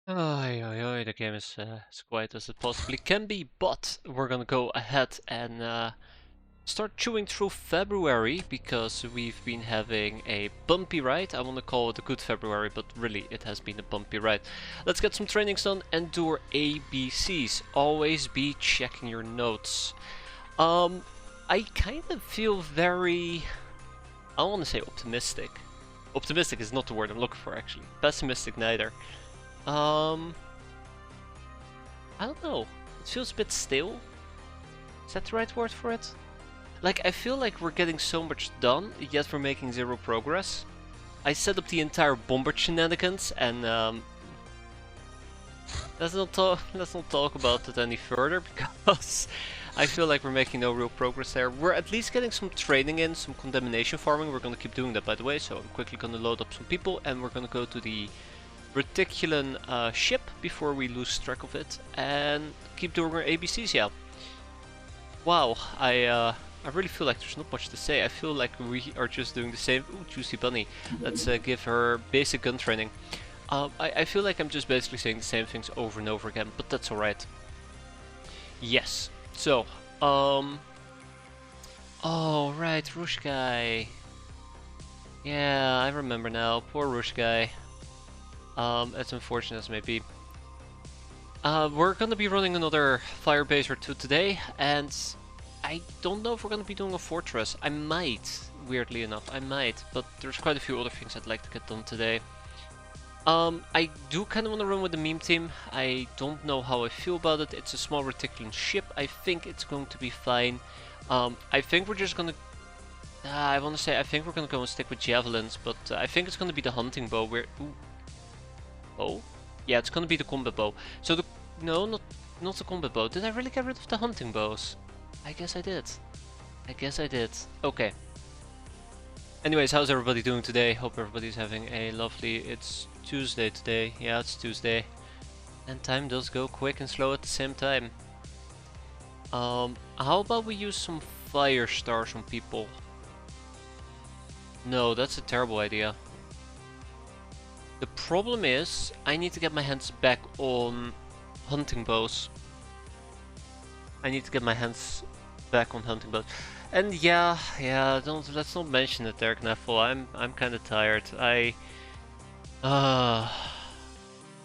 Oi, oi, oi, the game is as quiet as it possibly can be, but we're gonna go ahead and start chewing through February because we've been having a bumpy ride. I want to call it a good February, but really it has been a bumpy ride. Let's get some trainings done and do our ABCs. Always be checking your notes. I kind of feel very, I don't want to say optimistic. Optimistic is not the word I'm looking for actually. Pessimistic neither. Um, I don't know. It feels a bit stale. Is that the right word for it? Like, I feel like we're getting so much done, yet we're making zero progress. I set up the entire Bombard shenanigans, and let's not talk about it any further because I feel like we're making no real progress there. We're at least getting some training in, some condemnation farming. We're gonna keep doing that, by the way. So I'm quickly gonna load up some people, and we're gonna go to the Reticulan ship before we lose track of it, and keep doing our ABCs. Yeah. Wow, I really feel like there's not much to say. I feel like we are just doing the same. Ooh, Juicy Bunny. Let's give her basic gun training. I feel like I'm just basically saying the same things over and over again, but that's alright. Yes. So, oh right, Rush guy. Yeah, I remember now. Poor Rush guy. As unfortunate as may be. We're gonna be running another Firebase or two today, and I don't know if we're gonna be doing a fortress. I might, weirdly enough, I might, but there's quite a few other things I'd like to get done today. I do kind of want to run with the meme team. I don't know how I feel about it. It's a small reticulan ship. I think it's going to be fine. I think we're just gonna... I want to say I think we're gonna go and stick with javelins, but I think it's gonna be the hunting bow. Oh? Yeah, it's gonna be the combat bow. So the... No, not the combat bow. Did I really get rid of the hunting bows? I guess I did. I guess I did. Okay. Anyways, how's everybody doing today? Hope everybody's having a lovely... It's Tuesday today. Yeah, it's Tuesday. And time does go quick and slow at the same time. How about we use some fire stars on people? No, that's a terrible idea. The problem is, I need to get my hands back on hunting bows. I need to get my hands back on hunting bows. And yeah, let's not mention it there, Knaffle. I'm kinda tired.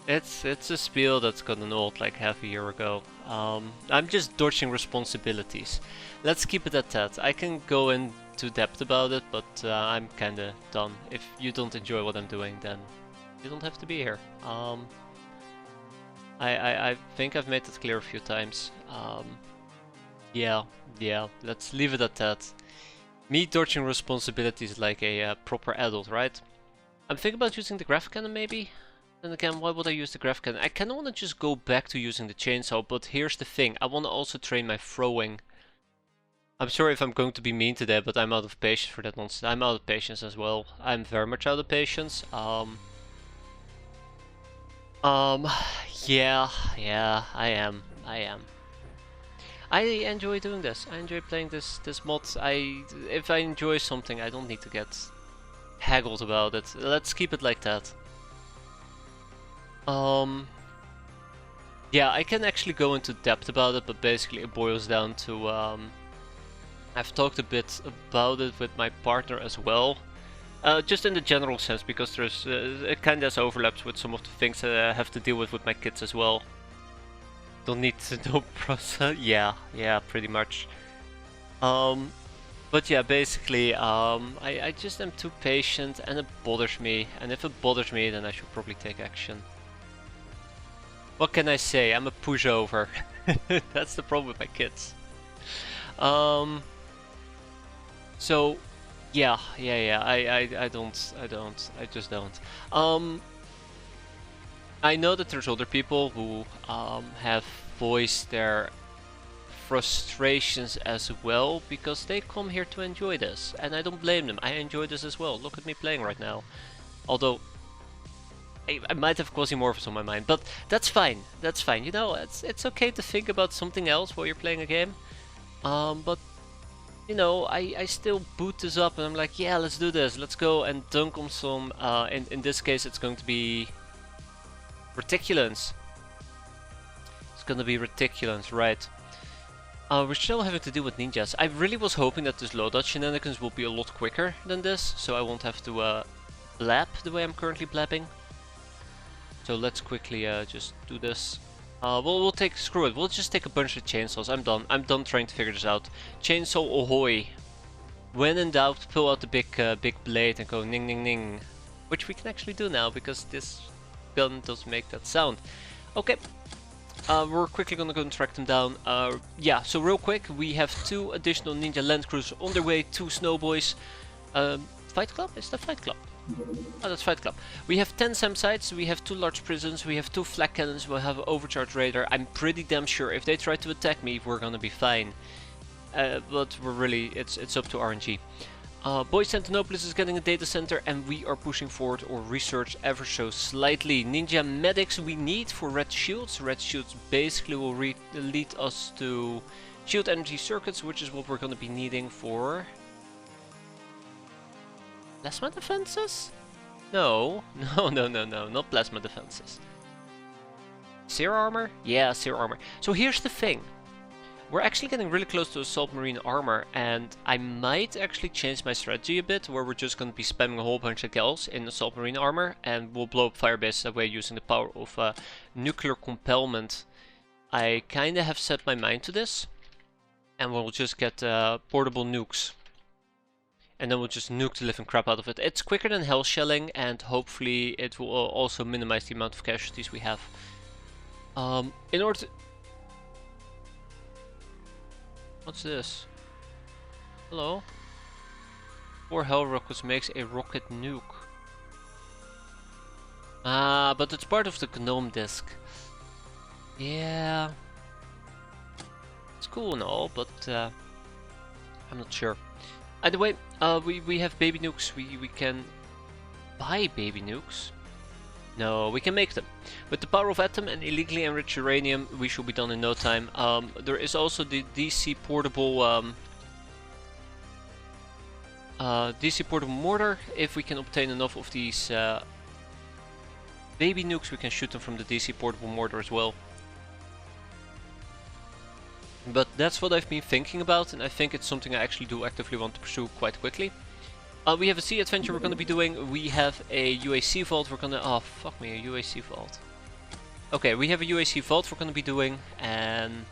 It's a spiel that's gotten old like half a year ago. I'm just dodging responsibilities. Let's keep it at that. I can go into depth about it, but I'm kinda done. If you don't enjoy what I'm doing, then you don't have to be here. I think I've made it clear a few times. Yeah, let's leave it at that. Me dodging responsibilities like a proper adult, right? I'm thinking about using the graph cannon maybe? Then again, why would I use the graph cannon? I kinda wanna just go back to using the chainsaw, but here's the thing, I wanna also train my throwing. I'm sorry if I'm going to be mean today, but I'm out of patience for that nonsense. I'm out of patience as well. I'm very much out of patience. Yeah, I am. I enjoy doing this. I enjoy playing this mod. If I enjoy something, I don't need to get haggled about it. Let's keep it like that. Yeah, I can actually go into depth about it, but basically it boils down to I've talked a bit about it with my partner as well. Just in the general sense, because there's it kind of overlaps with some of the things that I have to deal with my kids as well. Don't need to know process. Yeah, pretty much. But yeah, basically, I just am too patient, and it bothers me. And if it bothers me, then I should probably take action. What can I say? I'm a pushover. That's the problem with my kids. So, yeah. I just don't. I know that there's other people who have voiced their frustrations as well, because they come here to enjoy this, and I don't blame them. I enjoy this as well. Look at me playing right now. Although I might have Quasimorphs on my mind, but that's fine. That's fine. You know, it's okay to think about something else while you're playing a game. But you know, I still boot this up and I'm like, yeah, let's do this. Let's go and dunk on some. In this case, it's going to be Reticulans. It's gonna be Reticulans, right. We're still having to deal with ninjas. I really was hoping that this loadout shenanigans will be a lot quicker than this, so I won't have to blab the way I'm currently blabbing. So let's quickly just do this. We'll take, screw it, we'll just take a bunch of chainsaws. I'm done trying to figure this out. Chainsaw ahoy. When in doubt, pull out the big blade and go ning ning ning. Which we can actually do now, because this gun does make that sound. Okay. We're quickly gonna go and track them down. Yeah, so real quick, we have 2 additional ninja land cruisers on their way to Snowboys. Fight Club? Is that Fight Club? Oh, that's Fight Club. We have 10 SAM sites, we have 2 large prisons, we have 2 flak cannons, we'll have an overcharge radar. I'm pretty damn sure if they try to attack me, we're gonna be fine. But we're really, it's up to RNG. Boyz Santanopolis is getting a data center and we are pushing forward or research ever so slightly. Ninja medics we need for red shields. Red shields basically will lead us to shield energy circuits, which is what we're going to be needing for plasma defenses? No, not plasma defenses. Seer armor? Yeah, seer armor. So here's the thing. We're actually getting really close to assault marine armor, and I might actually change my strategy a bit, where we're just going to be spamming a whole bunch of gals in assault marine armor, and we'll blow up firebases that way using the power of nuclear compellment. I kinda have set my mind to this, and we'll just get portable nukes. And then we'll just nuke the living crap out of it. It's quicker than hell shelling, and hopefully it will also minimize the amount of casualties we have. In order to... What's this? Hello? 4 hell rockets makes a rocket nuke. Ah, but it's part of the GNOME disk. Yeah. It's cool and all, but I'm not sure. Either way, we have baby nukes. We can buy baby nukes. No, we can make them. With the power of atom and illegally enriched uranium, we should be done in no time. There is also the DC portable mortar. If we can obtain enough of these baby nukes, we can shoot them from the DC portable mortar as well. But that's what I've been thinking about, and I think it's something I actually do actively want to pursue quite quickly. We have a sea adventure we're going to be doing. We have a UAC vault we're going to... Oh, fuck me, a UAC vault. Okay, we have a UAC vault we're going to be doing, and...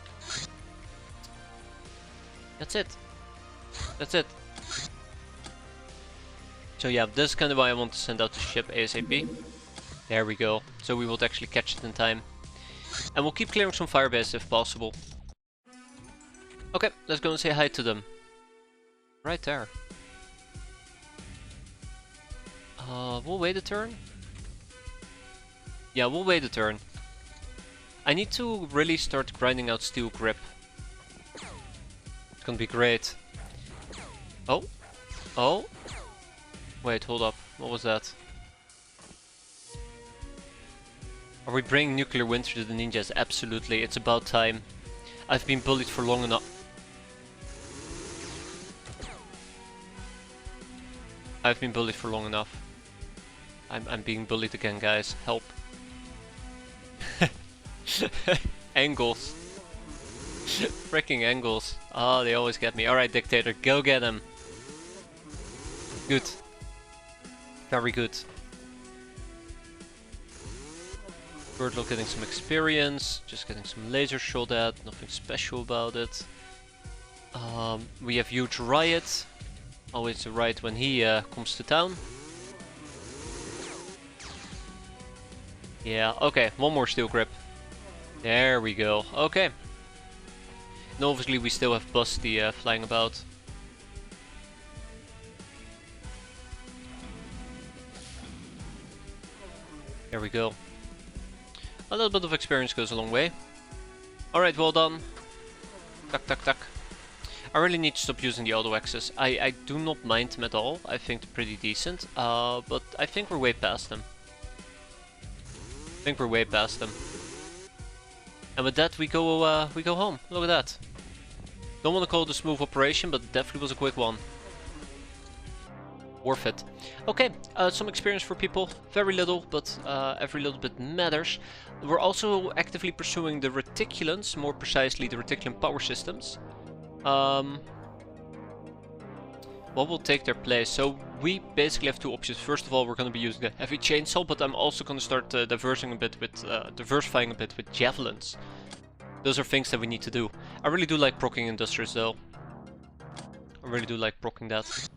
That's it. That's it. So yeah, this is kind of why I want to send out the ship ASAP. There we go. So we will actually catch it in time. And we'll keep clearing some firebases if possible. Okay, let's go and say hi to them. Right there. We'll wait a turn. Yeah, we'll wait a turn. I need to really start grinding out steel grip. It's gonna be great. Oh. Oh. Wait, hold up. What was that? Are we bringing nuclear winter to the ninjas? Absolutely. It's about time. I've been bullied for long enough. I've been bullied for long enough. I'm being bullied again, guys. Help. Angles. Freaking angles. Oh, they always get me. Alright, dictator, go get him. Good. Very good. Birdlock getting some experience. Just getting some laser shot at. Nothing special about it. We have huge riot. Always a riot when he comes to town. Yeah, okay, one more steel grip. There we go, okay. And obviously we still have Busty flying about. There we go. A little bit of experience goes a long way. Alright, well done. Tuck, tuck, tuck. I really need to stop using the auto axes. I do not mind them at all. I think they're pretty decent. But I think we're way past them. I think we're way past them. And with that we go home. Look at that. Don't want to call it a smooth operation, but it definitely was a quick one. Worth it. Okay, some experience for people. Very little, but every little bit matters. We're also actively pursuing the reticulants, more precisely the reticulant power systems. What will take their place? So we basically have two options. First of all, we're going to be using the heavy chainsaw, but I'm also going to start diversifying a bit with javelins. Those are things that we need to do. I really do like proccing industrials though. I really do like proccing that.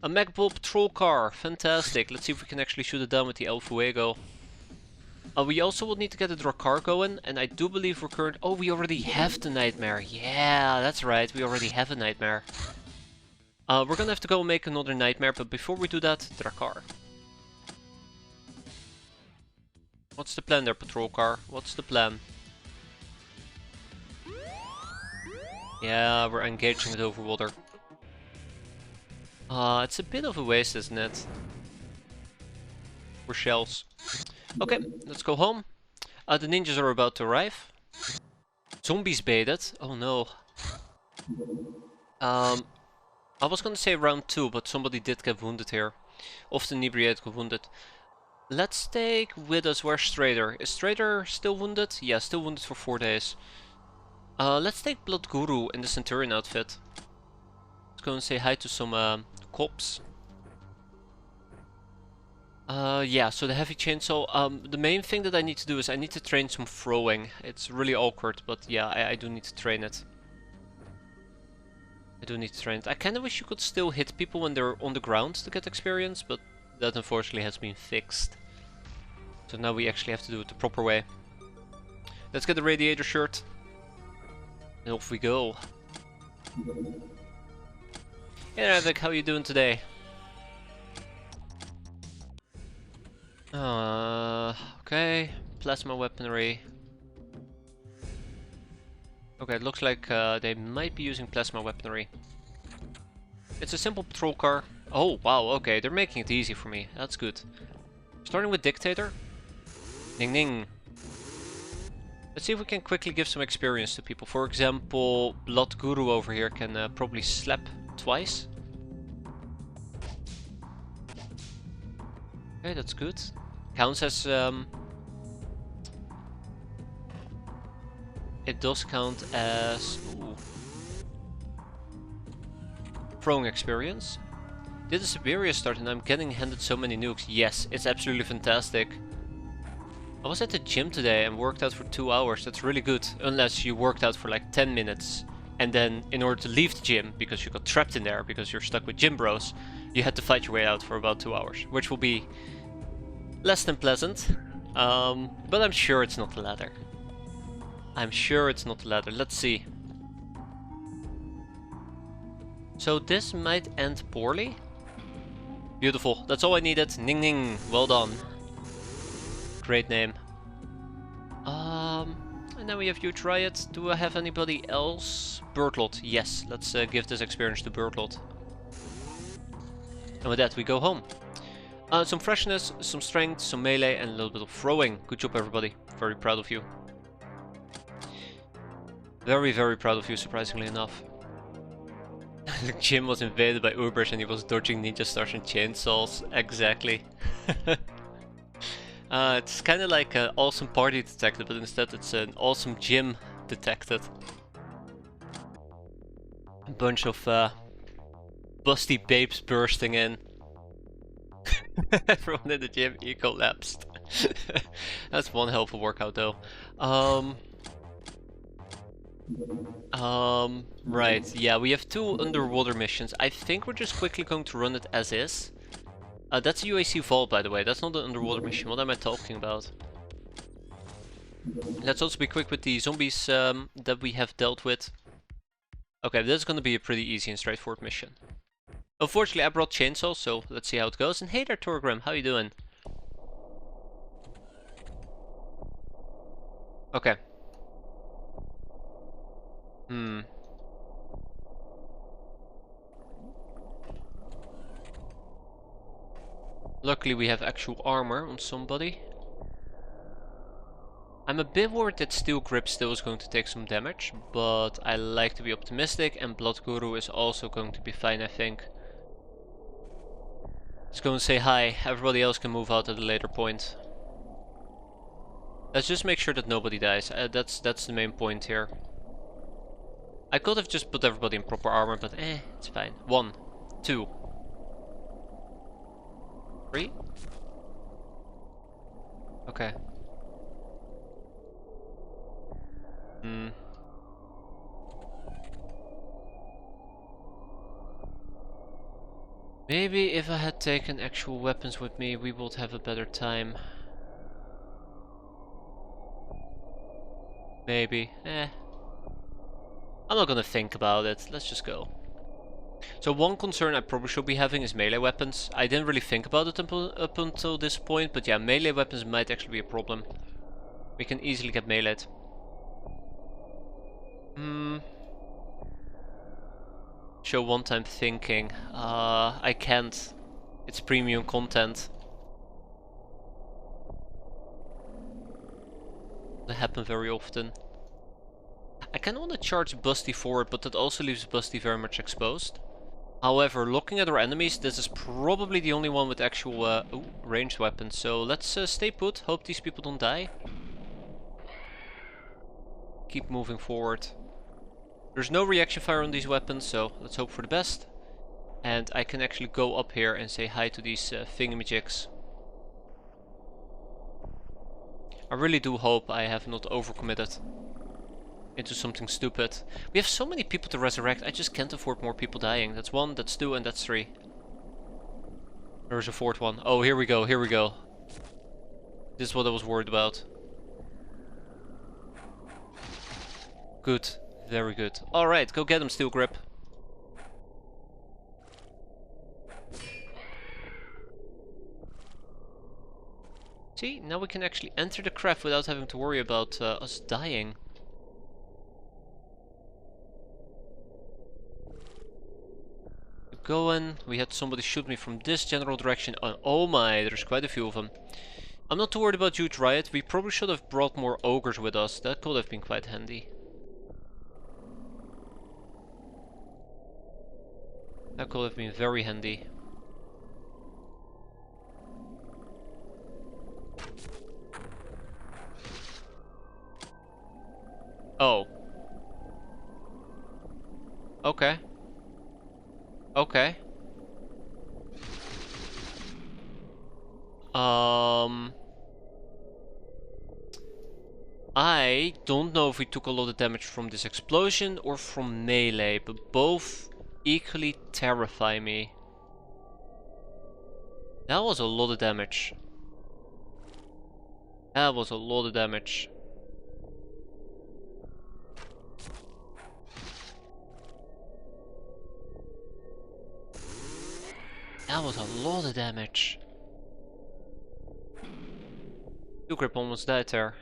A Magball patrol car, fantastic. Let's see if we can actually shoot it down with the El Fuego. We also will need to get the Drakkar going, and I do believe we're current. Oh, we already have the Nightmare. Yeah, that's right. We already have a Nightmare. We're gonna have to go make another Nightmare, but before we do that, Drakkar. What's the plan there, patrol car? What's the plan? Yeah, we're engaging it over water. It's a bit of a waste, isn't it? For shells. Okay, let's go home. The ninjas are about to arrive. Zombies baited. Oh no. I was gonna say round 2, but somebody did get wounded here. Often inebriated got wounded. Let's take with us, where's Strader? Is Strader still wounded? Yeah, still wounded for 4 days. Let's take Blood Guru in the Centurion outfit. Let's go and say hi to some cops. Yeah, so the heavy chainsaw. The main thing that I need to do is I need to train some throwing. It's really awkward, but yeah, I do need to train it. I do need to train it. I kinda wish you could still hit people when they're on the ground to get experience, but that unfortunately has been fixed. So now we actually have to do it the proper way. Let's get the radiator shirt. And off we go. Hey Ravik, how are you doing today? Okay, plasma weaponry. Okay, it looks like they might be using plasma weaponry. It's a simple patrol car. Oh, wow, okay, they're making it easy for me. That's good. Starting with Dictator. Ning ning. Let's see if we can quickly give some experience to people. For example, Blood Guru over here can probably slap twice. Okay, that's good. Counts as it does count as throwing experience. Did a Siberia start and I'm getting handed so many nukes? Yes, it's absolutely fantastic. I was at the gym today and worked out for 2 hours. That's really good, unless you worked out for like 10 minutes. And then in order to leave the gym, because you got trapped in there, because you're stuck with gym bros, you had to fight your way out for about 2 hours, which will be less than pleasant. But I'm sure it's not the latter. I'm sure it's not the latter. Let's see. So this might end poorly. Beautiful. That's all I needed. Ning ning. Well done. Great name. And then we have Huge Riot. Do I have anybody else? Birdlot. Yes. Let's give this experience to Birdlot. And with that we go home. Some freshness, some strength, some melee, and a little bit of throwing. Good job, everybody. Very proud of you. Very, very proud of you, surprisingly enough. The gym was invaded by Ubers and he was dodging ninja stars and chainsaws. Exactly. It's kind of like an awesome party detected, but instead it's an awesome gym detected. A bunch of busty babes bursting in. Everyone in the gym collapsed. That's one hell of a workout though. Right, yeah, we have 2 underwater missions. I think we're just quickly going to run it as is. That's a UAC vault, by the way. That's not an underwater mission. What am I talking about? Let's also be quick with the zombies that we have dealt with. Okay, this is going to be a pretty easy and straightforward mission. Unfortunately, I brought chainsaws, so let's see how it goes. And hey there, Torgrim, how you doing? Okay. Luckily we have actual armor on somebody. I'm a bit worried that Steel Grip still is going to take some damage, but I like to be optimistic, and Blood Guru is also going to be fine, I think. Let's go and say hi. Everybody else can move out at a later point. Let's just make sure that nobody dies. That's the main point here. I could have just put everybody in proper armor, but it's fine. 1, 2, 3. Okay. Maybe if I had taken actual weapons with me, we would have a better time. Maybe. I'm not gonna think about it. Let's just go. So one concern I probably should be having is melee weapons. I didn't really think about it up until this point, but yeah, melee weapons might actually be a problem. We can easily get meleeed. Show one-time thinking. I can't. It's premium content. That happens very often. I kinda wanna charge Busty forward, but that also leaves Busty very much exposed. However, looking at our enemies, this is probably the only one with actual ranged weapons. So let's stay put, hope these people don't die. Keep moving forward. There's no reaction fire on these weapons, so let's hope for the best. And I can actually go up here and say hi to these thingamajigs. I really do hope I have not overcommitted into something stupid. We have so many people to resurrect, I just can't afford more people dying. That's 1, that's 2, and that's 3. There's a 4th one. Oh, here we go, here we go. This is what I was worried about. Good, very good. Alright, go get him, Steel Grip. See, now we can actually enter the craft without having to worry about us dying. Going. We had somebody shoot me from this general direction. Oh my, there's quite a few of them. I'm not too worried about huge riot. We probably should have brought more ogres with us. That could have been quite handy. That could have been very handy. Oh. Okay. Okay. I don't know if we took a lot of damage from this explosion or from melee, but both equally terrify me. That was a lot of damage. That was a lot of damage. That was a lot of damage. Steel Grip almost died there.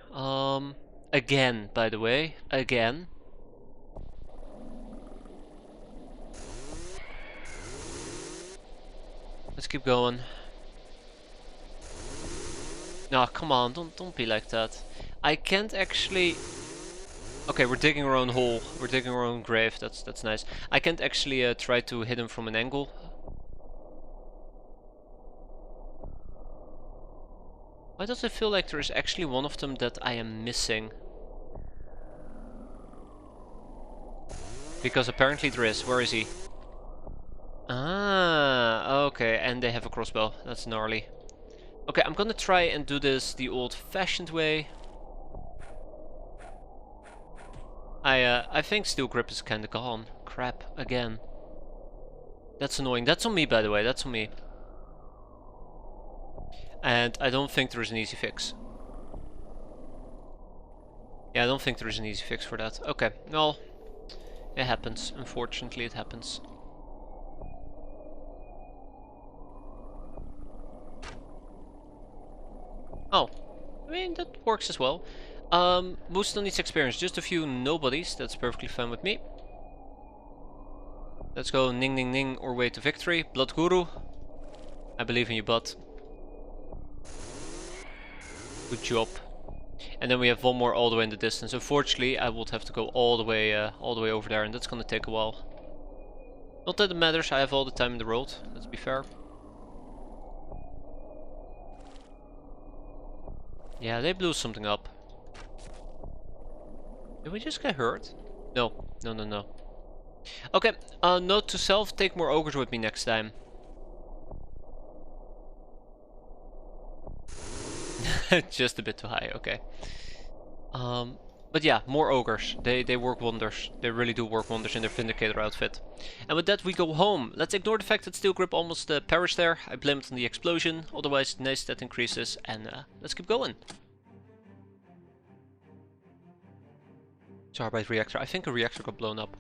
Again, by the way. Again. Let's keep going. No, come on, don't be like that. I can't actually... Okay, we're digging our own hole. We're digging our own grave. That's nice. I can't actually try to hit him from an angle. Why does it feel like there is actually one of them that I am missing? Because apparently there is. Where is he? Ah, okay. And they have a crossbow. That's gnarly. Okay, I'm gonna try and do this the old-fashioned way. I think Steel Grip is kinda gone. Crap, again. That's annoying. That's on me, by the way. That's on me. And I don't think there is an easy fix. Yeah, I don't think there is an easy fix for that. Okay, well, it happens. Unfortunately, it happens. Oh, I mean, that works as well. Who still needs experience? Just a few nobodies. That's perfectly fine with me. Let's go ning ning ning our way to victory. Blood Guru, I believe in you, bud. Good job. And then we have one more all the way in the distance. Unfortunately, I would have to go all the way over there, and that's gonna take a while. Not that it matters. I have all the time in the world. Let's be fair. Yeah, they blew something up. Did we just get hurt? No. No, no, no. Okay, note to self, take more ogres with me next time. Just a bit too high, okay. But yeah, more ogres. They work wonders. They really do work wonders in their Vindicator outfit. And with that we go home. Let's ignore the fact that Steel Grip almost perished there. I blame it on the explosion. Otherwise, nice that increases. And let's keep going. Carbide reactor. I think a reactor got blown up.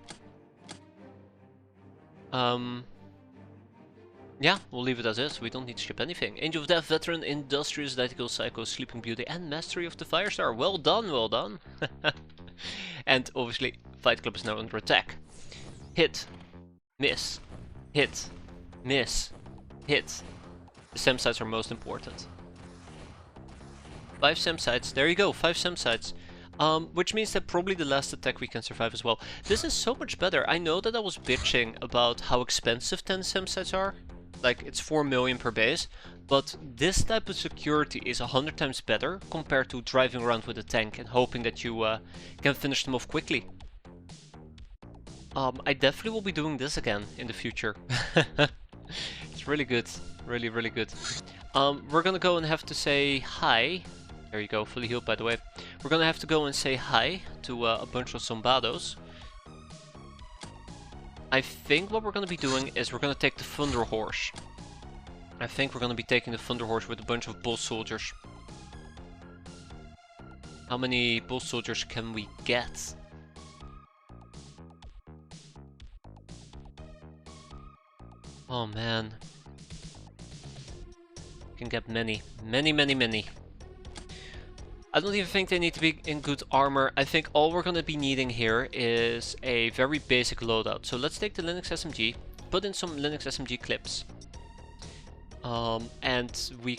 Yeah, we'll leave it as is. We don't need to ship anything. Angel of Death, Veteran, Industrious, Didactyl, Psycho, Sleeping Beauty, and Mastery of the Firestar. Well done, well done. And obviously, Fight Club is now under attack. Hit, miss, hit, miss, hit. The SEM sites are most important. 5 SEM sites. There you go, 5 SEM sites. Which means that probably the last attack we can survive as well. This is so much better. I know that I was bitching about how expensive 10 SEM sites are. Like, it's 4 million per base. But this type of security is 100 times better compared to driving around with a tank and hoping that you can finish them off quickly. I definitely will be doing this again in the future. It's really good. Really, really good. We're gonna go and have to say hi. There you go, fully healed by the way. We're gonna have to go and say hi to a bunch of Zombados. I think what we're gonna be doing is we're gonna take the Thunder Horse. I think we're gonna be taking the Thunder Horse with a bunch of Bull Soldiers. How many Bull Soldiers can we get? Oh man. Can get many. Many. I don't even think they need to be in good armor. I think all we're gonna be needing here is a very basic loadout. So let's take the Linux SMG, put in some Linux SMG clips. And we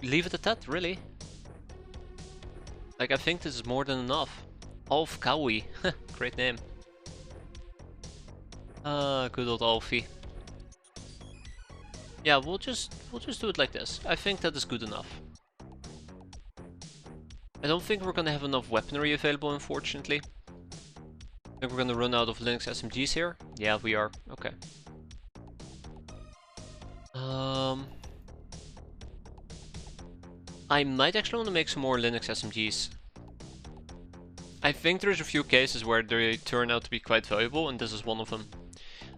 leave it at that, really. Like, I think this is more than enough. Alf Kawi, great name. Good old Alfie. Yeah, we'll just do it like this. I think that is good enough. I don't think we're gonna have enough weaponry available, unfortunately. I think we're gonna run out of Linux SMGs here. Yeah, we are. Okay. I might actually want to make some more Linux SMGs. I think there's a few cases where they turn out to be quite valuable, and this is one of them.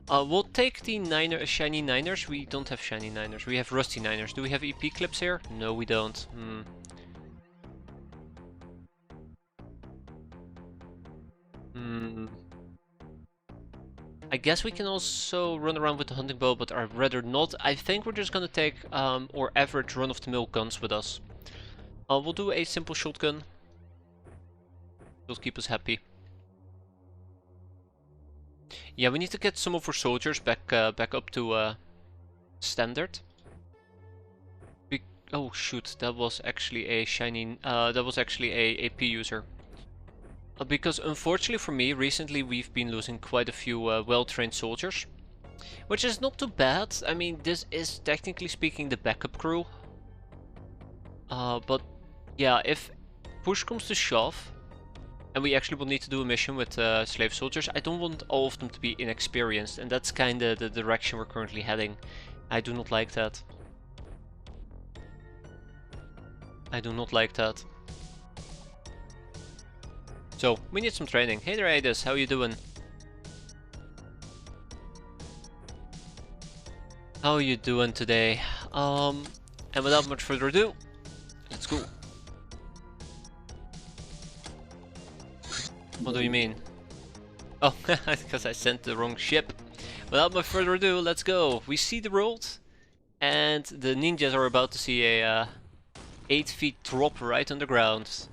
We'll take the shiny Niners. We don't have shiny Niners. We have rusty Niners. Do we have EP clips here? No, we don't. I guess we can also run around with the hunting bow, but I'd rather not. I think we're just gonna take our average run-of-the-mill guns with us. We'll do a simple shotgun. It'll keep us happy. Yeah, we need to get some of our soldiers back up to standard. Oh shoot, that was actually a shiny. That was actually a AP user. Because unfortunately for me, recently we've been losing quite a few well-trained soldiers. Which is not too bad. I mean, this is technically speaking the backup crew. But yeah, if push comes to shove, and we actually will need to do a mission with slave soldiers, I don't want all of them to be inexperienced, and that's kinda the direction we're currently heading. I do not like that. I do not like that. So, we need some training. Hey there, Adis, how you doing? How are you doing today? And without much further ado, let's go. What do you mean? Oh, because I sent the wrong ship. Without much further ado, let's go. We see the world, and the ninjas are about to see a 8 feet drop right on the ground.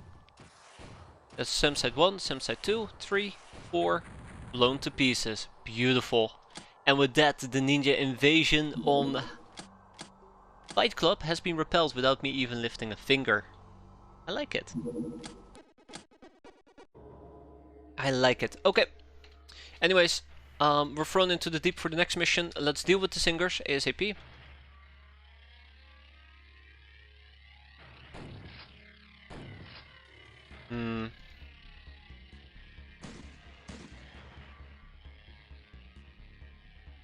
That's SEM site 1, SEM site 2, 3, 4, blown to pieces. Beautiful. And with that, the ninja invasion on Fight Club has been repelled without me even lifting a finger. I like it. I like it. Okay. Anyways, we're thrown into the deep for the next mission. Let's deal with the singers ASAP. Hmm.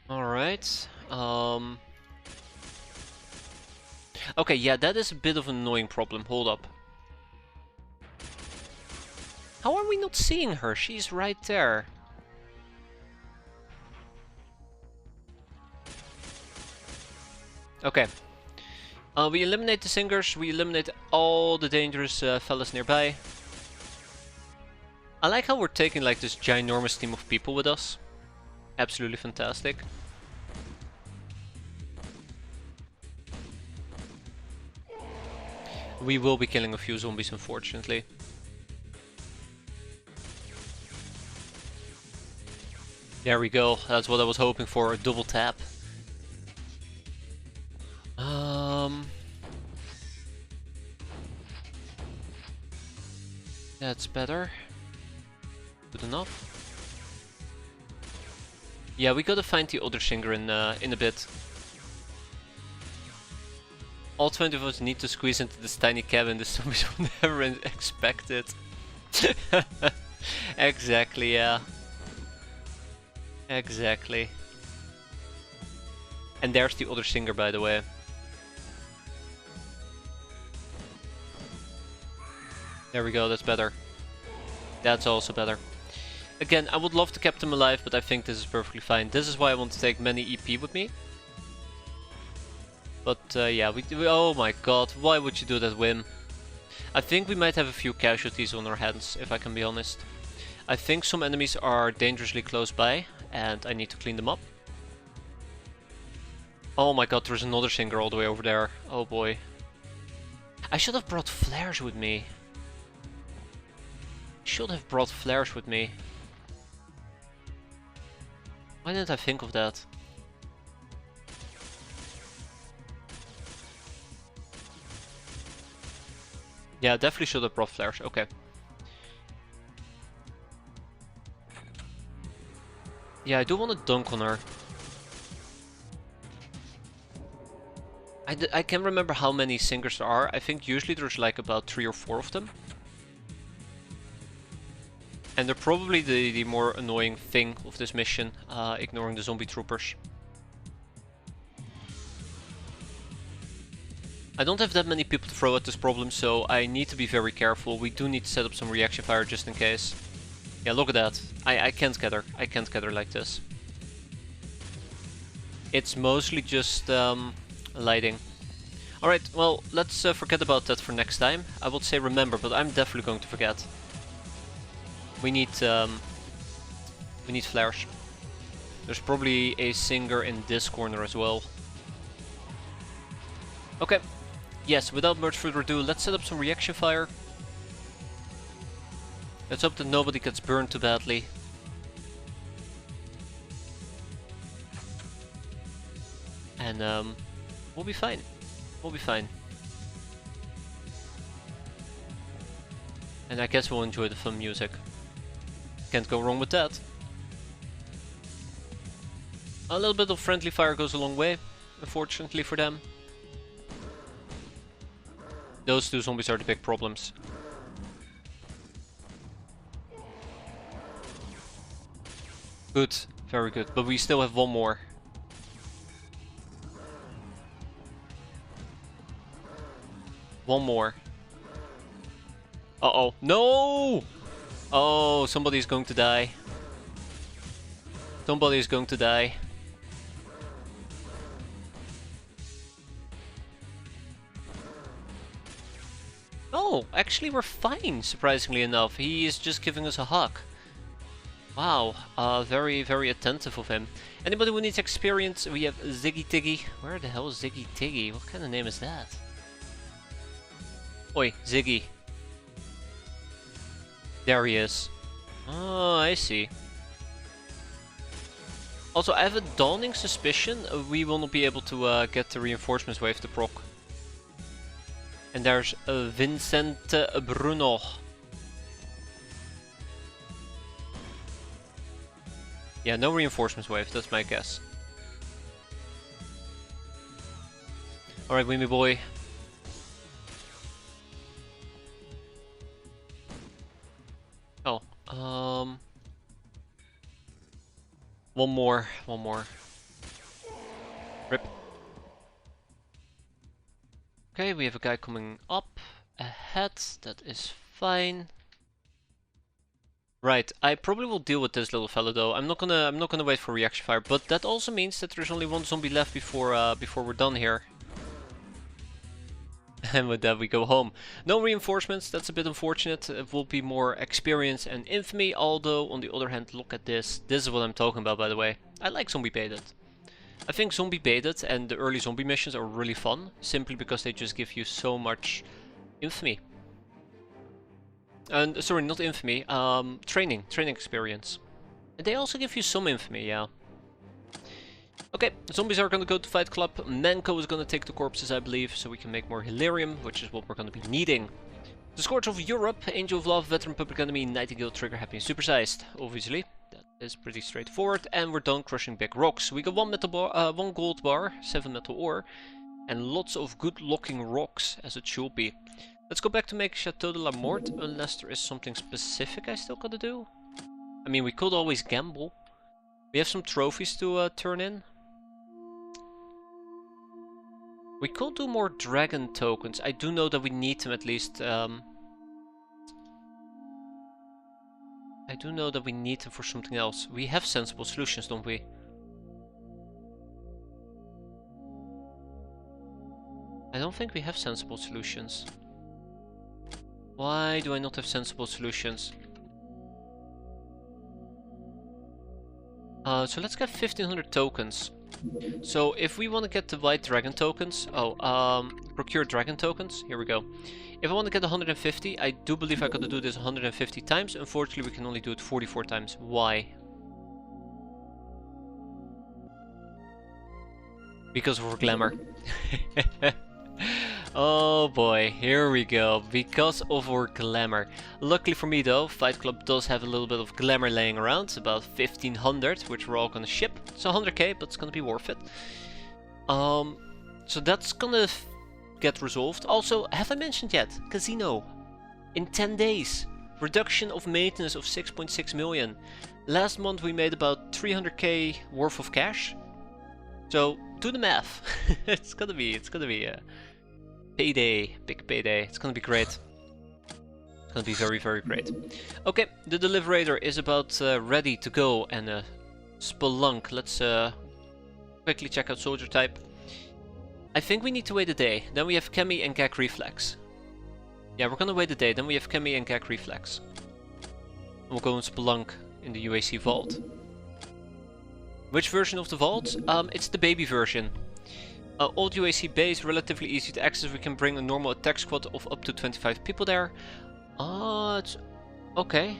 Alright. Okay, yeah, that is a bit of an annoying problem. Hold up. How are we not seeing her? She's right there. Okay. We eliminate the singers, we eliminate all the dangerous fellas nearby. I like how we're taking like this ginormous team of people with us. Absolutely fantastic. We will be killing a few zombies, unfortunately. There we go, that's what I was hoping for, a double tap. That's better. Good enough. Yeah, we gotta find the other singer in a bit. All 20 of us need to squeeze into this tiny cabin, the zombies will never expect it. Exactly, yeah. Exactly. And there's the other singer, by the way. There we go, that's better. That's also better. Again, I would love to keep them alive, but I think this is perfectly fine. This is why I want to take many EP with me. But yeah, oh my god, why would you do that, Wim? I think we might have a few casualties on our hands, if I can be honest. I think some enemies are dangerously close by, and I need to clean them up. Oh my god, there's another singer all the way over there. Oh boy. I should have brought flares with me. Should have brought flares with me. Why didn't I think of that? Yeah, definitely should have brought flares. Okay. Yeah, I do want to dunk on her. I can't remember how many singers there are. I think usually there's like about 3 or 4 of them. And they're probably the more annoying thing of this mission, ignoring the zombie troopers. I don't have that many people to throw at this problem, so I need to be very careful. We do need to set up some reaction fire just in case. Yeah, look at that. I can't get her. I can't get her like this. It's mostly just lighting. Alright, well, let's forget about that for next time. I would say remember, but I'm definitely going to forget. We need flares. There's probably a singer in this corner as well. Okay. Yes, without much further ado, let's set up some reaction fire. Let's hope that nobody gets burned too badly. And we'll be fine. We'll be fine. And I guess we'll enjoy the fun music. Can't go wrong with that. A little bit of friendly fire goes a long way, unfortunately for them. Those two zombies are the big problems. Good, very good, but we still have one more. One more. Uh-oh. No! Oh, somebody's going to die. Somebody's going to die. Oh, actually we're fine, surprisingly enough. He is just giving us a hug. Wow, very, very attentive of him. Anybody who needs experience, we have Ziggy Tiggy. Where the hell is Ziggy Tiggy? What kind of name is that? Oi, Ziggy. There he is. Oh, I see. Also, I have a dawning suspicion we will not be able to get the reinforcements wave to proc. And there's Vincent Bruno. Yeah, no reinforcements wave, that's my guess. Alright, Wimmy boy. Oh, one more. Rip. Okay, we have a guy coming up ahead. That is fine. Right, I probably will deal with this little fellow though. I'm not gonna wait for reaction fire, but that also means that there's only one zombie left before we're done here. And with that we go home. No reinforcements, that's a bit unfortunate. It will be more experience and infamy, although on the other hand, look at this. This is what I'm talking about, by the way. I like zombie baited. I think zombie baited and the early zombie missions are really fun, simply because they just give you so much infamy. And sorry, not infamy, training experience. And they also give you some infamy, yeah. Okay, zombies are gonna go to Fight Club. Manco is gonna take the corpses, I believe, so we can make more Hilarium, which is what we're gonna be needing. The Scourge of Europe, Angel of Love, Veteran Public Enemy, Nightingale, Trigger Happy and Supersized, obviously. That is pretty straightforward, and we're done crushing big rocks. We got one gold bar, 7 metal ore, and lots of good locking rocks, as it should be. Let's go back to make Chateau de la Mort, unless there is something specific I still gotta do. I mean, we could always gamble. We have some trophies to turn in. We could do more dragon tokens. I do know that we need them at least. I do know that we need them for something else. We have sensible solutions, don't we? I don't think we have sensible solutions. Why do I not have sensible solutions? So let's get 1500 tokens. So if we want to get the white dragon tokens, procure dragon tokens, here we go. If I want to get 150, I do believe I could do this 150 times. Unfortunately, we can only do it 44 times. Why? Because of our glamour. Oh boy, here we go. Because of our glamour. Luckily for me though, Fight Club does have a little bit of glamour laying around. About 1500, which we're all gonna ship. It's 100k, but it's gonna be worth it. So that's gonna get resolved. Also, have I mentioned yet? Casino. In 10 days. Reduction of maintenance of 6.6 million. Last month we made about 300k worth of cash. So, do the math. it's gonna be a payday, big payday. It's gonna be great. It's gonna be very, very great. Okay, the Deliberator is about ready to go and spelunk. Let's quickly check out soldier type. I think we need to wait a day. Then we have Chemi and Gag Reflex. Yeah, we're gonna wait a day. Then we have Chemi and Gag Reflex. We'll go and spelunk in the UAC vault. Which version of the vault? It's the baby version. Old UAC base, relatively easy to access. We can bring a normal attack squad of up to 25 people there. It's okay.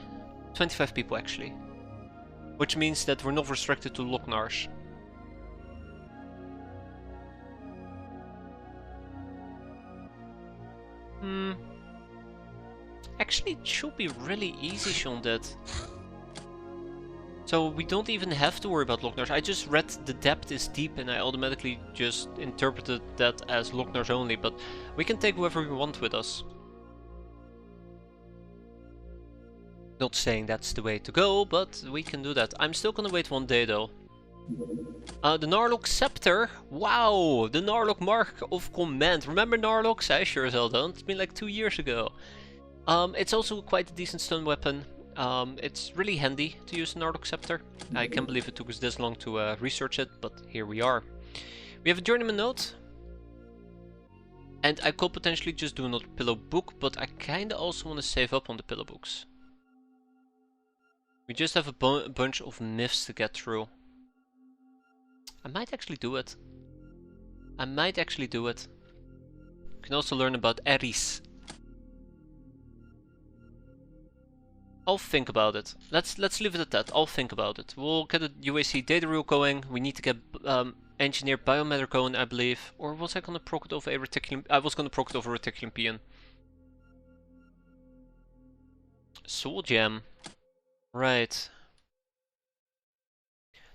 25 people actually. Which means that we're not restricted to Locknars. Actually, it should be really easy, Sean did. So we don't even have to worry about Locknars. I just read the depth is deep and I automatically just interpreted that as Locknars only, but we can take whoever we want with us. Not saying that's the way to go, but we can do that. I'm still gonna wait one day though. The Narlock Scepter. Wow, the Narlock Mark of Command. Remember Narlocks? I sure as hell don't. It's been like 2 years ago. It's also quite a decent stun weapon. It's really handy to use the Narlock Scepter. I can't believe it took us this long to research it, but here we are. We have a Journeyman Note. And I could potentially just do another pillow book, but I kinda also want to save up on the pillow books. We just have a bunch of myths to get through. I might actually do it. You can also learn about Ares. I'll think about it. Let's leave it at that. I'll think about it. We'll get a UAC data reel going. We need to get engineered biomatter going, I believe. Or was I gonna proc it over a reticulum? I was gonna proc it over a reticulum peon. Soul gem. Right.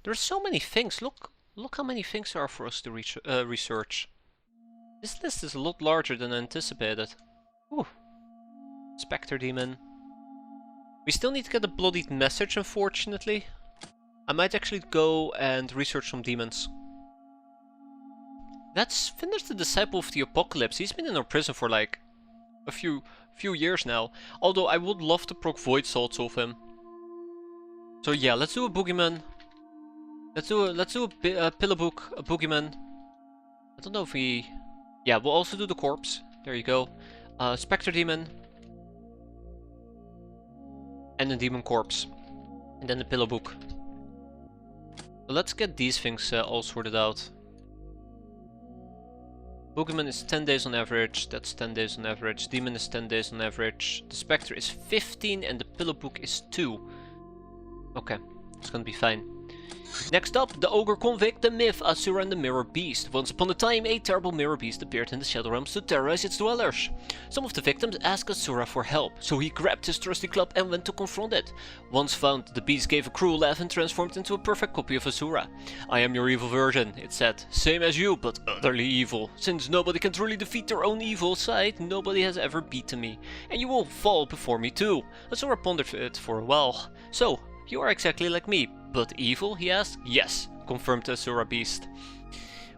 There's so many things. Look how many things there are for us to research. This list is a lot larger than I anticipated. Ooh. Spectre Demon. We still need to get a bloodied message, unfortunately. I might actually go and research some demons. Let's finish the Disciple of the Apocalypse. He's been in our prison for like a few years now. Although I would love to proc Void Salts of him. So yeah, let's do a Boogeyman. Let's do a Pillow Book, a Boogeyman. I don't know if we... Yeah, we'll also do the Corpse. There you go. Spectre Demon. And a Demon Corpse. And then the Pillow Book. So let's get these things all sorted out. Boogeyman is 10 days on average, that's 10 days on average. Demon is 10 days on average. The Spectre is 15 and the Pillow Book is 2. Okay, it's gonna be fine. Next up, the Ogre Convict, the Myth, Asura and the Mirror Beast. Once upon a time, a terrible Mirror Beast appeared in the Shadow Realms to terrorize its dwellers. Some of the victims asked Asura for help, so he grabbed his trusty club and went to confront it. Once found, the beast gave a cruel laugh and transformed into a perfect copy of Asura. "I am your evil version," it said. "Same as you, but utterly evil. Since nobody can truly defeat their own evil side, nobody has ever beaten me. And you will fall before me too." Asura pondered it for a while. "So, you are exactly like me, but evil?" he asked. "Yes," confirmed the Asura beast.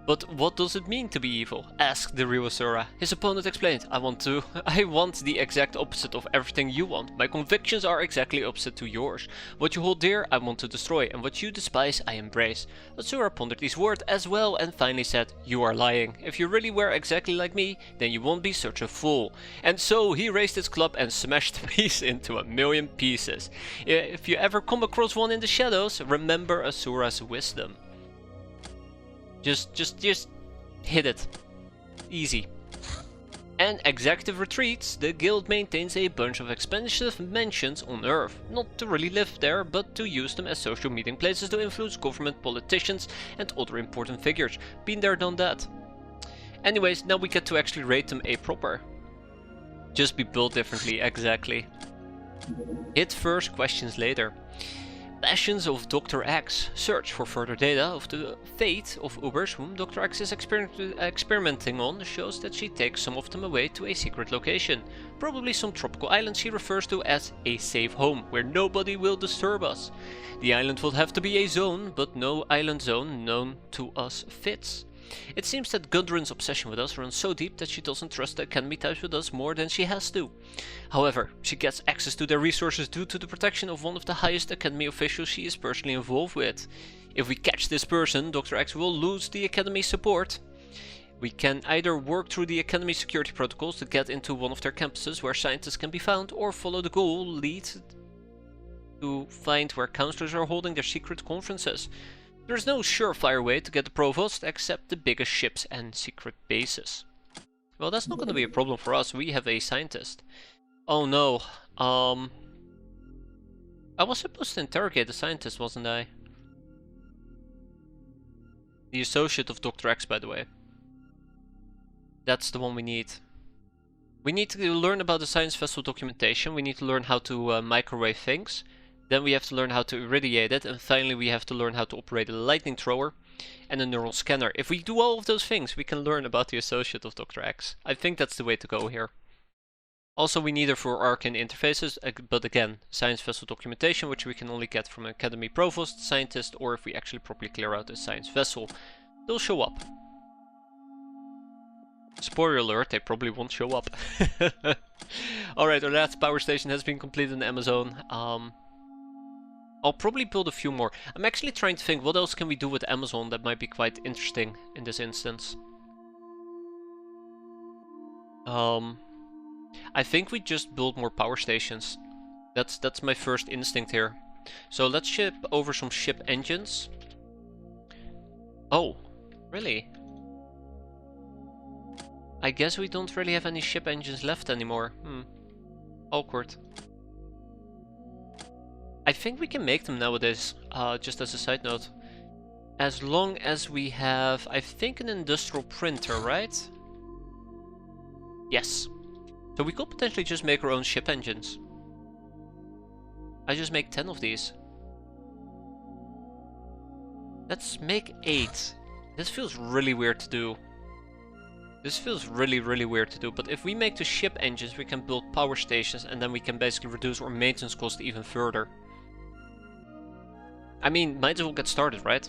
"But what does it mean to be evil?" asked the real Asura. His opponent explained, I want the exact opposite of everything you want. My convictions are exactly opposite to yours. What you hold dear, I want to destroy, and what you despise, I embrace." Asura pondered these words as well and finally said, "You are lying. If you really were exactly like me, then you won't be such a fool." And so he raised his club and smashed the beast into 1,000,000 pieces. If you ever come across one in the shadows, remember Asura's wisdom. Just hit it. Easy. And executive retreats, the guild maintains a bunch of expensive mansions on Earth. Not to really live there, but to use them as social meeting places to influence government, politicians and other important figures. Been there, done that. Anyways, now we get to actually rate them a proper. Just be built differently, exactly. Hit first, questions later. Passions of Dr. X. Search for further data of the fate of Ubers whom Dr. X is experimenting on shows that she takes some of them away to a secret location. Probably some tropical island she refers to as a safe home, where nobody will disturb us. The island will have to be a zone, but no island zone known to us fits. It seems that Gudrun's obsession with us runs so deep that she doesn't trust the Academy ties with us more than she has to. However, she gets access to their resources due to the protection of one of the highest Academy officials she is personally involved with. If we catch this person, Dr. X will lose the Academy's support. We can either work through the Academy security protocols to get into one of their campuses where scientists can be found, or follow the goal lead to find where counselors are holding their secret conferences. There's no surefire way to get the provost except the biggest ships and secret bases. Well, that's not going to be a problem for us. We have a scientist. Oh no. I was supposed to interrogate the scientist, wasn't I? The associate of Dr. X, by the way. That's the one we need. We need to learn about the science vessel documentation. We need to learn how to microwave things. Then we have to learn how to irradiate it, and finally we have to learn how to operate a lightning thrower and a neural scanner. If we do all of those things, we can learn about the associate of Dr. X. I think that's the way to go here. Also, we need her for arcane interfaces, but again, science vessel documentation, which we can only get from an Academy provost, scientist, or if we actually properly clear out a science vessel, they'll show up. Spoiler alert, they probably won't show up. Alright, our last power station has been completed in the Amazon. I'll probably build a few more. I'm actually trying to think what else can we do with Amazon that might be quite interesting in this instance. I think we just build more power stations. That's my first instinct here. So let's ship over some ship engines. Oh, really? I guess we don't really have any ship engines left anymore. Awkward. I think we can make them nowadays, just as a side note. As long as we have, I think, an industrial printer, right? Yes. So we could potentially just make our own ship engines. I just make 10 of these. Let's make 8. This feels really weird to do. This feels really, really weird to do, but if we make the ship engines, we can build power stations and then we can basically reduce our maintenance cost even further. I mean, might as well get started, right?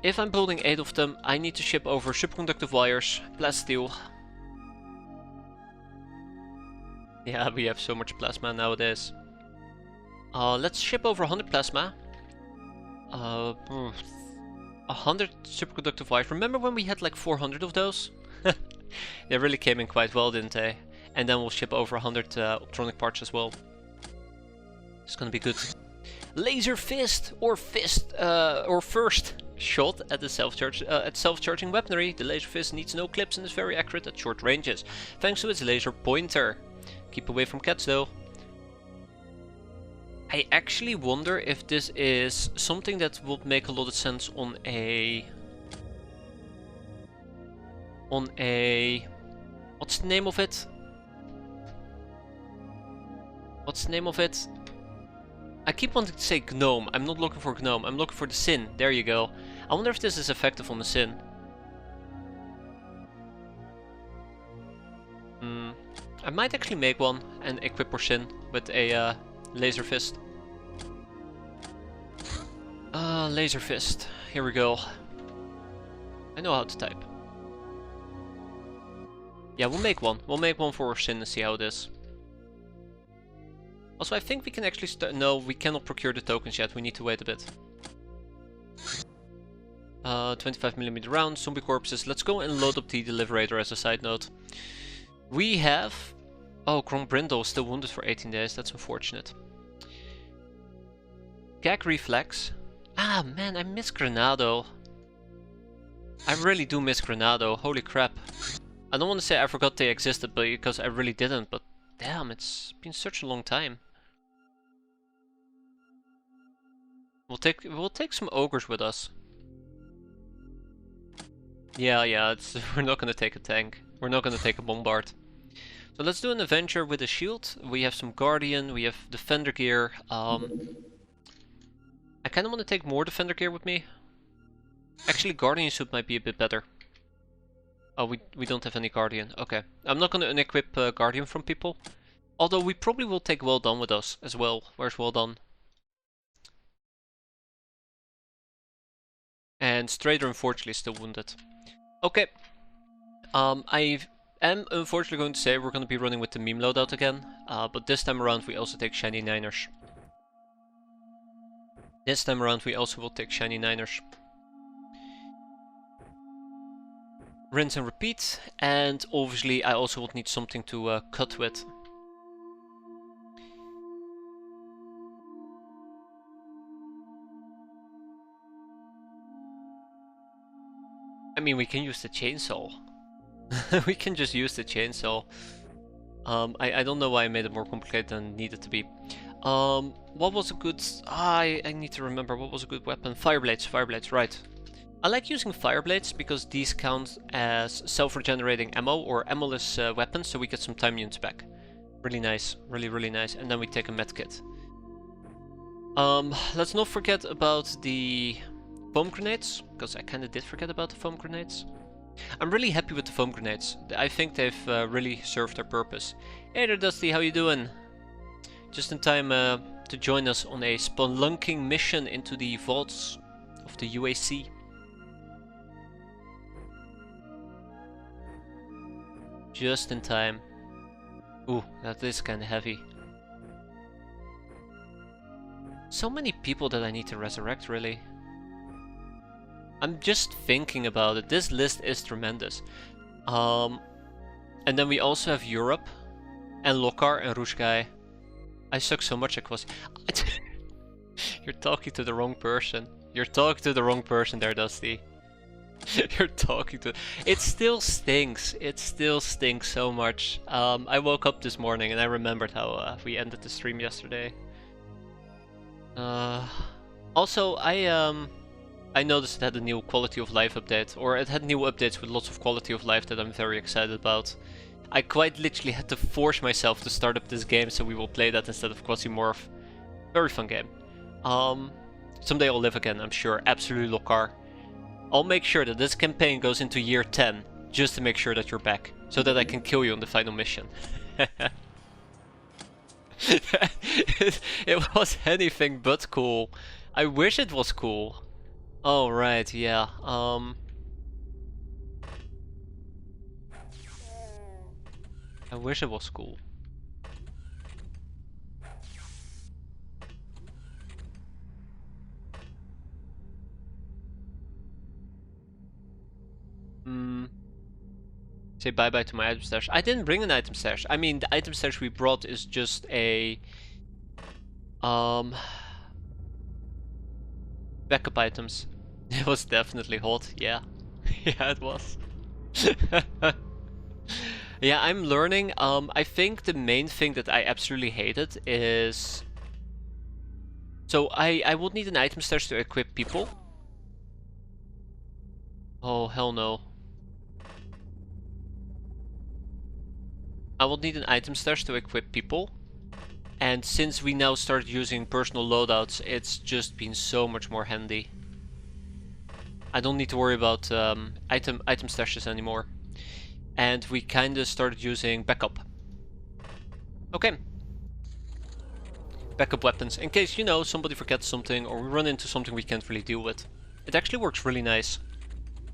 If I'm building 8 of them, I need to ship over superconductive wires, plasteel. Yeah, we have so much plasma nowadays. Let's ship over 100 plasma. 100 superconductive wires. Remember when we had like 400 of those? They really came in quite well, didn't they? And then we'll ship over 100 optronic parts as well. It's gonna be good. Laser fist or first shot at the self-charging weaponry. The laser fist needs no clips and is very accurate at short ranges, thanks to its laser pointer. Keep away from cats though. I actually wonder if this is something that would make a lot of sense on a... What's the name of it? What's the name of it? I keep wanting to say gnome. I'm not looking for gnome. I'm looking for the sin. There you go. I wonder if this is effective on the sin. I might actually make one and equip our sin with a laser fist. Laser fist. Here we go. I know how to type. Yeah, we'll make one. We'll make one for our sin and see how it is. Also, I think we can actually start... No, we cannot procure the tokens yet. We need to wait a bit. 25mm rounds, zombie corpses. Let's go and load up the deliberator as a side note. We have... Oh, Kron Brindle is still wounded for 18 days. That's unfortunate. Gag reflex. Ah, man, I miss Granado. I really do miss Granado. Holy crap. I don't want to say I forgot they existed, but because I really didn't. But damn, it's been such a long time. We'll take some ogres with us. Yeah, we're not gonna take a tank. We're not gonna take a bombard. So let's do an Avenger with a shield. We have some Guardian, we have Defender gear. I kinda wanna take more Defender gear with me. Actually, Guardian suit might be a bit better. Oh, we don't have any Guardian. Okay. I'm not gonna unequip Guardian from people. Although we probably will take Well Done with us as well. Where's Well Done? And Strader unfortunately is still wounded. Okay. I am unfortunately going to say we're going to be running with the meme loadout again. But this time around we also take Shiny Niners. This time around we also will take Shiny Niners. Rinse and repeat. And obviously I also will need something to cut with. I mean, we can use the chainsaw. We can just use the chainsaw. I don't know why I made it more complicated than it needed to be. What was a good... I need to remember what was a good weapon. Fireblades, right. I like using fireblades because these count as self-regenerating ammo or ammo-less weapons, so we get some time units back. Really nice, really nice. And then we take a medkit. Let's not forget about the foam grenades, because I kinda did forget about the foam grenades. I'm really happy with the foam grenades. I think they've really served their purpose. Hey there Dusty, how you doing? Just in time to join us on a spelunking mission into the vaults of the UAC. Just in time. Ooh, that is kinda heavy. So many people that I need to resurrect, really. I'm just thinking about it. This list is tremendous. And then we also have Europe and Lokar and Rushkai. I suck so much at Quasi. You're talking to the wrong person. You're talking to the wrong person there, Dusty. You're talking to... It still stinks. It still stinks so much. I woke up this morning and I remembered how we ended the stream yesterday. Also, I noticed it had a new quality of life update, or it had new updates with lots of quality of life that I'm very excited about. I quite literally had to force myself to start up this game, so we will play that instead of Quasimorph. Very fun game. Someday I'll live again, I'm sure. Absolutely Lokar. I'll make sure that this campaign goes into year 10, just to make sure that you're back, so that I can kill you on the final mission. It was anything but cool. I wish it was cool. Oh, right, yeah. I wish it was cool. Say bye-bye to my item stash. I didn't bring an item stash. I mean, the item stash we brought is just a... backup items. It was definitely hot, yeah. Yeah, it was. Yeah, I'm learning. I think the main thing that I absolutely hated is... So, I would need an item stash to equip people. Oh, hell no. I would need an item stash to equip people. And since we now started using personal loadouts, it's just been so much more handy. I don't need to worry about item stashes anymore. And we kinda started using backup. Okay. Backup weapons, in case, you know, somebody forgets something or we run into something we can't really deal with. It actually works really nice.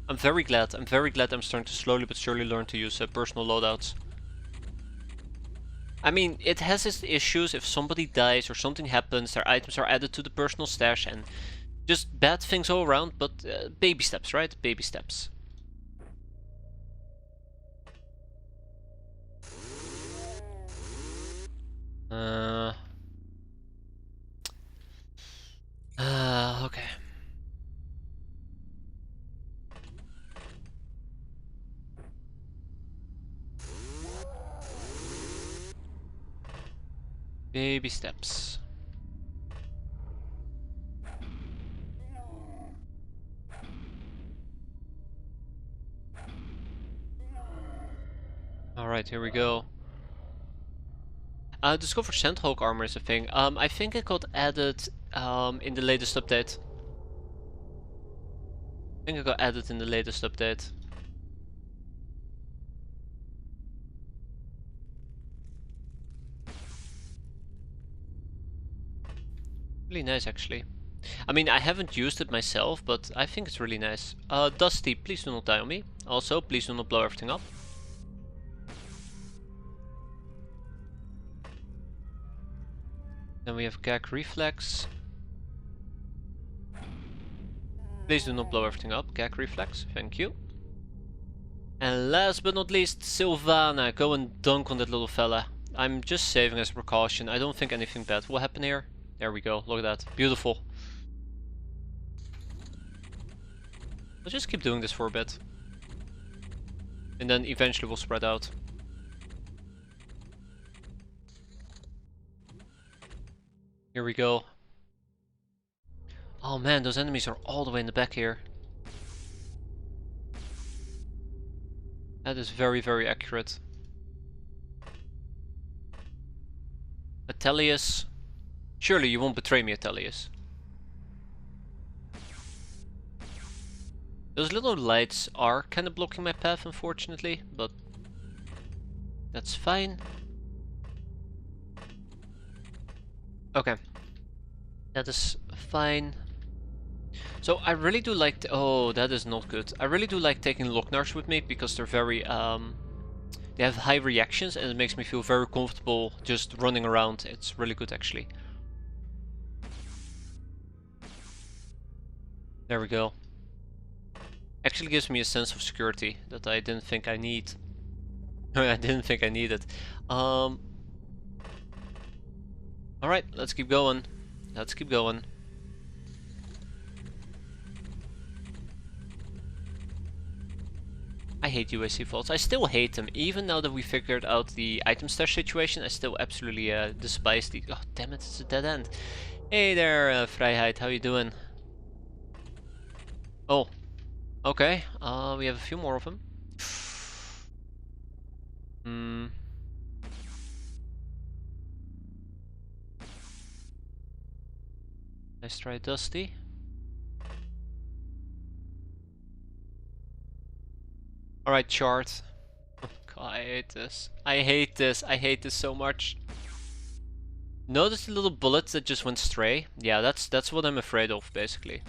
I'm very glad I'm starting to slowly but surely learn to use personal loadouts. I mean, it has its issues. If somebody dies or something happens, their items are added to the personal stash and just bad things all around, but baby steps, right? Baby steps. Okay. Baby steps. Alright, here we go. Discover Sandhawk armor is a thing. I think it got added in the latest update. I think it got added in the latest update. Really nice, actually. I mean, I haven't used it myself, but I think it's really nice. Dusty, please do not die on me. Also, please do not blow everything up. Then we have Gag Reflex. Please do not blow everything up. Gag Reflex, thank you. And last but not least, Sylvana. Go and dunk on that little fella. I'm just saving as a precaution. I don't think anything bad will happen here. There we go, look at that. Beautiful. Let's just keep doing this for a bit. And then eventually we'll spread out. Here we go. Oh man, those enemies are all the way in the back here. That is very, very accurate. Atelius. Surely you won't betray me, Atelius. Those little lights are kind of blocking my path, unfortunately, but that's fine. Okay. That is fine. So I really do like... oh, that is not good. I really do like taking Locknars with me because they're very... they have high reactions and it makes me feel very comfortable just running around. It's really good, actually. There we go. Actually gives me a sense of security that I didn't think I need. I didn't think I needed. Alright, let's keep going. Let's keep going. I hate UAC vaults. I still hate them. Even now that we figured out the item stash situation, I still absolutely despise the... oh, damn it, it's a dead end. Hey there, Vrijheid, how you doing? Oh, okay. We have a few more of them. Let's try Dusty. Alright, chart. God, I hate this. I hate this. I hate this so much. Notice the little bullets that just went stray? Yeah, that's what I'm afraid of, basically.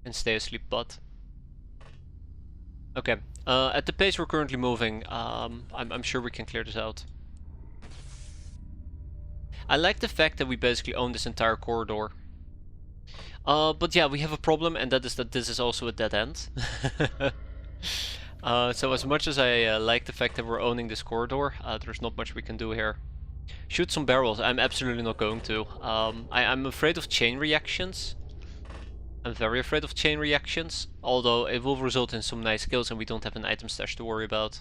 And stay asleep, bud. Okay. At the pace we're currently moving, I'm sure we can clear this out. I like the fact that we basically own this entire corridor. But yeah, we have a problem, and that is that this is also a dead end. So as much as I like the fact that we're owning this corridor, there's not much we can do here. Shoot some barrels. I'm absolutely not going to. I'm afraid of chain reactions. I'm very afraid of chain reactions, although it will result in some nice kills and we don't have an item stash to worry about.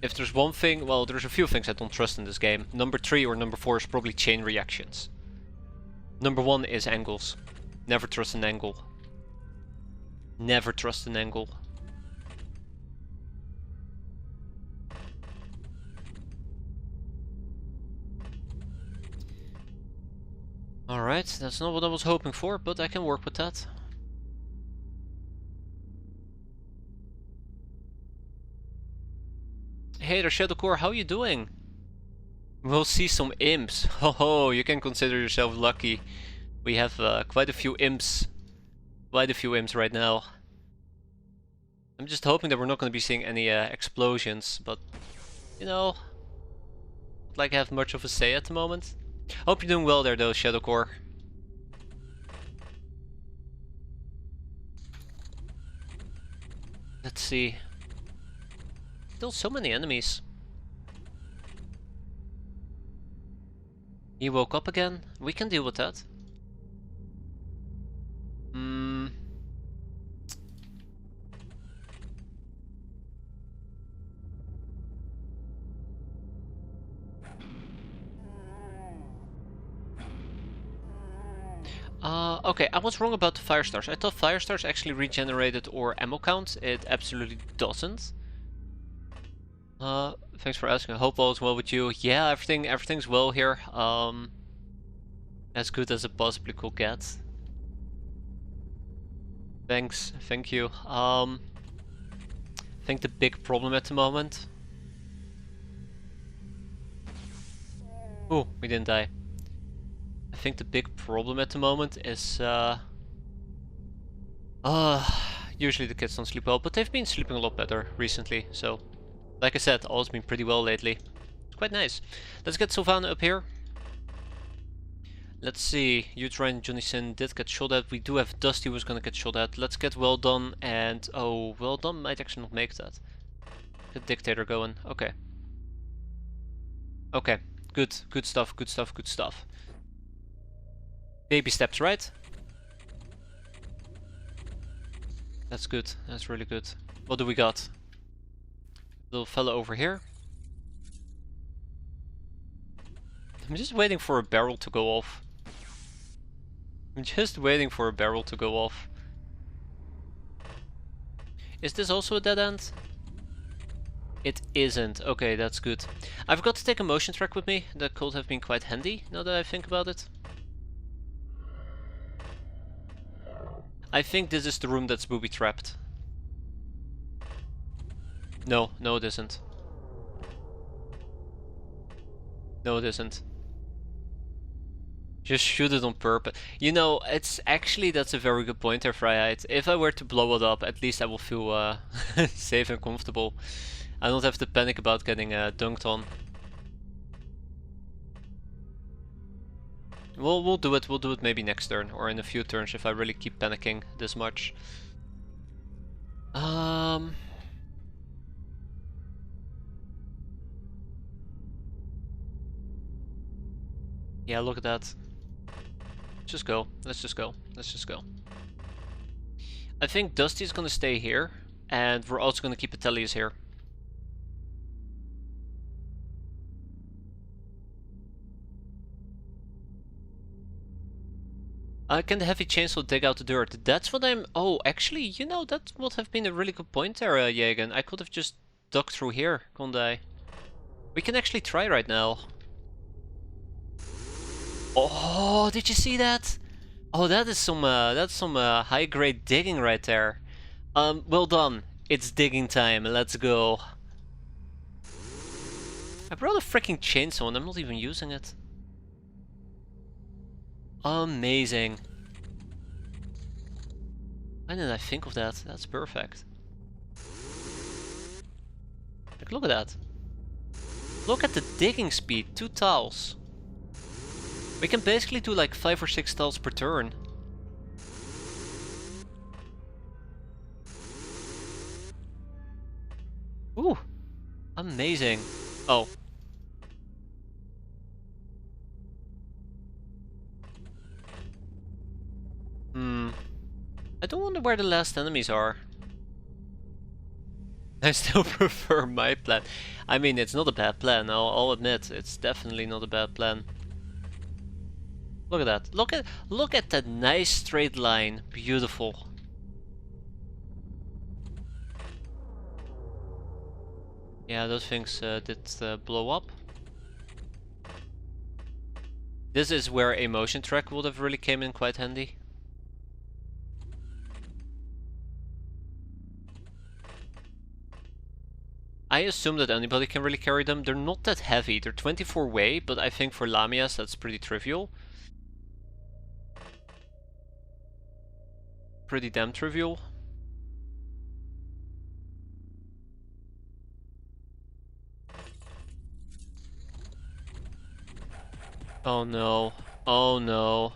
If there's one thing, well, there's a few things I don't trust in this game. Number 3 or number 4 is probably chain reactions. Number 1 is angles. Never trust an angle. Never trust an angle. Alright, that's not what I was hoping for, but I can work with that. Hey there, Shadowcore, how you doing? We'll see some imps. Ho, you can consider yourself lucky. We have quite a few imps. Quite a few imps right now. I'm just hoping that we're not going to be seeing any explosions, but you know, not like I have much of a say at the moment. Hope you're doing well there though, Shadowcore. Let's see. Still so many enemies. He woke up again. We can deal with that. Okay, I was wrong about the fire stars. I thought fire stars actually regenerated or ammo count. It absolutely doesn't. Thanks for asking. I hope all is well with you. Yeah, everything's well here. As good as it possibly could get. Thanks, thank you. I think the big problem at the moment. Oh, we didn't die. I think the big problem at the moment is usually the kids don't sleep well, but they've been sleeping a lot better recently, so like I said, all's been pretty well lately. It's quite nice. Let's get Sylvana up here. Let's see, Utra and Johnny Sin did get shot at. We do have Dusty who's gonna get shot at. Let's get Well Done and... oh, Well Done might actually not make that. Get Dictator going. Okay. Okay. Good. Good stuff, good stuff, good stuff. Baby steps, right? That's good. That's really good. What do we got? Little fella over here. I'm just waiting for a barrel to go off. I'm just waiting for a barrel to go off. Is this also a dead end? It isn't. Okay, that's good. I forgot to take a motion track with me. That could have been quite handy, now that I think about it. I think this is the room that's booby-trapped. No, no it isn't. No it isn't. Just shoot it on purpose. You know, it's actually, that's a very good point there, Freiheit. If I were to blow it up, at least I will feel safe and comfortable. I don't have to panic about getting dunked on. We'll do it. We'll do it maybe next turn or in a few turns if I really keep panicking this much. Yeah, look at that. Just go. Let's just go. Let's just go. I think Dusty's gonna stay here, and we're also gonna keep Atelius here. Can the heavy chainsaw dig out the dirt? That's what I'm... oh, actually, you know, that would have been a really good point there, Jagen. I could have just dug through here, couldn't I? We can actually try right now. Oh, did you see that? Oh, that's some high-grade digging right there. Well done. It's digging time. Let's go. I brought a freaking chainsaw and I'm not even using it. Amazing. Why didn't I think of that? That's perfect. Like, look at that. Look at the digging speed. 2 tiles. We can basically do like 5 or 6 tiles per turn. Ooh. Amazing. Oh. I don't wonder where the last enemies are. I still prefer my plan. I mean, it's not a bad plan, I'll admit. It's definitely not a bad plan. Look at that. Look at that nice straight line. Beautiful. Yeah, those things did blow up. This is where a motion track would have really came in quite handy. I assume that anybody can really carry them. They're not that heavy. They're 24 weight, but I think for Lamias that's pretty trivial. Pretty damn trivial. Oh no. Oh no.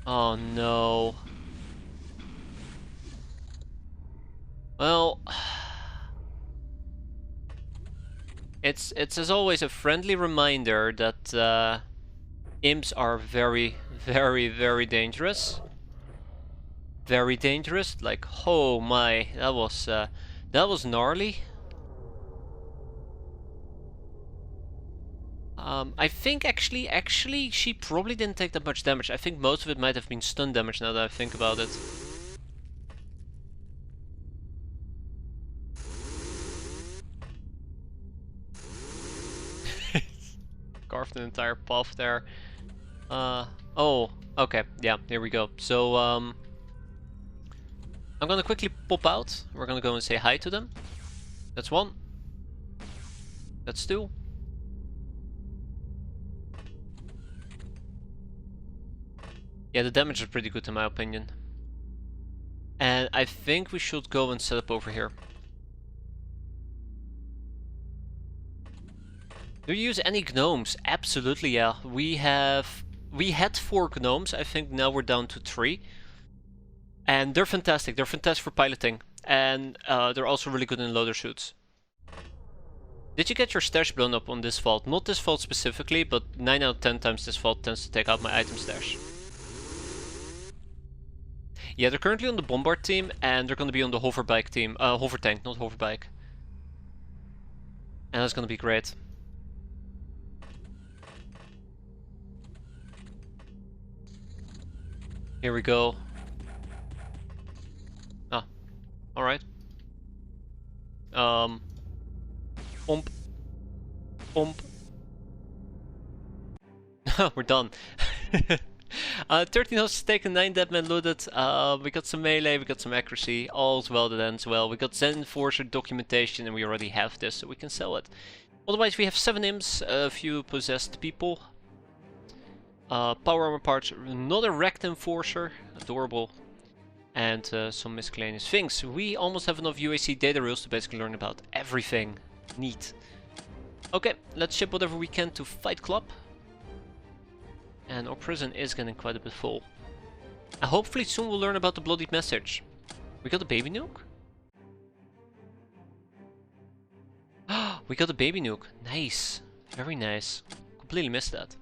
Oh no. Well, it's as always a friendly reminder that imps are very, very dangerous. Very dangerous. Like, oh my, that was gnarly. I think actually she probably didn't take that much damage. I think most of it might have been stun damage now that I think about it. Carved an entire path there. Oh, okay, yeah, here we go. So, I'm gonna quickly pop out. We're gonna go and say hi to them. That's 1. That's 2. Yeah, the damage is pretty good in my opinion. And I think we should go and set up over here. Do you use any gnomes? Absolutely, yeah. We had 4 gnomes. I think now we're down to 3. And they're fantastic. They're fantastic for piloting. And they're also really good in loader shoots. Did you get your stash blown up on this vault? Not this vault specifically, but 9 out of 10 times this vault tends to take out my item stash. Yeah, they're currently on the bombard team, and they're going to be on the hoverbike team. Hover tank, not hoverbike. And that's going to be great. Here we go. Ah, alright. Ump. Ump. We're done. 13 hosts taken, 9 dead men looted. We got some melee, we got some accuracy. All's well that ends well. We got Zen Enforcer documentation, and we already have this, so we can sell it. Otherwise, we have 7 imps, a few possessed people. Power armor parts, another wrecked Enforcer, adorable. And some miscellaneous things. We almost have enough UAC data reels to basically learn about everything. Neat. Okay, let's ship whatever we can to Fight Club. And our prison is getting quite a bit full. And hopefully soon we'll learn about the bloody message. We got a baby nuke? We got a baby nuke. Nice. Very nice. Completely missed that.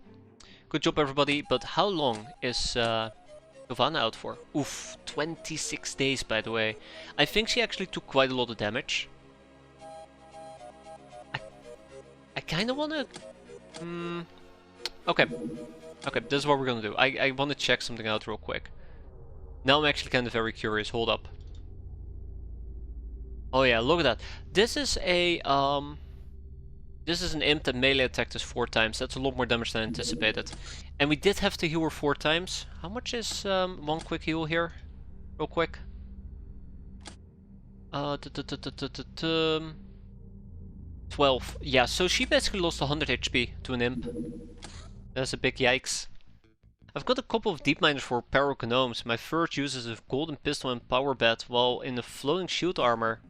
Good job everybody, but how long is Giovanna out for? Oof, 26 days by the way. I think she actually took quite a lot of damage. I kinda wanna... Okay. Okay, this is what we're gonna do. I wanna check something out real quick. Now I'm actually kinda very curious. Hold up. Oh yeah, look at that. This is a This is an imp that melee attacked us 4 times. That's a lot more damage than anticipated. And we did have to heal her 4 times. How much is one quick heal here? Real quick. 12. Yeah, so she basically lost 100 HP to an imp. That's a big yikes. I've got a couple of deep miners for Paragnomes. My first uses a golden pistol and power bat, while in the floating shield armor.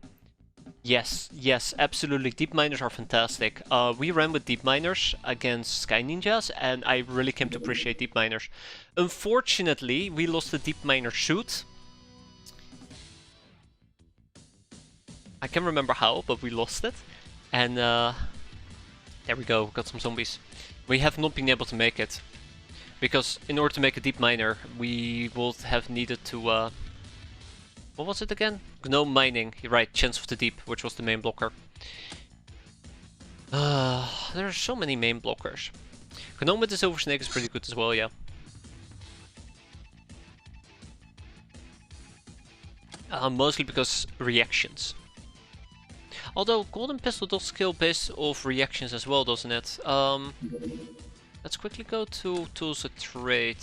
Yes, yes, absolutely. Deep miners are fantastic. We ran with deep miners against Sky Ninjas, and I really came to appreciate deep miners. Unfortunately, we lost the deep miner suit. I can't remember how, but we lost it. And there we go, got some zombies. We have not been able to make it. Because in order to make a deep miner, we would have needed to... what was it again? Gnome mining, right, Chance of the Deep, which was the main blocker. There are so many main blockers. Gnome with the Silver Snake is pretty good as well, yeah. Mostly because reactions. Although Golden Pistol does skill based off reactions as well, doesn't it? Let's quickly go to Tools of Trade.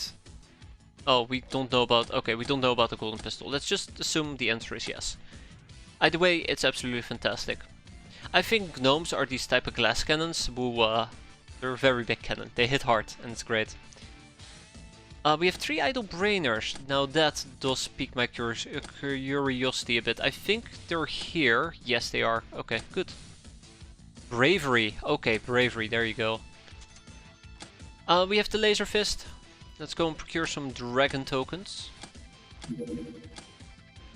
Oh, we don't know about... Okay, we don't know about the Golden Pistol. Let's just assume the answer is yes. Either way, it's absolutely fantastic. I think gnomes are these type of glass cannons who... they're a very big cannon. They hit hard, and it's great. We have 3 idle brainers. Now that does pique my curiosity a bit. I think they're here. Yes, they are. Okay, good. Bravery. Okay, bravery. There you go. We have the laser fist. Let's go and procure some dragon tokens.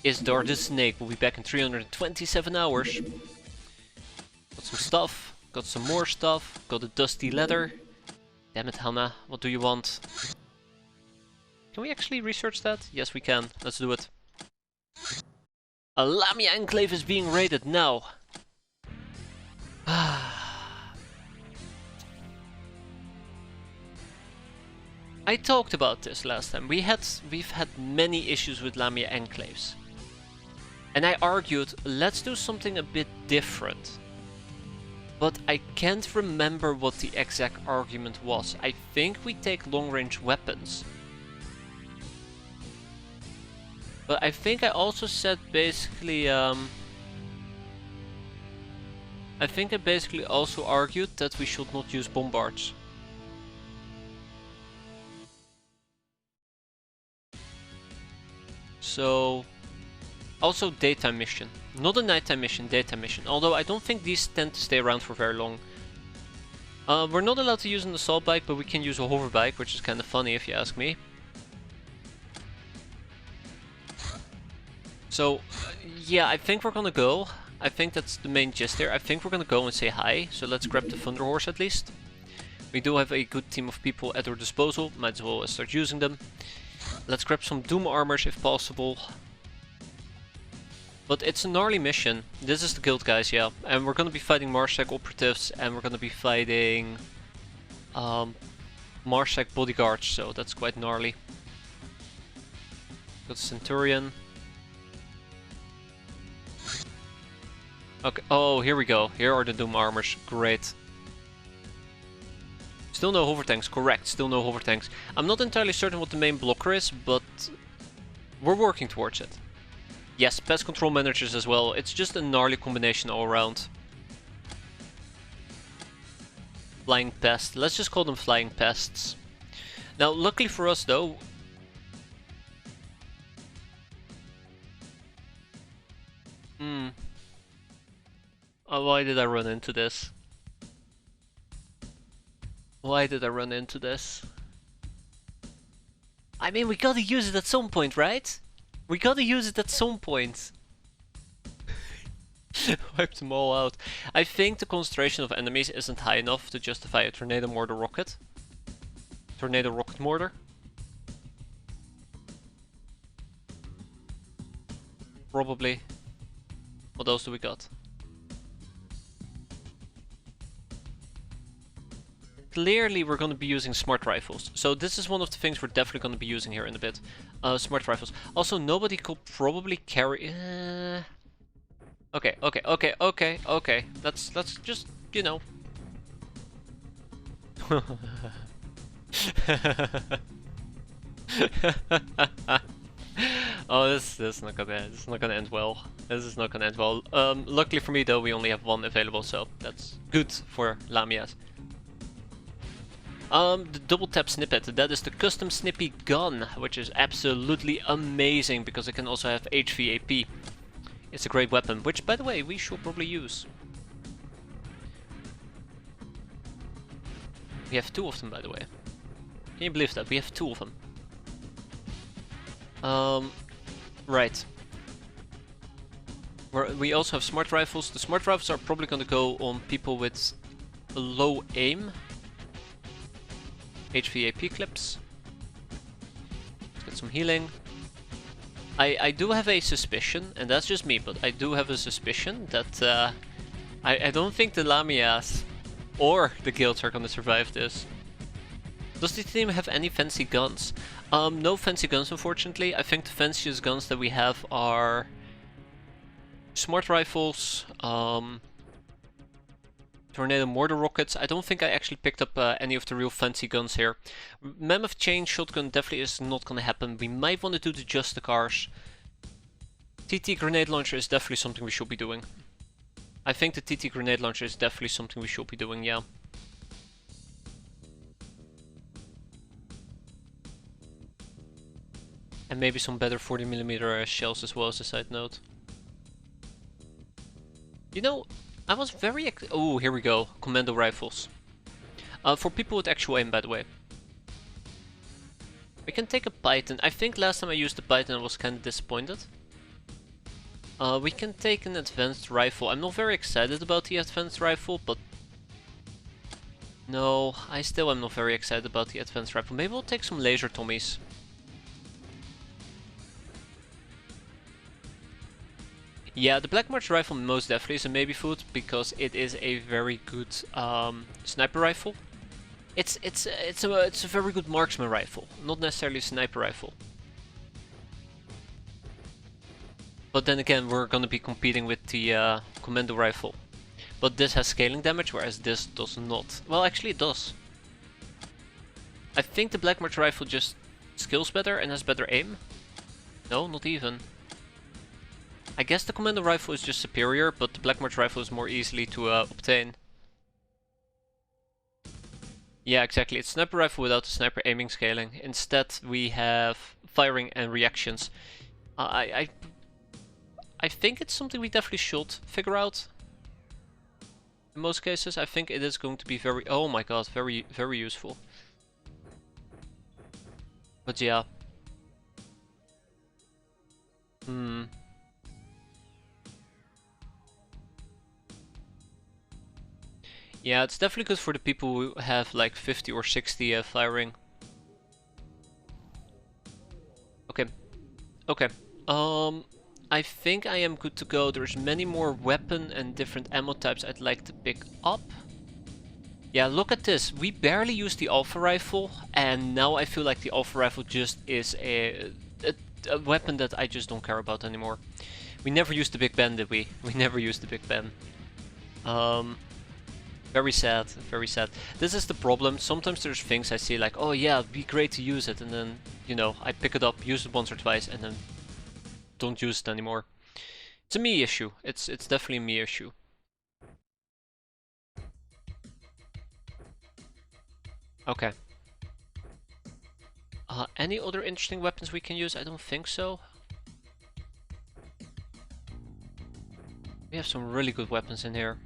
Isdar the Snake will be back in 327 hours. Got some stuff. Got some more stuff. Got a dusty leather. Damn it, Hannah. What do you want? Can we actually research that? Yes, we can. Let's do it. A Lamia Enclave is being raided now. I talked about this last time. We've had many issues with Lamia Enclaves. And I argued, let's do something a bit different. But I can't remember what the exact argument was. I think we take long-range weapons. But I think I also said basically, I think I basically also argued that we should not use bombards. So, also daytime mission. Not a nighttime mission, daytime mission. Although I don't think these tend to stay around for very long. We're not allowed to use an assault bike, but we can use a hover bike, which is kind of funny if you ask me. So, yeah, I think we're gonna go. I think that's the main gist there. I think we're gonna go and say hi. So let's grab the Thunder Horse at least. We do have a good team of people at our disposal. Might as well start using them. Let's grab some Doom armors if possible. But it's a gnarly mission. This is the guild, guys, yeah. And we're gonna be fighting Marsec operatives, and we're gonna be fighting Marsec bodyguards, so that's quite gnarly. Got Centurion. Okay, oh, here we go. Here are the Doom armors. Great. Still no hover tanks, correct. Still no hover tanks. I'm not entirely certain what the main blocker is, but we're working towards it. Yes, pest control managers as well. It's just a gnarly combination all around. Flying pest. Let's just call them flying pests. Now, luckily for us though... Oh, why did I run into this? Why did I run into this? I mean, we gotta use it at some point, right? We gotta use it at some point. Wipe them all out. I think the concentration of enemies isn't high enough to justify a tornado mortar rocket. Tornado rocket mortar. Probably. What else do we got? Clearly we're going to be using smart rifles. So this is one of the things we're definitely going to be using here in a bit. Smart rifles. Also, nobody could probably carry... Okay. Let's just, you know, Oh, this is not gonna end well. This is not gonna end well. Luckily for me though, we only have one available, so that's good for Lamias. The double tap snippet, that is the custom snippy gun, which is absolutely amazing because it can also have HVAP. It's a great weapon, which by the way, we should probably use. We have two of them, by the way. Can you believe that? We have two of them. Right. We also have smart rifles. The smart rifles are probably gonna go on people with low aim. HVAP clips. Let's get some healing. I do have a suspicion, and that's just me, but I do have a suspicion that I don't think the Lamias or the guilds are gonna survive this. Does the team have any fancy guns? No fancy guns, unfortunately. I think the fanciest guns that we have are smart rifles, tornado mortar rockets. I don't think I actually picked up any of the real fancy guns here. Mammoth chain shotgun definitely is not gonna happen. We might want to do the Justicars. TT grenade launcher is definitely something we should be doing. I think the TT grenade launcher is definitely something we should be doing, yeah. And maybe some better 40mm shells as well, as a side note. You know, I was very... Oh, here we go. Commando rifles. For people with actual aim, by the way. We can take a Python. I think last time I used the Python I was kind of disappointed. We can take an advanced rifle. I'm not very excited about the advanced rifle, but... No, I still am not very excited about the advanced rifle. Maybe we'll take some laser Tommies. Yeah, the Black March rifle most definitely is a maybe food because it is a very good sniper rifle. It's a very good marksman rifle, not necessarily a sniper rifle. But then again, we're gonna be competing with the commando rifle. But this has scaling damage, whereas this does not. Well, actually it does. I think the Black March rifle just scales better and has better aim. No, not even. I guess the commando rifle is just superior, but the Black March rifle is more easily to obtain. Yeah, exactly. It's sniper rifle without the sniper aiming scaling. Instead, we have firing and reactions. I think it's something we definitely should figure out. In most cases, I think it is going to be very... Oh my god, very, very useful. But yeah. Yeah, it's definitely good for the people who have like 50 or 60 firing. Okay. Okay. I think I am good to go. There's many more weapon and different ammo types I'd like to pick up. Yeah, look at this. We barely used the Alpha Rifle, and now I feel like the Alpha Rifle just is a weapon that I just don't care about anymore. We never used the Big Ben, did we? We never used the Big Ben. Very sad, very sad. This is the problem. Sometimes there's things I see like, oh yeah, it'd be great to use it, and then, you know, I pick it up, use it once or twice, and then don't use it anymore. It's a me issue. It's definitely a me issue. Okay. Any other interesting weapons we can use? I don't think so. We have some really good weapons in here.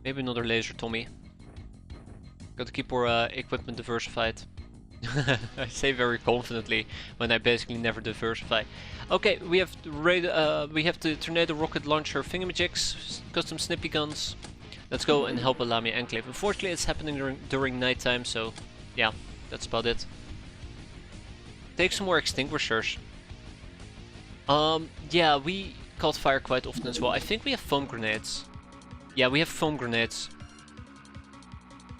Maybe another laser Tommy. Got to keep our equipment diversified. I say very confidently when I basically never diversify. Okay, we have the tornado rocket launcher thingamajigs, custom snippy guns. Let's go and help a Lamia Enclave. Unfortunately, it's happening during nighttime, so yeah, that's about it. Take some more extinguishers. Yeah, we caught fire quite often as well. I think we have foam grenades. Yeah, we have foam grenades.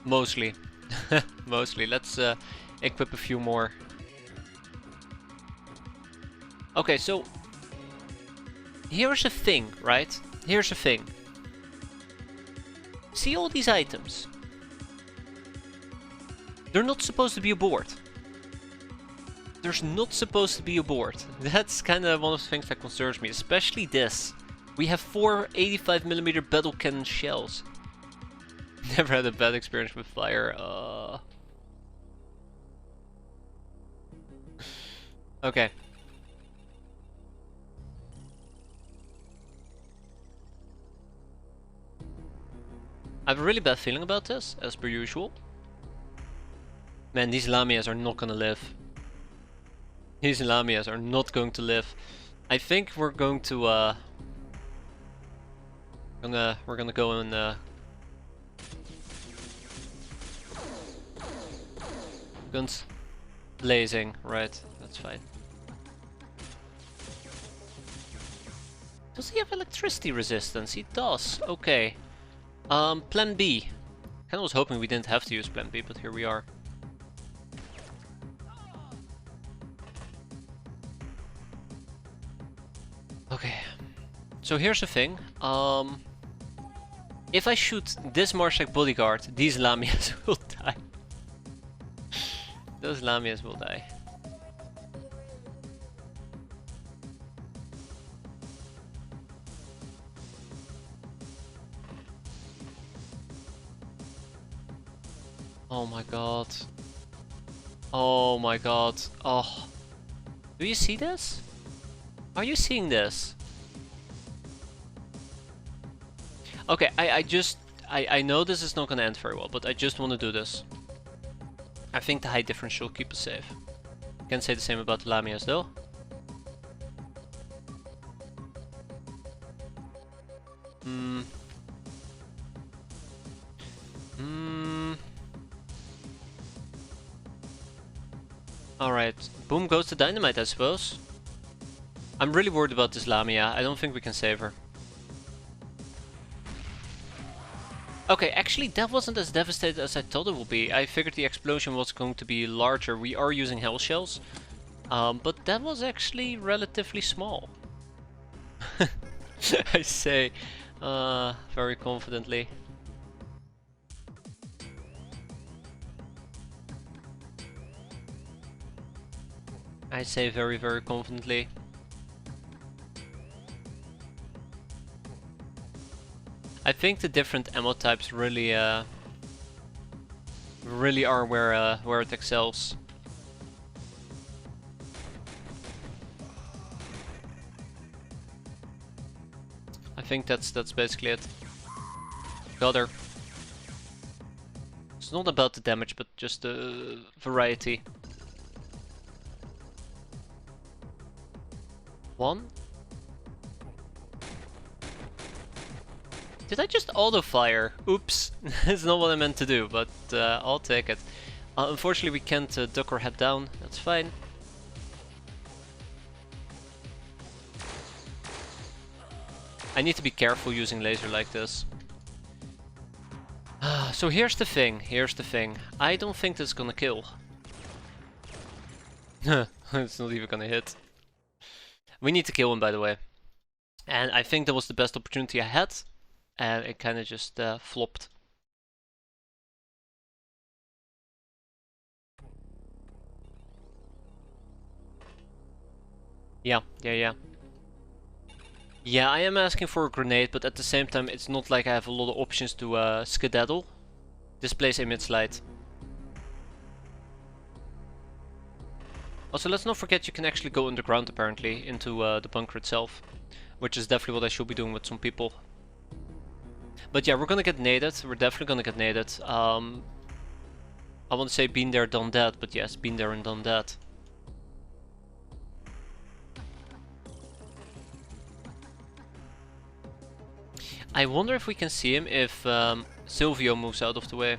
Mostly. Mostly. Let's equip a few more. Okay, so here's the thing, right? Here's the thing. See all these items? They're not supposed to be aboard. There's not supposed to be aboard. That's kind of one of the things that concerns me, especially this. We have 4 85mm battle cannon shells. Never had a bad experience with fire. Okay. I have a really bad feeling about this, as per usual. Man, these Lamias are not gonna live. These Lamias are not going to live. I think we're going to we're gonna go and guns blazing, right? That's fine. Does he have electricity resistance? He does. Okay. Plan B. Kinda was hoping we didn't have to use Plan B, but here we are. Okay. So here's the thing. If I shoot this Marshak bodyguard, these Lamias will die. Those Lamias will die. Oh my god. Oh my god. Oh. Do you see this? Are you seeing this? Okay, I know this is not gonna end very well, but I just want to do this. I think the height difference should keep us safe. Can't say the same about the Lamias though. Alright, boom goes the dynamite, I suppose. I'm really worried about this Lamia. I don't think we can save her. Okay, actually that wasn't as devastated as I thought it would be. I figured the explosion was going to be larger. We are using hell shells. But that was actually relatively small. I say very confidently. I say very, very confidently. I think the different ammo types really really are where it excels. I think that's basically it. Got her. It's not about the damage, but just the variety. One. Did I just auto-fire? Oops, that's not what I meant to do, but I'll take it. Unfortunately we can't duck or head down, that's fine. I need to be careful using laser like this. So here's the thing. I don't think this is gonna kill. It's not even gonna hit. We need to kill him, by the way. And I think that was the best opportunity I had. And it kind of just flopped. Yeah. Yeah, I am asking for a grenade, but at the same time it's not like I have a lot of options to skedaddle. This place emits light. Also, let's not forget you can actually go underground apparently into the bunker itself. Which is definitely what I should be doing with some people. But yeah, we're gonna get naded. We're definitely gonna get naded. I want to say been there, done that, but yes, been there and done that. I wonder if we can see him if Silvio moves out of the way.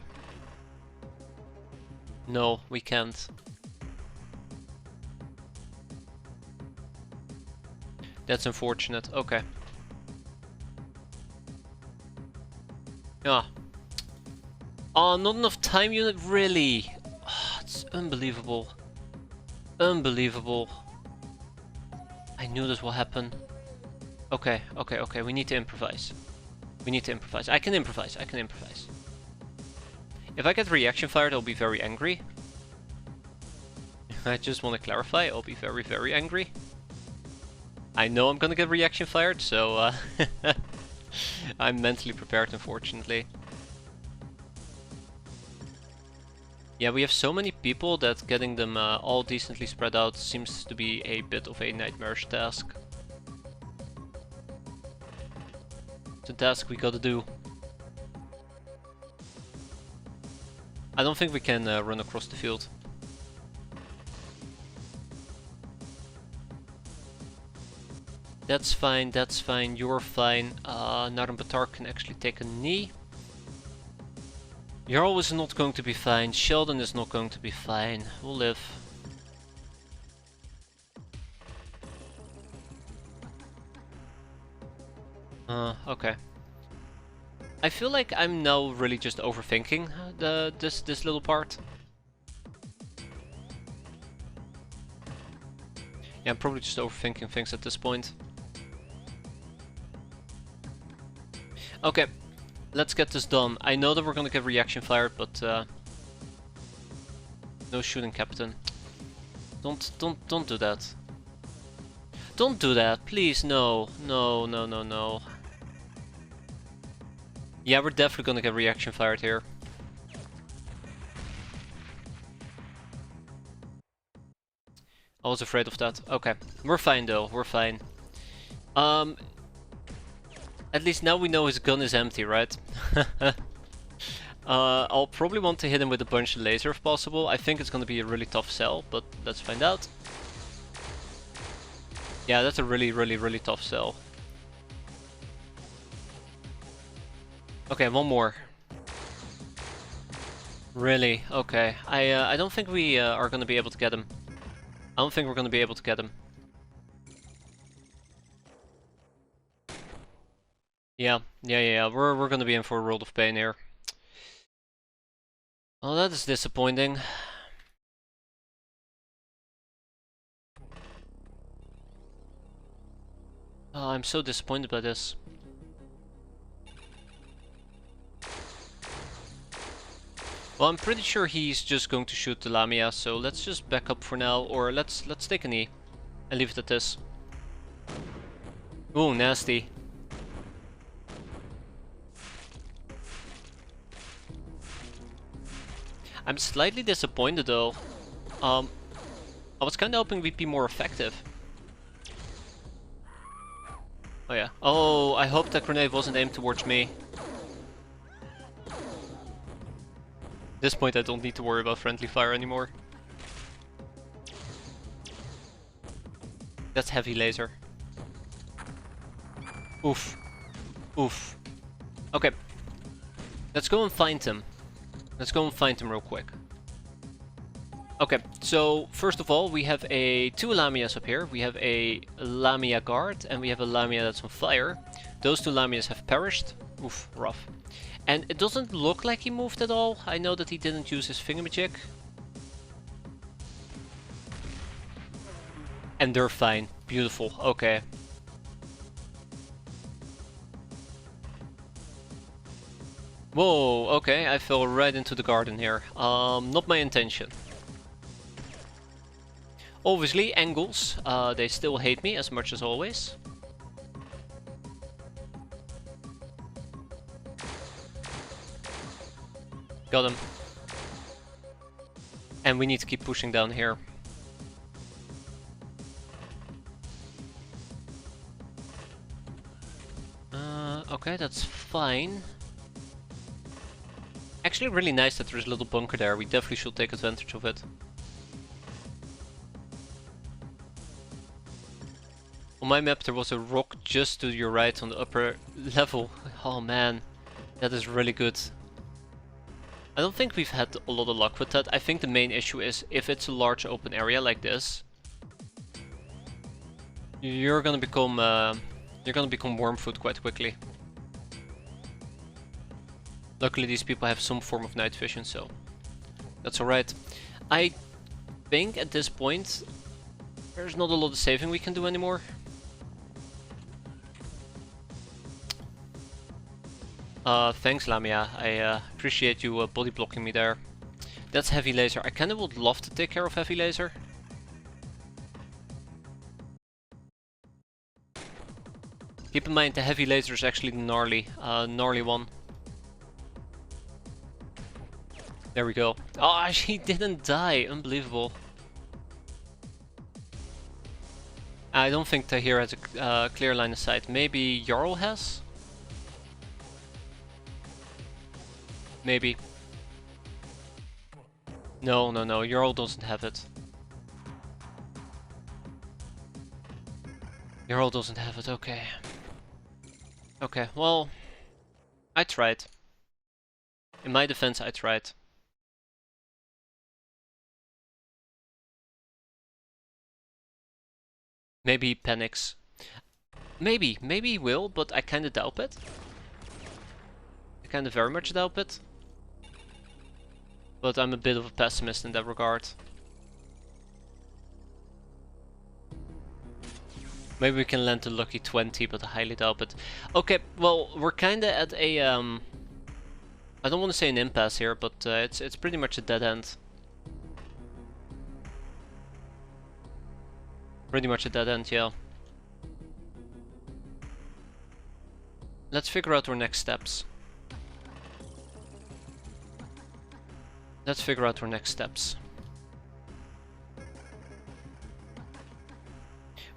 No, we can't. That's unfortunate. Okay. Ah. Oh, not enough time unit, really? Oh, it's unbelievable. Unbelievable. I knew this will happen. Okay, we need to improvise. I can improvise. If I get reaction fired, I'll be very angry. I just want to clarify, I'll be very, very angry. I know I'm gonna get reaction fired, so I'm mentally prepared, unfortunately. Yeah, we have so many people that getting them all decently spread out seems to be a bit of a nightmarish task. It's a task we gotta do. I don't think we can run across the field. That's fine, you're fine. Narambatar can actually take a knee. Jarl is not going to be fine, Sheldon is not going to be fine. We'll live. Okay. I feel like I'm now really just overthinking this little part. Yeah, I'm probably just overthinking things at this point. Okay, let's get this done. I know that we're gonna get reaction fired, but no shooting, Captain. Don't do that. Don't do that, please. No. Yeah, we're definitely gonna get reaction fired here. I was afraid of that. Okay, we're fine though. We're fine. At least now we know his gun is empty, right? I'll probably want to hit him with a bunch of laser if possible. I think it's gonna be a really tough sell, but let's find out. Yeah, that's a really tough sell. Okay, one more. Really? Okay. I don't think we are gonna be able to get him. I don't think we're gonna be able to get him. Yeah. We're gonna be in for a world of pain here. Oh, that is disappointing. Oh, I'm so disappointed by this. Well, I'm pretty sure he's just going to shoot the Lamia, so let's just back up for now, or let's take a knee and leave it at this. Ooh, nasty. I'm slightly disappointed though. I was kind of hoping we'd be more effective. Oh yeah. Oh, I hope that grenade wasn't aimed towards me. At this point I don't need to worry about friendly fire anymore. That's heavy laser. Oof. Oof. Okay. Let's go and find him. Let's go and find him real quick. Okay, so first of all we have two Lamias up here. We have a Lamia guard and we have a Lamia that's on fire. Those two Lamias have perished. Oof, rough. And it doesn't look like he moved at all. I know that he didn't use his thingamajig. And they're fine. Beautiful. Okay. Whoa, okay, I fell right into the garden here. Not my intention. Obviously, angles, they still hate me as much as always. Got him. And we need to keep pushing down here. Okay, that's fine. Actually really nice that there's a little bunker there. We definitely should take advantage of it. On my map there was a rock just to your right on the upper level. Oh man, that is really good. I don't think we've had a lot of luck with that. I think the main issue is if it's a large open area like this, you're gonna become wormfoot quite quickly. Luckily these people have some form of night vision, so that's alright. I think at this point there's not a lot of saving we can do anymore. Thanks Lamia, I appreciate you body blocking me there. That's heavy laser. I kinda would love to take care of heavy laser. Keep in mind the heavy laser is actually the gnarly one. There we go. Oh, she didn't die. Unbelievable. I don't think Tahir has a clear line of sight. Maybe Jarl has? Maybe. No, Jarl doesn't have it. Jarl doesn't have it, okay. Okay, well, I tried. In my defense, I tried. Maybe he panics. Maybe he will, but I kinda doubt it. I kinda very much doubt it. But I'm a bit of a pessimist in that regard. Maybe we can land a lucky 20, but I highly doubt it. Okay, well, we're kinda at a I don't want to say an impasse here, but it's pretty much a dead end. Pretty much a dead end, yeah. Let's figure out our next steps. Let's figure out our next steps.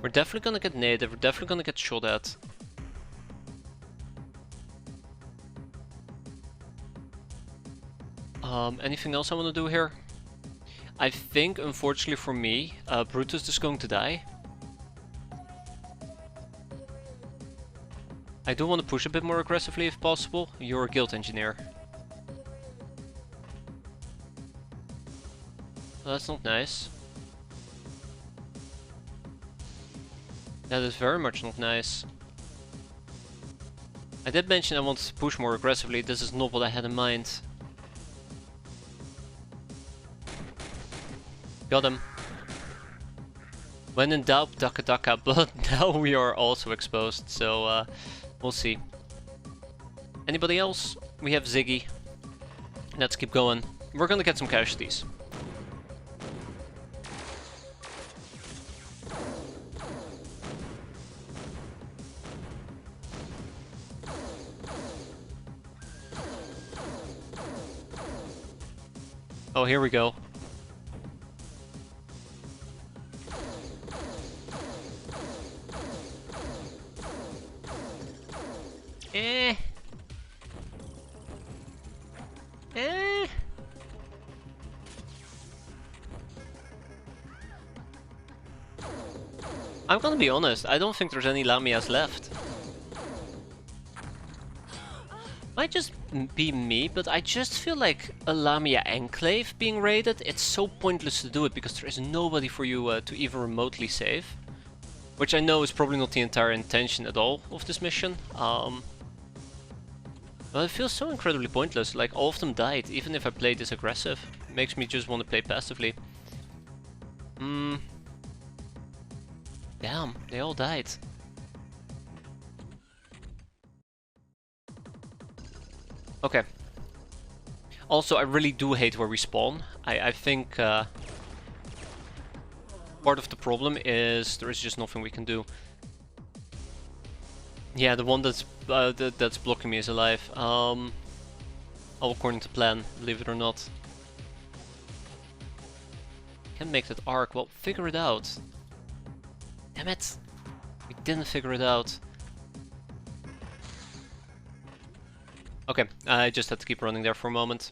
We're definitely gonna get naded, we're definitely gonna get shot at. Anything else I want to do here? I think, unfortunately for me, Brutus is going to die. I do want to push a bit more aggressively if possible. You're a guild engineer. Well, that's not nice. That is very much not nice. I did mention I wanted to push more aggressively. This is not what I had in mind. Got him. When in doubt, Daka Daka, but now we are also exposed, so we'll see. Anybody else? We have Ziggy. Let's keep going. We're gonna get some casualties. Oh, here we go. I'm gonna be honest, I don't think there's any Lamias left. Might just be me, but I just feel like a Lamia enclave being raided, it's so pointless to do it because there is nobody for you to even remotely save. Which I know is probably not the entire intention at all of this mission. But it feels so incredibly pointless, like all of them died, even if I play this aggressive. It makes me just want to play passively. Damn, they all died. Okay. Also, I really do hate where we spawn. I think part of the problem is there is just nothing we can do. Yeah, the one that's blocking me is alive. All according to plan, believe it or not. Can't make that arc. Well, figure it out. Damn it! We didn't figure it out. Okay, I just had to keep running there for a moment.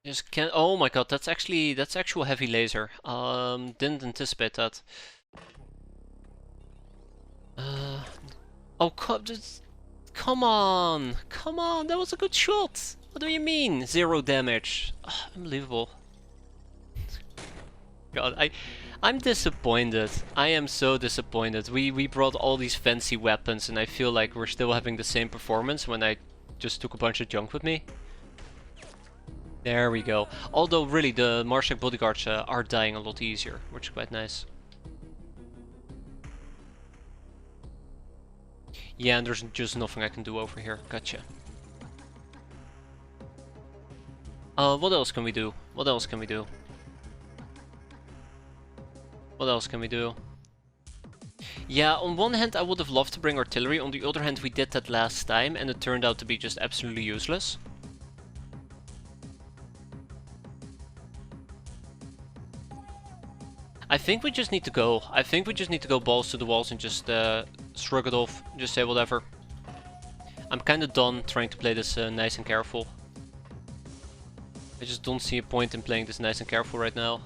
Just can't. Oh my god, that's actual heavy laser. Didn't anticipate that. Oh, come on, that was a good shot. What do you mean, 0 damage? Oh, unbelievable. God, I'm disappointed. I am so disappointed. We brought all these fancy weapons and I feel like we're still having the same performance when I just took a bunch of junk with me. There we go. Although really the Marshak bodyguards are dying a lot easier, which is quite nice. Yeah, and there's just nothing I can do over here. Gotcha. What else can we do? What else can we do? What else can we do? Yeah, on one hand I would have loved to bring artillery, on the other hand we did that last time and it turned out to be just absolutely useless. I think we just need to go. I think we just need to go balls to the walls and just shrug it off. Just say whatever. I'm kinda done trying to play this nice and careful. I just don't see a point in playing this nice and careful right now.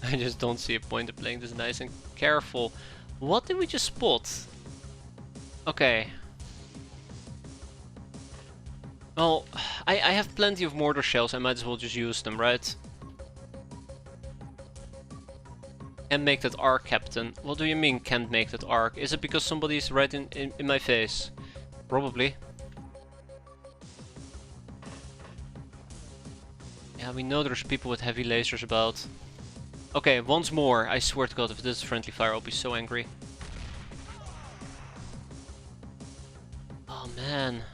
I just don't see a point in playing this nice and careful. What did we just spot? Okay. Well, I have plenty of mortar shells, I might as well just use them, right? Can't make that arc, Captain. What do you mean, can't make that arc? Is it because somebody's right in my face? Probably. Yeah, we know there's people with heavy lasers about. Okay, once more, I swear to God, if this is friendly fire, I'll be so angry. Oh man.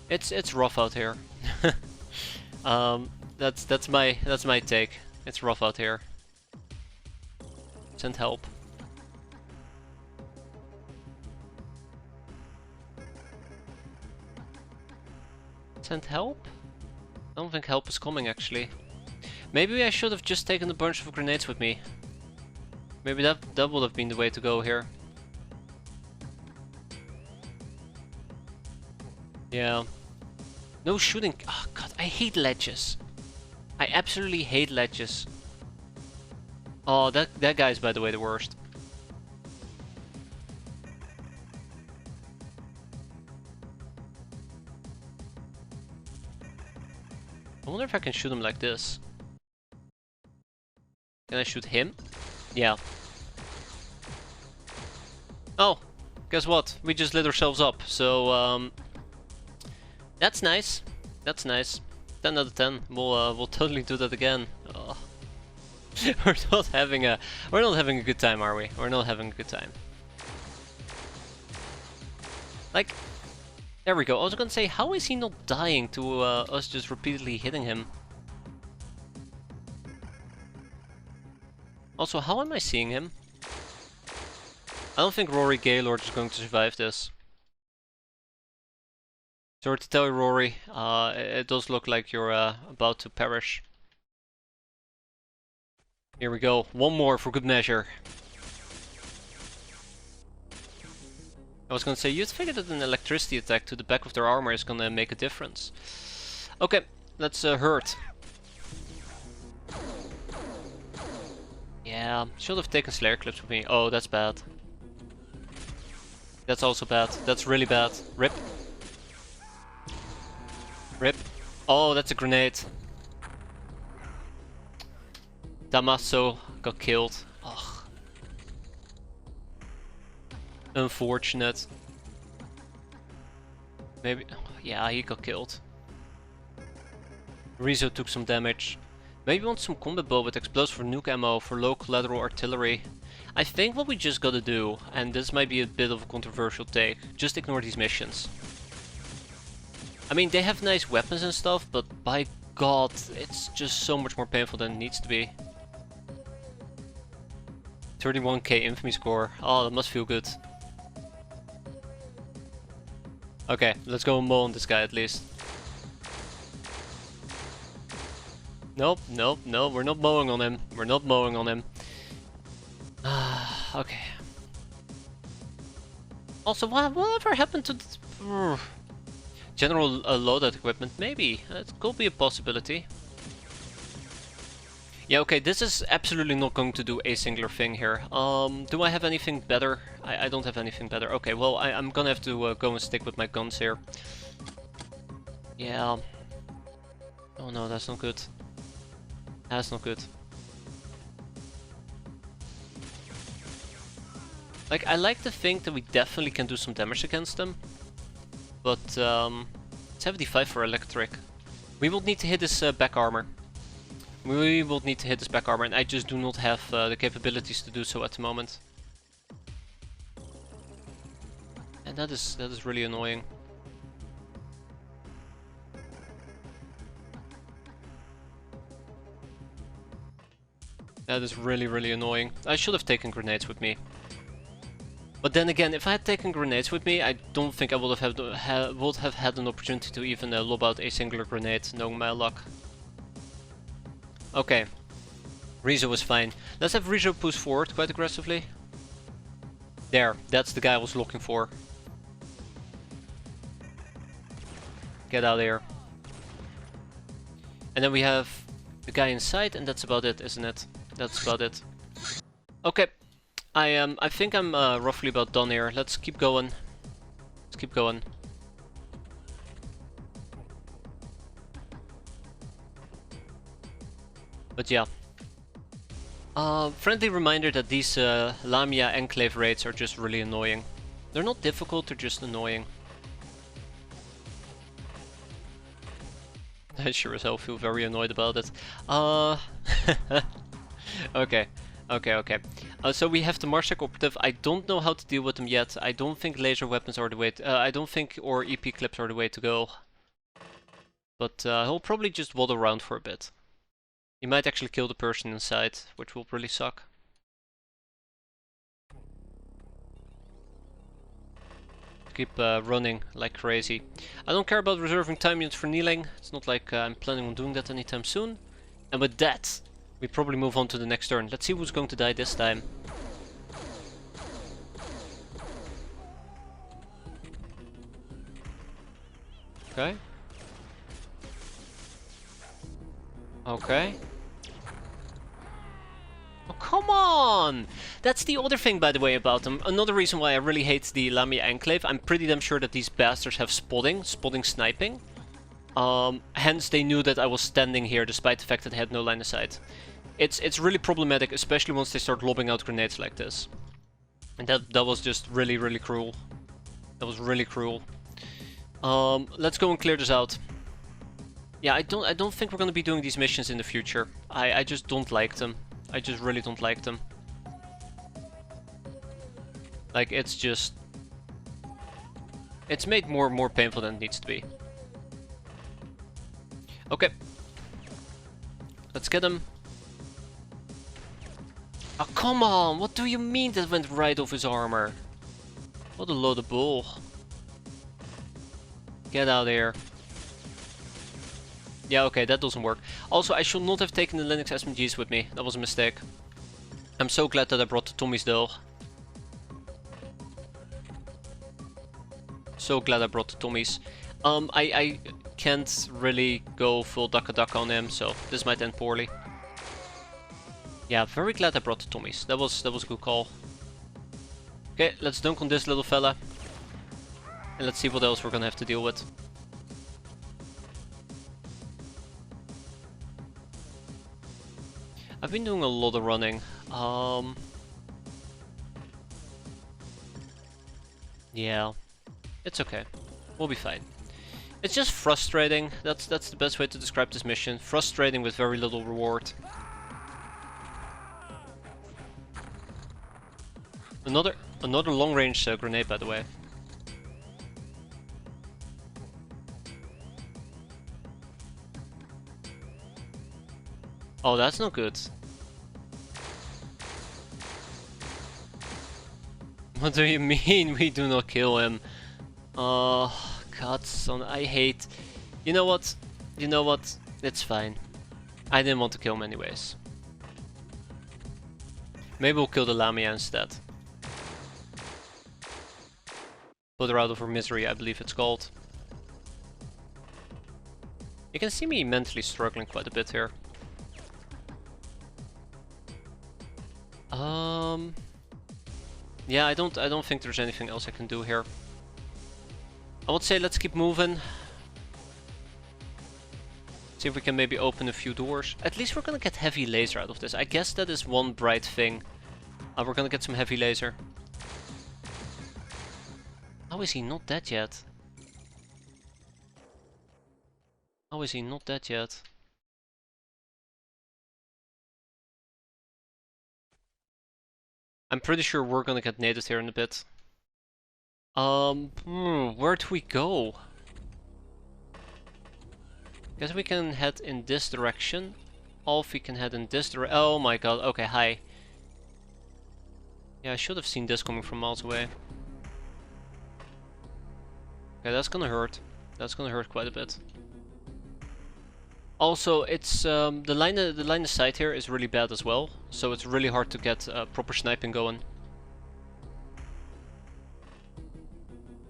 It's rough out here. That's my take. It's rough out here. Send help. Send help? I don't think help is coming actually. Maybe I should have just taken a bunch of grenades with me. Maybe that would have been the way to go here. Yeah. No shooting. Oh god, I hate ledges. I absolutely hate ledges. Oh, that guy's by the way the worst. I wonder if I can shoot him like this. Can I shoot him? Yeah. Oh, guess what? We just lit ourselves up. So that's nice. That's nice. 10 out of 10. We'll totally do that again. Oh. we're not having a good time, are we? We're not having a good time. Like, there we go. I was gonna say, how is he not dying to us just repeatedly hitting him? Also, how am I seeing him? I don't think Rory Gaylord is going to survive this. Sorry to tell you, Rory, it does look like you're about to perish. Here we go, one more for good measure. I was gonna say, you'd figure that an electricity attack to the back of their armor is gonna make a difference. Okay, let's hurt. Yeah, should have taken Slayer clips with me. Oh, that's bad. That's also bad. That's really bad. Rip. Rip. Oh, that's a grenade. Damaso got killed. Ugh. Unfortunate. Maybe... yeah, he got killed. Rizzo took some damage. Maybe we want some combat bow with explosive or nuke ammo for low collateral artillery. I think what we just gotta do, and this might be a bit of a controversial take, just ignore these missions. I mean, they have nice weapons and stuff, but by god, it's just so much more painful than it needs to be. 31k infamy score. Oh, that must feel good. Okay, let's go and mow on this guy at least. Nope, nope, no, we're not mowing on him. We're not mowing on him. Okay. Also, whatever happened to this? General loadout equipment? Maybe. It could be a possibility. Yeah, okay, this is absolutely not going to do a singular thing here. Do I have anything better? I don't have anything better. Okay, well, I'm gonna have to go and stick with my guns here. Yeah. Oh no, that's not good. That's not good. Like, I like to think that we definitely can do some damage against them. But, 75 for electric. We will need to hit his back armor. We will need to hit his back armor, and I just do not have the capabilities to do so at the moment. And that is really annoying. That is really, really annoying. I should have taken grenades with me. But then again, if I had taken grenades with me, I don't think I would have had an opportunity to even lob out a singular grenade, knowing my luck. Okay. Rizzo was fine. Let's have Rizzo push forward quite aggressively. There, that's the guy I was looking for. Get out of here. And then we have the guy inside, and that's about it, isn't it? That's about it. Okay. I think I'm roughly about done here. Let's keep going. Let's keep going. But yeah. Friendly reminder that these Lamia Enclave raids are just really annoying. They're not difficult, they're just annoying. I sure as hell feel very annoyed about it. Okay. So we have the Marsec operative. I don't know how to deal with them yet. I don't think laser weapons are the way to, I don't think or EP clips are the way to go. But he'll probably just waddle around for a bit. He might actually kill the person inside, which will really suck. Keep running like crazy. I don't care about reserving time units for kneeling. It's not like I'm planning on doing that anytime soon. And with that, we probably move on to the next turn. Let's see who's going to die this time. Okay. Okay. Oh, come on! That's the other thing, by the way, about them. Another reason why I really hate the Lamia Enclave. I'm pretty damn sure that these bastards have spotting sniping. Hence they knew that I was standing here despite the fact that I had no line of sight. It's really problematic, especially once they start lobbing out grenades like this. And that was just really, really cruel. That was really cruel. Let's go and clear this out. Yeah, I don't think we're gonna be doing these missions in the future. I just don't like them. I just really don't like them. Like, it's just... It's made more painful than it needs to be. Okay. Let's get him. Oh, come on! What do you mean that went right off his armor? What a load of bull. Get out of here. Yeah, okay, that doesn't work. Also, I should not have taken the Linux SMGs with me. That was a mistake. I'm so glad that I brought the Tommies though. So glad I brought the Tommies. I can't really go full Daka on him, so this might end poorly. Yeah, very glad I brought the Tommies. That was a good call. Okay, let's dunk on this little fella. And let's see what else we're gonna have to deal with. I've been doing a lot of running. Yeah, it's okay. We'll be fine. It's just frustrating. That's the best way to describe this mission. Frustrating with very little reward. Another long-range grenade, by the way. Oh, that's not good. What do you mean we do not kill him? Oh, God, son, I hate... You know what? You know what? It's fine. I didn't want to kill him anyways. Maybe we'll kill the Lamia instead. Put her out of her misery, I believe it's called. You can see me mentally struggling quite a bit here. Yeah, I don't think there's anything else I can do here. I would say let's keep moving. See if we can maybe open a few doors. At least we're gonna get heavy laser out of this. I guess that is one bright thing. We're gonna get some heavy laser. How is he not dead yet? How is he not dead yet? I'm pretty sure we're gonna get naded here in a bit. Where do we go? Guess we can head in this direction. Alf, we can head in this direction. Oh my god, okay, hi. Yeah, I should have seen this coming from miles away. Okay, that's gonna hurt. That's gonna hurt quite a bit. Also, it's the line of sight here is really bad as well, so it's really hard to get proper sniping going.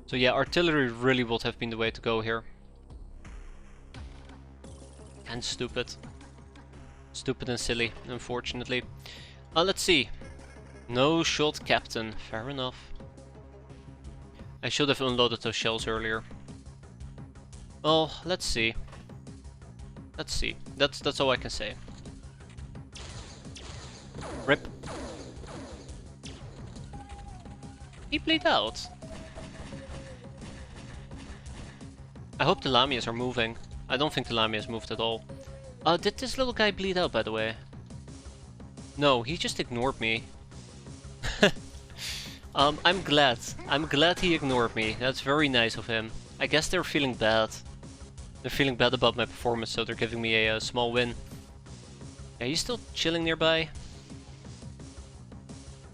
So yeah, artillery really would have been the way to go here. And stupid. Stupid and silly, unfortunately. Let's see. No shot captain, fair enough. I should have unloaded those shells earlier. Well, let's see. Let's see. That's all I can say. Rip. He bleed out. I hope the Lamias are moving. I don't think the Lamias moved at all. Did this little guy bleed out, by the way? No, he just ignored me. I'm glad. I'm glad he ignored me. That's very nice of him. I guess they're feeling bad. They're feeling bad about my performance, so they're giving me a small win. Yeah, he's still chilling nearby.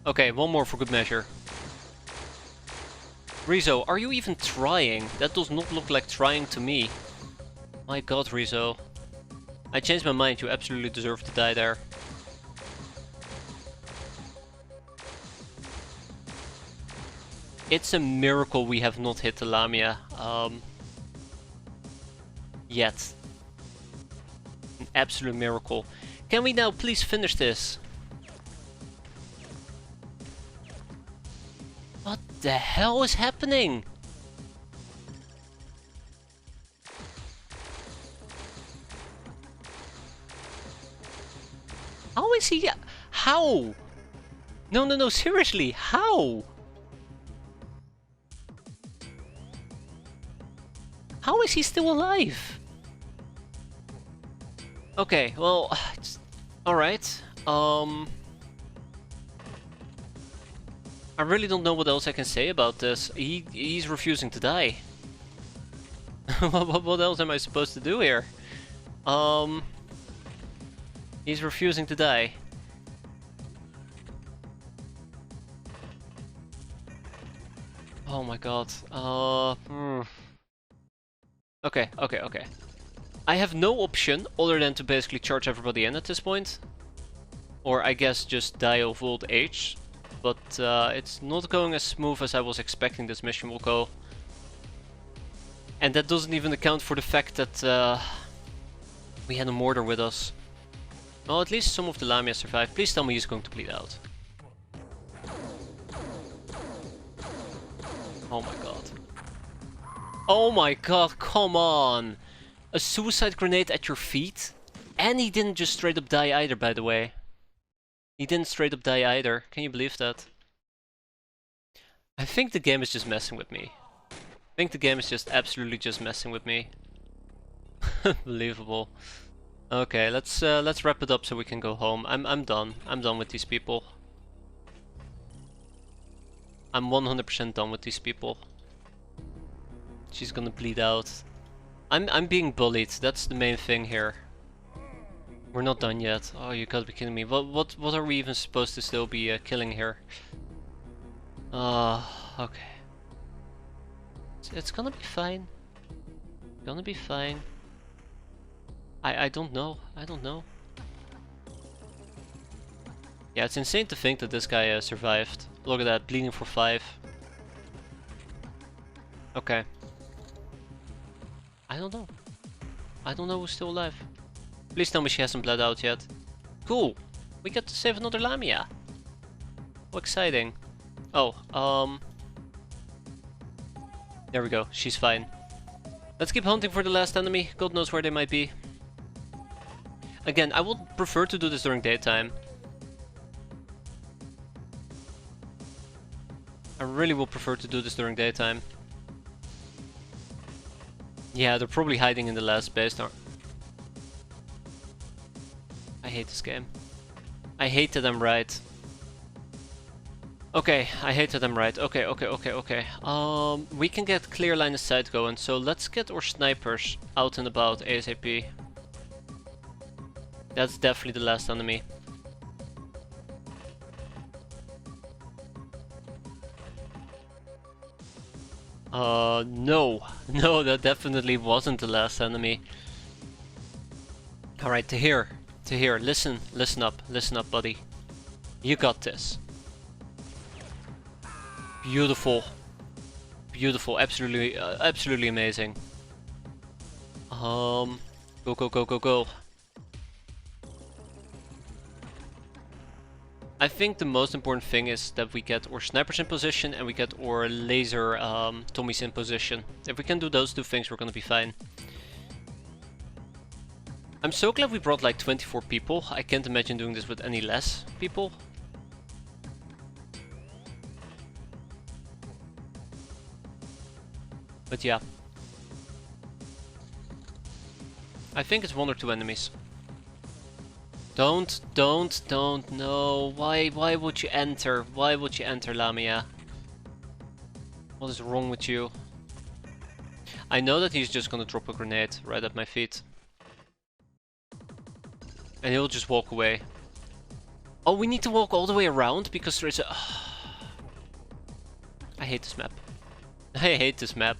Okay, one more for good measure. Rizzo, are you even trying? That does not look like trying to me. My god, Rizzo. I changed my mind, you absolutely deserve to die there. It's a miracle we have not hit the Lamia. Yet. An absolute miracle. Can we now please finish this? What the hell is happening? How is he? How? No, seriously, how? How is he still alive? Okay, well, alright. I really don't know what else I can say about this. He's refusing to die. What else am I supposed to do here? He's refusing to die. Oh my god. Okay. I have no option other than to basically charge everybody in at this point. Or I guess just die of old age. But it's not going as smooth as I was expecting this mission will go. And that doesn't even account for the fact that we had a mortar with us. Well, at least some of the Lamia survived. Please tell me he's going to bleed out. Oh my god. Oh my god, come on! A suicide grenade at your feet? And he didn't just straight up die either, by the way. He didn't straight up die either. Can you believe that? I think the game is just messing with me. I think the game is just absolutely just messing with me. Unbelievable. Okay, let's wrap it up so we can go home. I'm done. I'm done with these people. I'm 100% done with these people. She's gonna bleed out. I'm being bullied. That's the main thing here. We're not done yet. Oh, you gotta be kidding me. What are we even supposed to still be killing here? Okay. It's gonna be fine. Gonna be fine. I don't know. I don't know. Yeah, it's insane to think that this guy survived. Look at that, bleeding for 5. Okay. I don't know. I don't know who's still alive. Please tell me she hasn't bled out yet. Cool! We get to save another Lamia! How exciting. Oh, there we go, she's fine. Let's keep hunting for the last enemy, God knows where they might be. Again, I would prefer to do this during daytime. I really would prefer to do this during daytime. Yeah, they're probably hiding in the last base. I hate this game. I hate that I'm right. Okay, I hated them right. Okay. We can get clear line of sight going, so let's get our snipers out and about ASAP. That's definitely the last enemy. No. No, that definitely wasn't the last enemy. Alright, to here, listen up, buddy. You got this. Beautiful. Beautiful, absolutely amazing. Go. I think the most important thing is that we get our snipers in position and we get our laser Tommies in position. If we can do those two things, we're gonna be fine. I'm so glad we brought like 24 people. I can't imagine doing this with any less people. But yeah. I think it's one or two enemies. Don't, no. Why would you enter? Why would you enter, Lamia? What is wrong with you? I know that he's just gonna drop a grenade right at my feet. And he'll just walk away. Oh, we need to walk all the way around because there is a... I hate this map. I hate this map.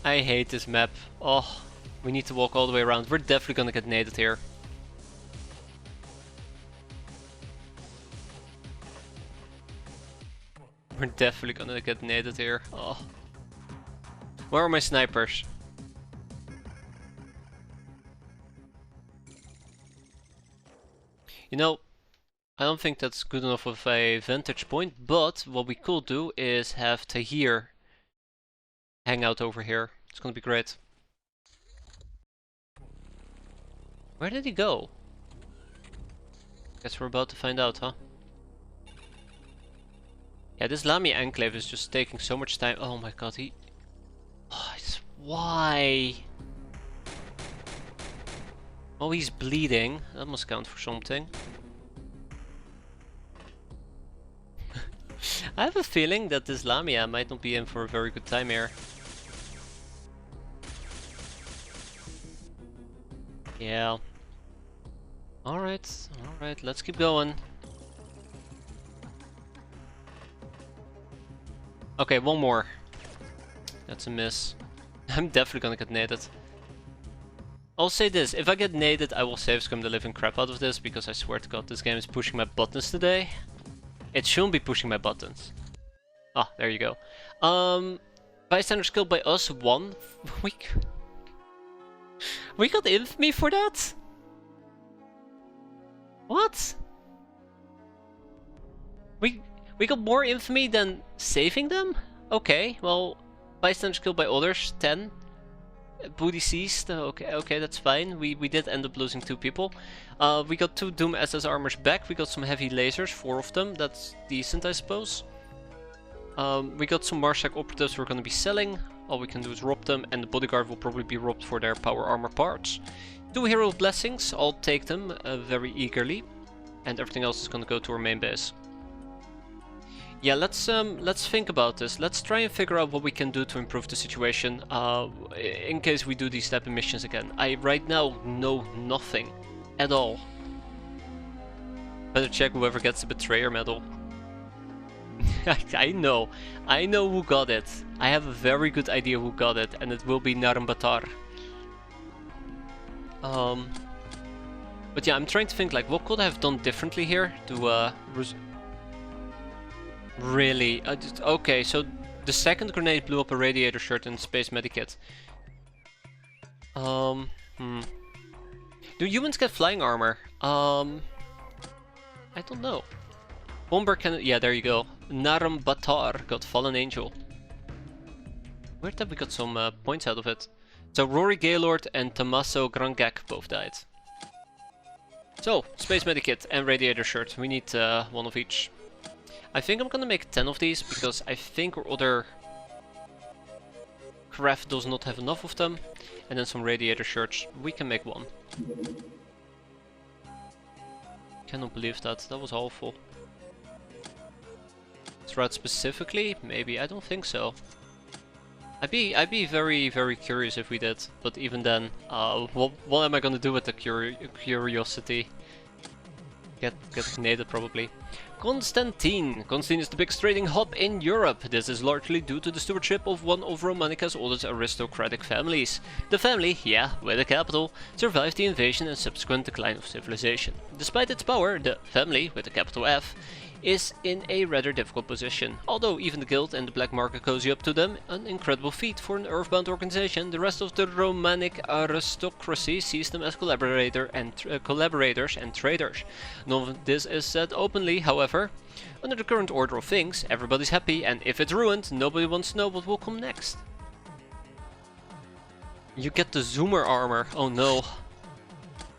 I hate this map. Oh, we need to walk all the way around. We're definitely gonna get naded here. We're definitely gonna get naded here. Oh. Where are my snipers? You know, I don't think that's good enough of a vantage point, but what we could do is have Tahir hang out over here. It's gonna be great. Where did he go? Guess we're about to find out, huh? Yeah, this Lamia enclave is just taking so much time. Oh my god, he... Oh, why? Oh, he's bleeding. That must count for something. I have a feeling that this Lamia might not be in for a very good time here. Yeah. Alright, let's keep going. Okay, one more. That's a miss. I'm definitely gonna get naded. I'll say this, if I get naded, I will save scum the living crap out of this, because I swear to god, this game is pushing my buttons today. It shouldn't be pushing my buttons. Ah, there you go. Bystander skill by us, 1. We got infamy for that? What? We got more infamy than saving them? Okay, well, bystander skill by others, 10. Booty seized, okay, that's fine. We did end up losing 2 people. We got 2 Doom SS armors back. We got some heavy lasers, 4 of them. That's decent, I suppose. We got some Marshak operatives we're gonna be selling. All we can do is rob them, and the bodyguard will probably be robbed for their power armor parts. 2 hero blessings, I'll take them very eagerly. And everything else is gonna go to our main base. Yeah, let's think about this. Let's try and figure out what we can do to improve the situation in case we do these type of missions again. I right now know nothing at all. Better check whoever gets the betrayer medal. I know who got it. I have a very good idea who got it, and it will be Narambatar. But yeah, I'm trying to think like what could I have done differently here to really? Okay, so the second grenade blew up a radiator shirt and space medikit. Do humans get flying armor? I don't know. Bomber can... Yeah, there you go. Narambatar got Fallen Angel. Weird that we got some points out of it. So Rory Gaylord and Tommaso Grangak both died. So, space medikit and radiator shirt. We need one of each. I think I'm gonna make 10 of these, because I think our other craft does not have enough of them. And then some radiator shirts. We can make 1. Cannot believe that. That was awful. threat specifically? Maybe, I don't think so. I'd be very, very curious if we did, but even then, what am I gonna do with the curiosity? Get ignited probably. Constantine. Constantine is the biggest trading hub in Europe. This is largely due to the stewardship of one of Romanica's oldest aristocratic families. The family, yeah, with a capital, survived the invasion and subsequent decline of civilization. Despite its power, the family, with a capital F, is in a rather difficult position. Although even the guild and the black market cozy up to them, an incredible feat for an earthbound organization, the rest of the Romanic aristocracy sees them as collaborators and traders. None of this is said openly, however. Under the current order of things, everybody's happy, and if it's ruined, nobody wants to know what will come next. You get the zoomer armor. Oh no.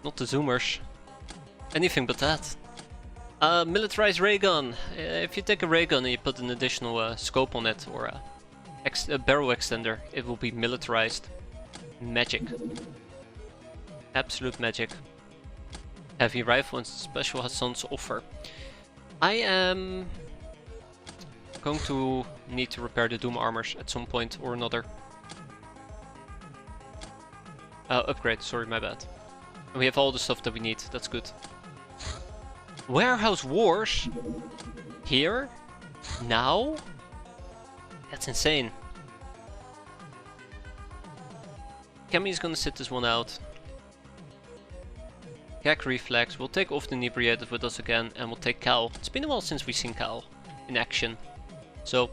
Not the zoomers. Anything but that. Militarized ray gun. If you take a ray gun and you put an additional scope on it, or a barrel extender, it will be militarized. Magic. Absolute magic. Heavy rifle and special Hassan's offer. I am going to need to repair the Doom armors at some point or another. Upgrade, sorry, my bad. We have all the stuff that we need, that's good. Warehouse Wars? Here? Now? That's insane. Kemi's gonna sit this one out. Gag Reflex, we'll take off the Inebriated with us again, and we'll take Cal. It's been a while since we've seen Cal in action. So,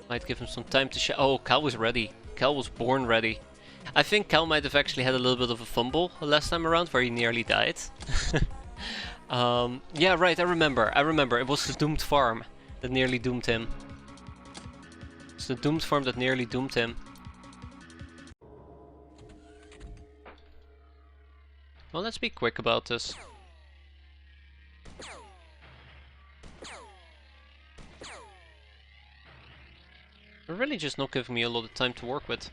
might give him some time to oh, Cal was ready. Cal was born ready. I think Cal might have actually had a little bit of a fumble last time around where he nearly died. Yeah, right, I remember. It was the doomed farm that nearly doomed him. It's the doomed farm that nearly doomed him. Well, let's be quick about this. They're really just not giving me a lot of time to work with.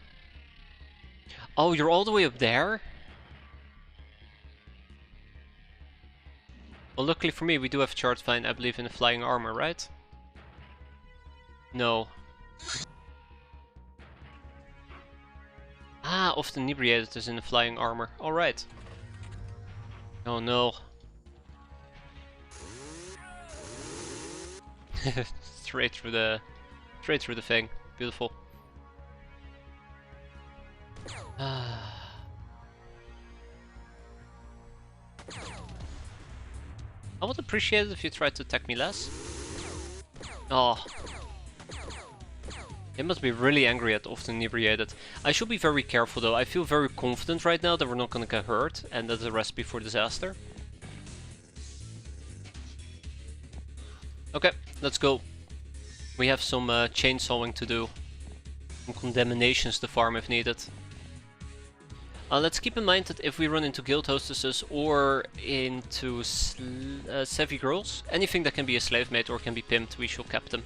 Oh, you're all the way up there? Well, luckily for me, we do have Charged Vine, I believe, in the flying armor, right? No. Ah, often Inebriated is in the flying armor. Alright. Oh no. Straight through the thing. Beautiful. I would appreciate it if you tried to attack me less. Oh. They must be really angry at often Inebriated. I should be very careful though. I feel very confident right now that we're not gonna get hurt, and that's a recipe for disaster. Okay, let's go. We have some chainsawing to do. Some condemnations to farm if needed. Let's keep in mind that if we run into guild hostesses or into savvy girls, anything that can be a slave mate or can be pimped, we shall cap them.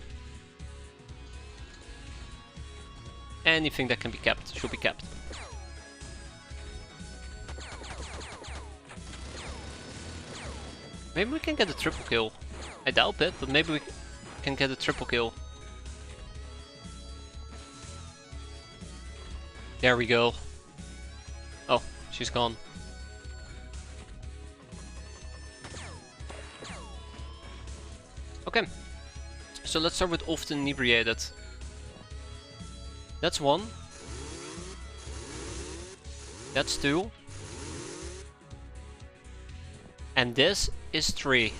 Anything that can be capped should be capped. Maybe we can get a triple kill. I doubt it, but maybe we can get a triple kill. There we go. Oh, she's gone. Okay, so let's start with often inebriated. That's 1. That's 2. And this is 3.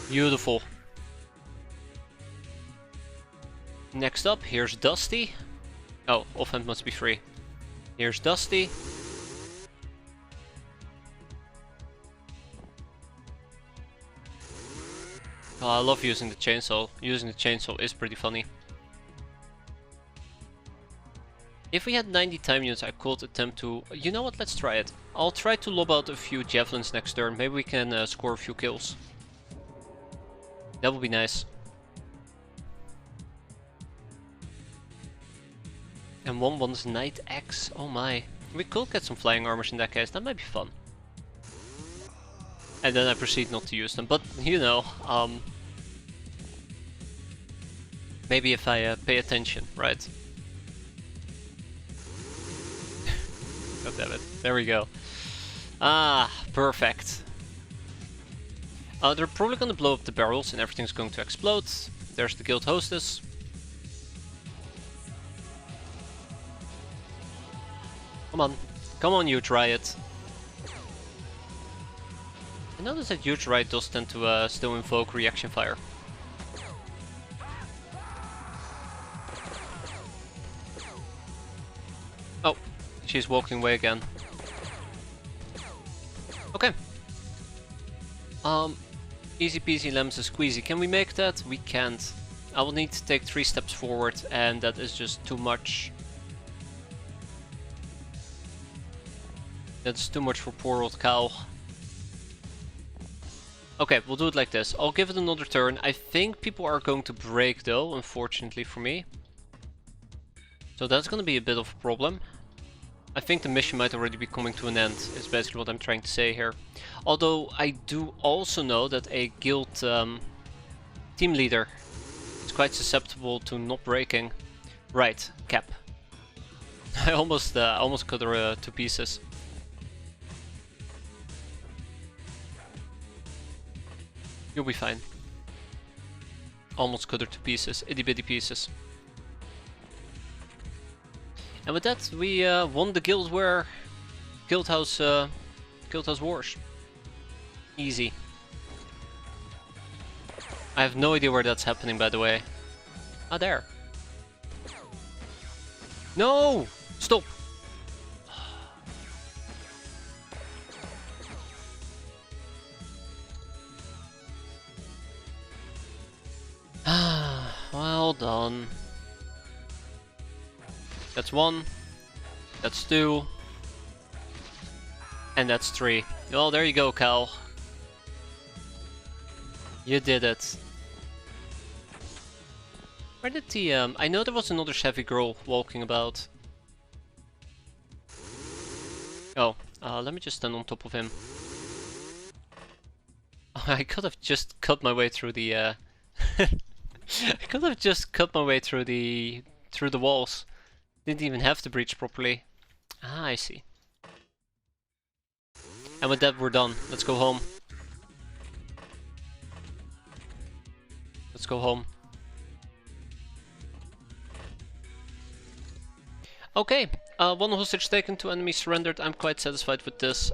Beautiful. Next up, here's Dusty. Oh, offhand must be 3. Here's Dusty. Oh, I love using the chainsaw. Using the chainsaw is pretty funny. If we had 90 time units, I could attempt to... You know what, let's try it. I'll try to lob out a few javelins next turn. Maybe we can score a few kills. That would be nice. And one's Knight X. Oh my. We could get some flying armors in that case. That might be fun. And then I proceed not to use them. But, you know, Maybe if I pay attention, right? God damn it. There we go. Ah, perfect. They're probably gonna blow up the barrels and everything's going to explode. There's the guild hostess. Come on. Come on, you try it. I noticed that huge right does tend to still invoke reaction fire. Oh, she's walking away again. Okay. Easy peasy lemons squeezy. Can we make that? We can't. I will need to take 3 steps forward and that is just too much. That's too much for poor old Cal. Okay, we'll do it like this. I'll give it another turn. I think people are going to break though, unfortunately for me. So that's gonna be a bit of a problem. I think the mission might already be coming to an end, is basically what I'm trying to say here. Although I do also know that a guild team leader is quite susceptible to not breaking. Right, Cap. I almost cut her to pieces. You'll be fine. Almost cut her to pieces, itty bitty pieces. And with that, we won the Guild House Wars. Easy. I have no idea where that's happening, by the way. Ah, there. No! Stop! Well done. That's 1. That's 2. And that's 3. Well, there you go, Cal. You did it. Where did the I know there was another Chevy girl walking about. Oh, let me just stand on top of him. I could have just cut my way through the I could have just cut my way through the walls. Didn't even have to breach properly. Ah, I see. And with that we're done. Let's go home. Let's go home. Okay, 1 hostage taken, 2 enemies surrendered. I'm quite satisfied with this,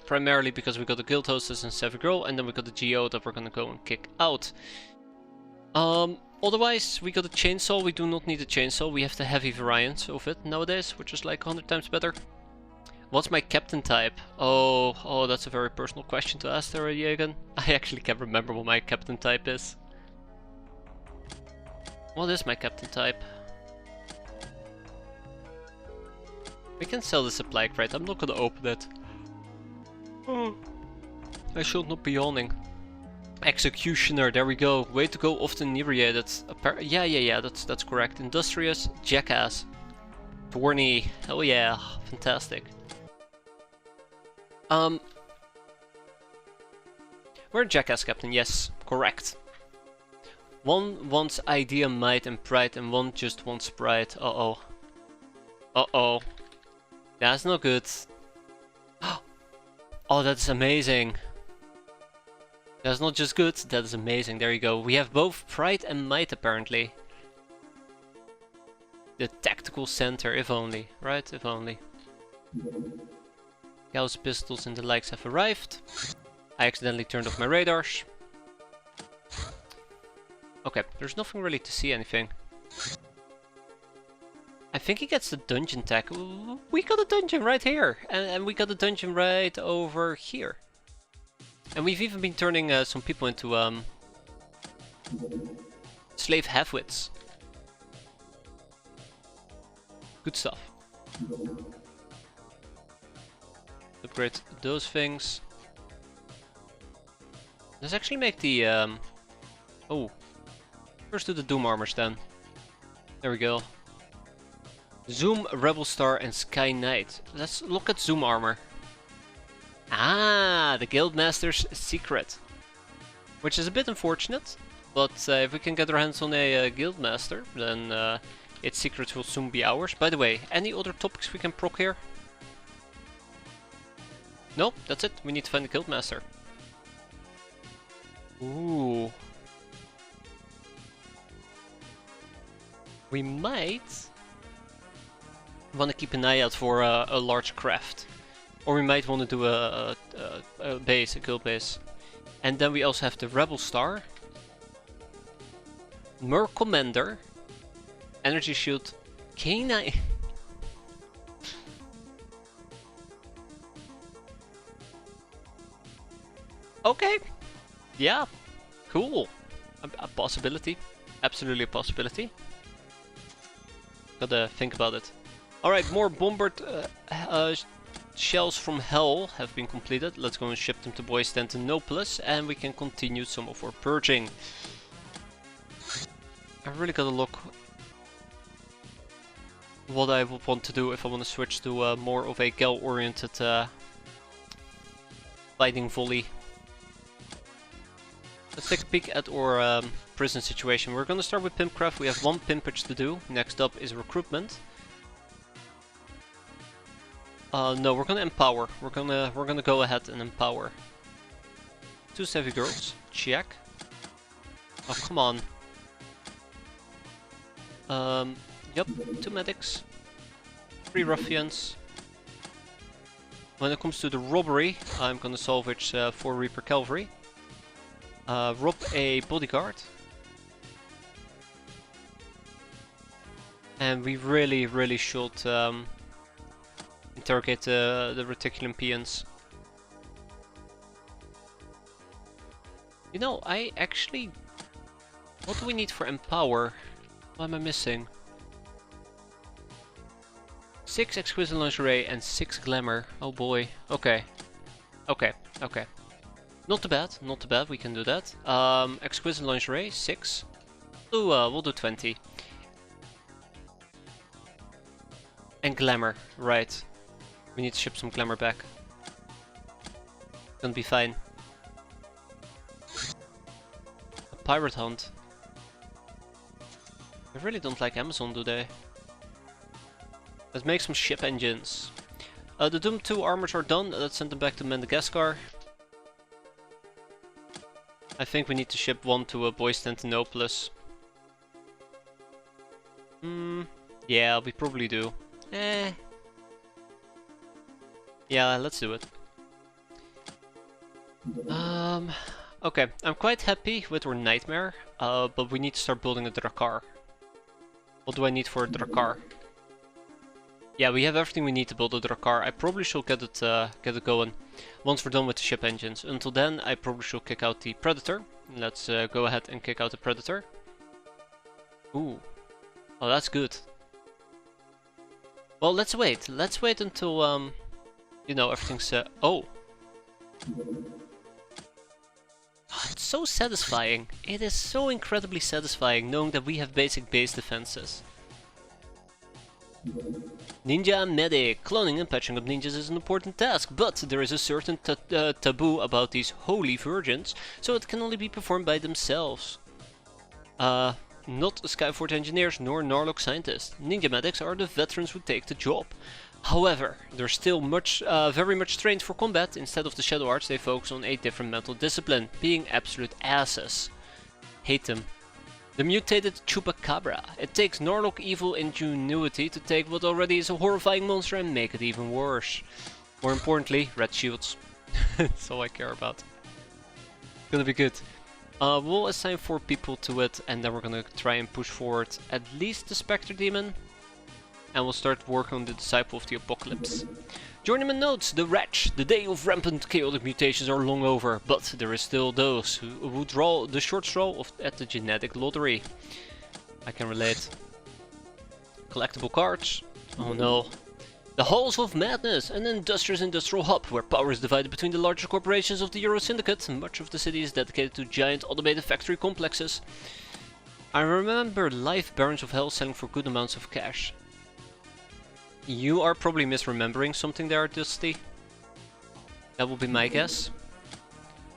primarily because we got the guild hostess and Savvy Girl, and then we got the GO that we're gonna go and kick out. Otherwise, we got a chainsaw. We do not need a chainsaw. We have the heavy variant of it nowadays, which is like 100 times better. What's my captain type? Oh, that's a very personal question to ask there, Jagan. I actually can't remember what my captain type is. What is my captain type? We can sell the supply crate. I'm not gonna open it. Oh, I should not be yawning. Executioner, there we go. Way to go, often inebriated. Yeah, that's correct. Industrious, jackass. Thorny, hell yeah, fantastic. We're a jackass captain, yes, correct. One wants idea, might and pride, and one just wants pride. Uh-oh. Uh-oh. That's not good. Oh, that's amazing. That's not just good, that is amazing. There you go. We have both pride and might apparently. The tactical center, if only, right? If only. Gauss pistols and the likes have arrived. I accidentally turned off my radars. Okay, there's nothing really to see anything. I think he gets the dungeon tag. We got a dungeon right here, and we got a dungeon right over here. And we've even been turning some people into slave halfwits. Good stuff. Upgrade those things. Let's actually make the oh, first do the Doom armors then. There we go. Zoom, Rebel Star, and Sky Knight. Let's look at Zoom armor. Ah, the Guildmaster's secret. Which is a bit unfortunate. But if we can get our hands on a guildmaster, then its secrets will soon be ours. By the way, any other topics we can proc here? No, that's it. We need to find the guildmaster. Ooh. We might want to keep an eye out for a large craft. Or we might want to do a base, a guild base. And then we also have the Rebel Star, Mer Commander, Energy Shield, K9. Okay. Yeah. Cool. A possibility. Absolutely a possibility. Gotta think about it. Alright, more Bombard shells from Hell have been completed. Let's go and ship them to Boyz and we can continue some of our purging. I really gotta look what I would want to do if I want to switch to more of a Gal oriented fighting volley. Let's take a peek at our prison situation. We're gonna start with Pimpcraft. We have one pimpage to do. Next up is recruitment. No, we're gonna empower. We're gonna go ahead and empower. 2 savvy girls. Check. Oh, come on. Yep, 2 medics. 3 ruffians. When it comes to the robbery, I'm gonna salvage 4 Reaper Cavalry. Rob a bodyguard. And we really should interrogate the Reticulum peons. You know, I actually... What do we need for Empower? What am I missing? 6 Exquisite Lingerie and 6 Glamour. Oh boy. Okay. Okay. Not too bad, not too bad, we can do that. Exquisite Lingerie, 6. We'll do 20. And Glamour, right. We need to ship some Glamour back. Gonna be fine. A Pirate Hunt. I really don't like Amazon, do they? Let's make some ship engines. The Doom 2 armors are done, let's send them back to Madagascar. I think we need to ship one to Boyz. Yeah, we probably do. Yeah, let's do it. Okay, I'm quite happy with our Nightmare, but we need to start building a Drakkar. What do I need for a Drakkar? Yeah, we have everything we need to build a Drakkar. I probably should get it going once we're done with the ship engines. Until then, I probably should kick out the Predator. Let's go ahead and kick out the Predator. Ooh. Oh, that's good. Well, let's wait. Let's wait until, you know, everything's... Oh! It's so satisfying. It is so incredibly satisfying knowing that we have basic base defenses. Ninja Medic. Cloning and patching up ninjas is an important task, but there is a certain taboo about these holy virgins, so it can only be performed by themselves. Not Skyforge engineers nor Narlock scientists. Ninja Medics are the veterans who take the job. However, they're still very much trained for combat. Instead of the Shadow Arts, they focus on a different mental discipline, being absolute asses. Hate them. The mutated Chupacabra. It takes Narlock evil ingenuity to take what already is a horrifying monster and make it even worse. More importantly, red shields. That's all I care about. It's gonna be good. We'll assign 4 people to it, and then we're gonna try and push forward at least the Spectre Demon. And we'll start working on the Disciple of the Apocalypse. Journeyman notes, the wretch, the day of rampant chaotic mutations are long over, but there is still those who draw the short straw at the genetic lottery. I can relate. Collectible cards. Oh no. The Halls of Madness, an industrious industrial hub where power is divided between the larger corporations of the Euro Syndicate. Much of the city is dedicated to giant automated factory complexes. I remember live Barons of Hell selling for good amounts of cash. You are probably misremembering something there, Dusty. That would be my guess.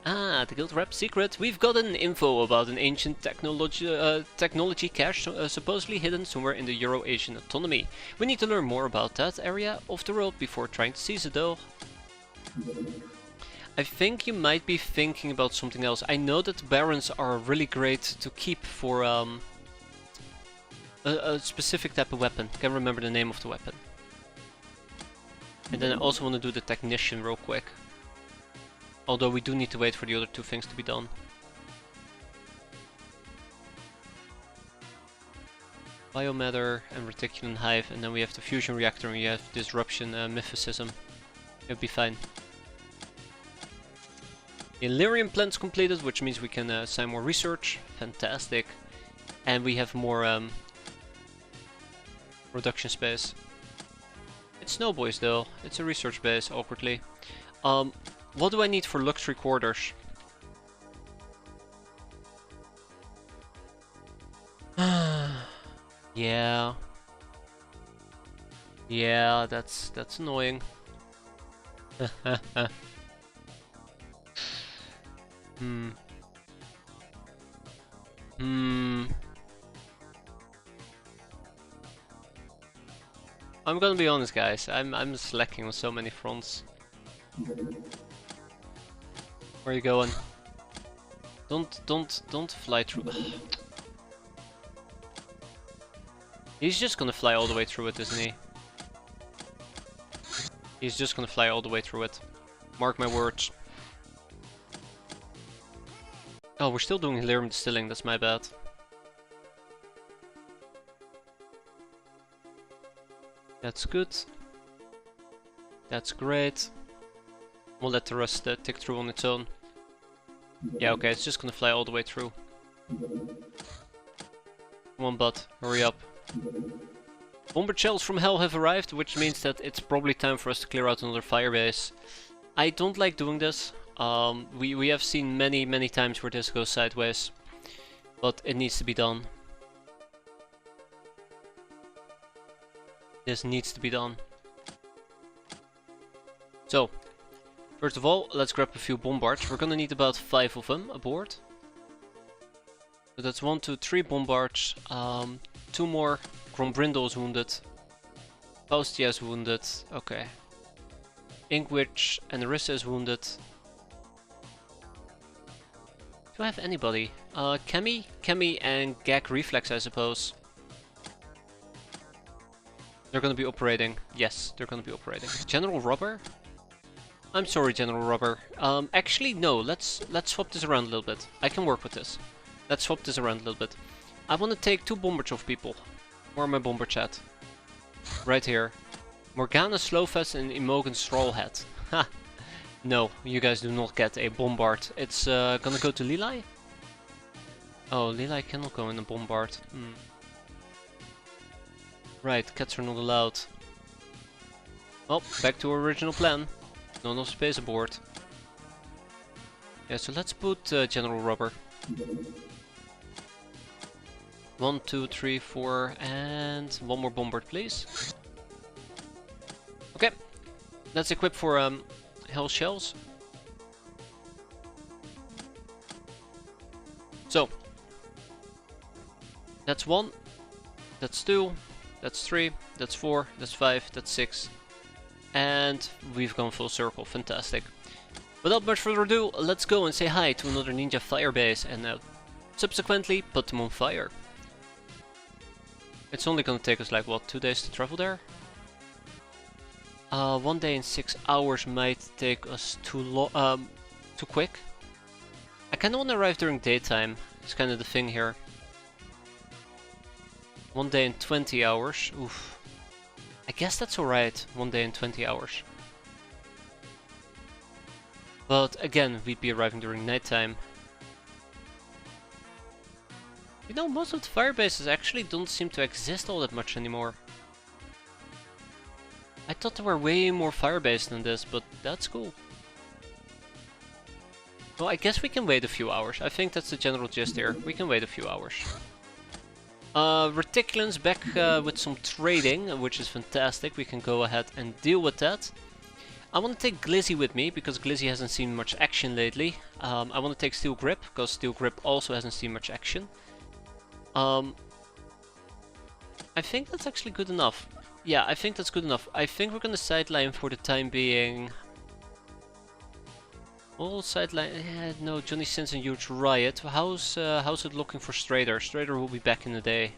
Ah, the guild rep secret. We've gotten info about an ancient technology cache supposedly hidden somewhere in the Euro-Asian autonomy. We need to learn more about that area of the world before trying to seize it though. I think you might be thinking about something else. I know that barons are really great to keep for a specific type of weapon. Can't remember the name of the weapon. And then I also want to do the technician real quick. Although we do need to wait for the other two things to be done. Biomatter and reticulin hive, and then we have the fusion reactor and we have disruption mythicism. It'll be fine. The Illyrian plant's completed, which means we can assign more research. Fantastic. And we have more production space. It's no Boyz though. It's a research base, awkwardly. What do I need for luxury quarters? Yeah. Yeah, that's annoying. I'm gonna be honest, guys. I'm slacking on so many fronts. Where are you going? Don't fly through. He's just gonna fly all the way through it, isn't he? He's just gonna fly all the way through it. Mark my words. Oh, we're still doing Illyrium distilling, that's my bad. That's good. That's great. We'll let the rest tick through on its own. Yeah, okay, it's just gonna fly all the way through. Come on, bud, hurry up. Bomber shells from hell have arrived, which means that it's probably time for us to clear out another firebase. I don't like doing this. We have seen many times where this goes sideways, but it needs to be done. This needs to be done. So, first of all, let's grab a few bombards. We're gonna need about 5 of them aboard. So that's 1, 2, 3 bombards. 2 more. Grombrindle is wounded. Faustia is wounded. Okay. Inkwitch and Narissa is wounded. Do I have anybody? Kemi and Gag Reflex, I suppose. They're gonna be operating. Yes, they're gonna be operating. General Rubber? I'm sorry, General Rubber. Actually, no. Let's swap this around a little bit. I can work with this. Let's swap this around a little bit. I want to take 2 bombers off people. Where are my bomber chat? Right here. Morgana Slowfest and Imogen Strawhat. Ha! No, you guys do not get a bombard. It's gonna go to Lili? Oh, Lili cannot go in a bombard. Right, cats are not allowed. Well, back to our original plan. No enough space aboard. Yeah, so let's put General Rubber. 1, 2, 3, 4, and 1 more bombard, please. Okay, let's equip for Hell Shells. So, that's 1, that's 2, that's 3, that's 4, that's 5, that's 6. And we've gone full circle, fantastic. Without much further ado, let's go and say hi to another ninja firebase and subsequently put them on fire. It's only gonna take us like, what, 2 days to travel there? 1 day and 6 hours might take us too quick. I kinda wanna arrive during daytime, it's kinda the thing here. 1 day and 20 hours, oof. I guess that's alright, 1 day and 20 hours. But again, we'd be arriving during nighttime. You know, most of the firebases actually don't seem to exist all that much anymore. I thought there were way more firebases than this, but that's cool. Well, I guess we can wait a few hours. I think that's the general gist here. We can wait a few hours. Reticulin's back with some trading, which is fantastic. We can go ahead and deal with that. I want to take Glizzy with me, because Glizzy hasn't seen much action lately. I want to take Steel Grip, because Steel Grip also hasn't seen much action. I think that's actually good enough. Yeah, I think that's good enough. I think we're gonna sideline for the time being. All sideline. Yeah, no, Johnny Sins and Huge Riot. How's it looking for Strader? Strader will be back in a day.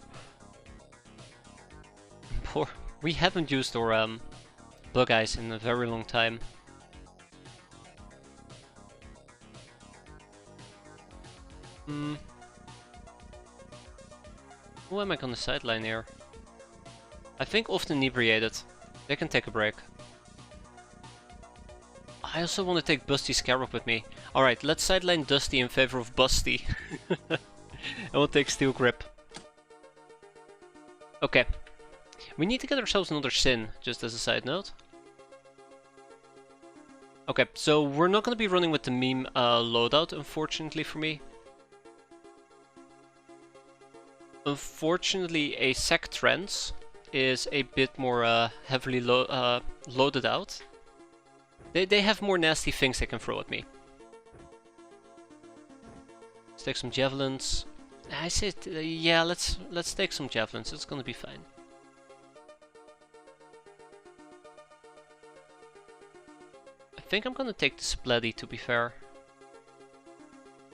Poor. We haven't used our Bug Eyes in a very long time. Who am I gonna sideline here? I think often inebriated. They can take a break. I also want to take Busty Scarab with me. Alright, let's sideline Dusty in favor of Busty. I will take Steel Grip. Okay. We need to get ourselves another Sin, just as a side note. Okay, so we're not going to be running with the meme loadout, unfortunately for me. Unfortunately, a Sec Trance is a bit more heavily loaded out. They have more nasty things they can throw at me. Let's take some javelins. I said, yeah, let's take some javelins. It's gonna be fine. I think I'm gonna take the Splatty, to be fair.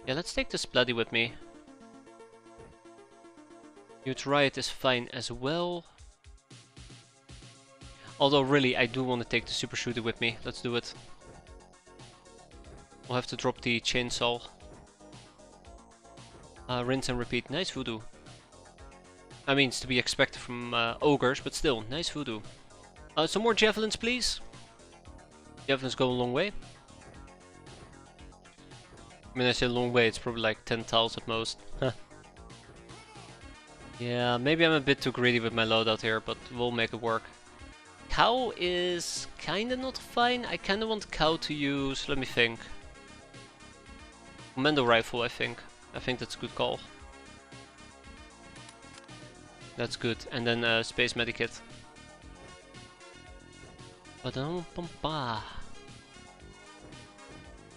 Yeah, let's take the Splatty with me. Huge Riot is fine as well. Although really, I do want to take the Super Shooter with me. Let's do it. We'll have to drop the Chainsaw. Rinse and repeat. Nice voodoo. I mean, it's to be expected from ogres, but still, nice voodoo. Some more javelins, please. Javelins go a long way. I mean, I say a long way, it's probably like 10 tiles at most. Yeah, maybe I'm a bit too greedy with my loadout here, but we'll make it work. Cow is kinda not fine. I kinda want Cow to use, let me think. Commando Rifle, I think. I think that's a good call. That's good. And then Space Medikit.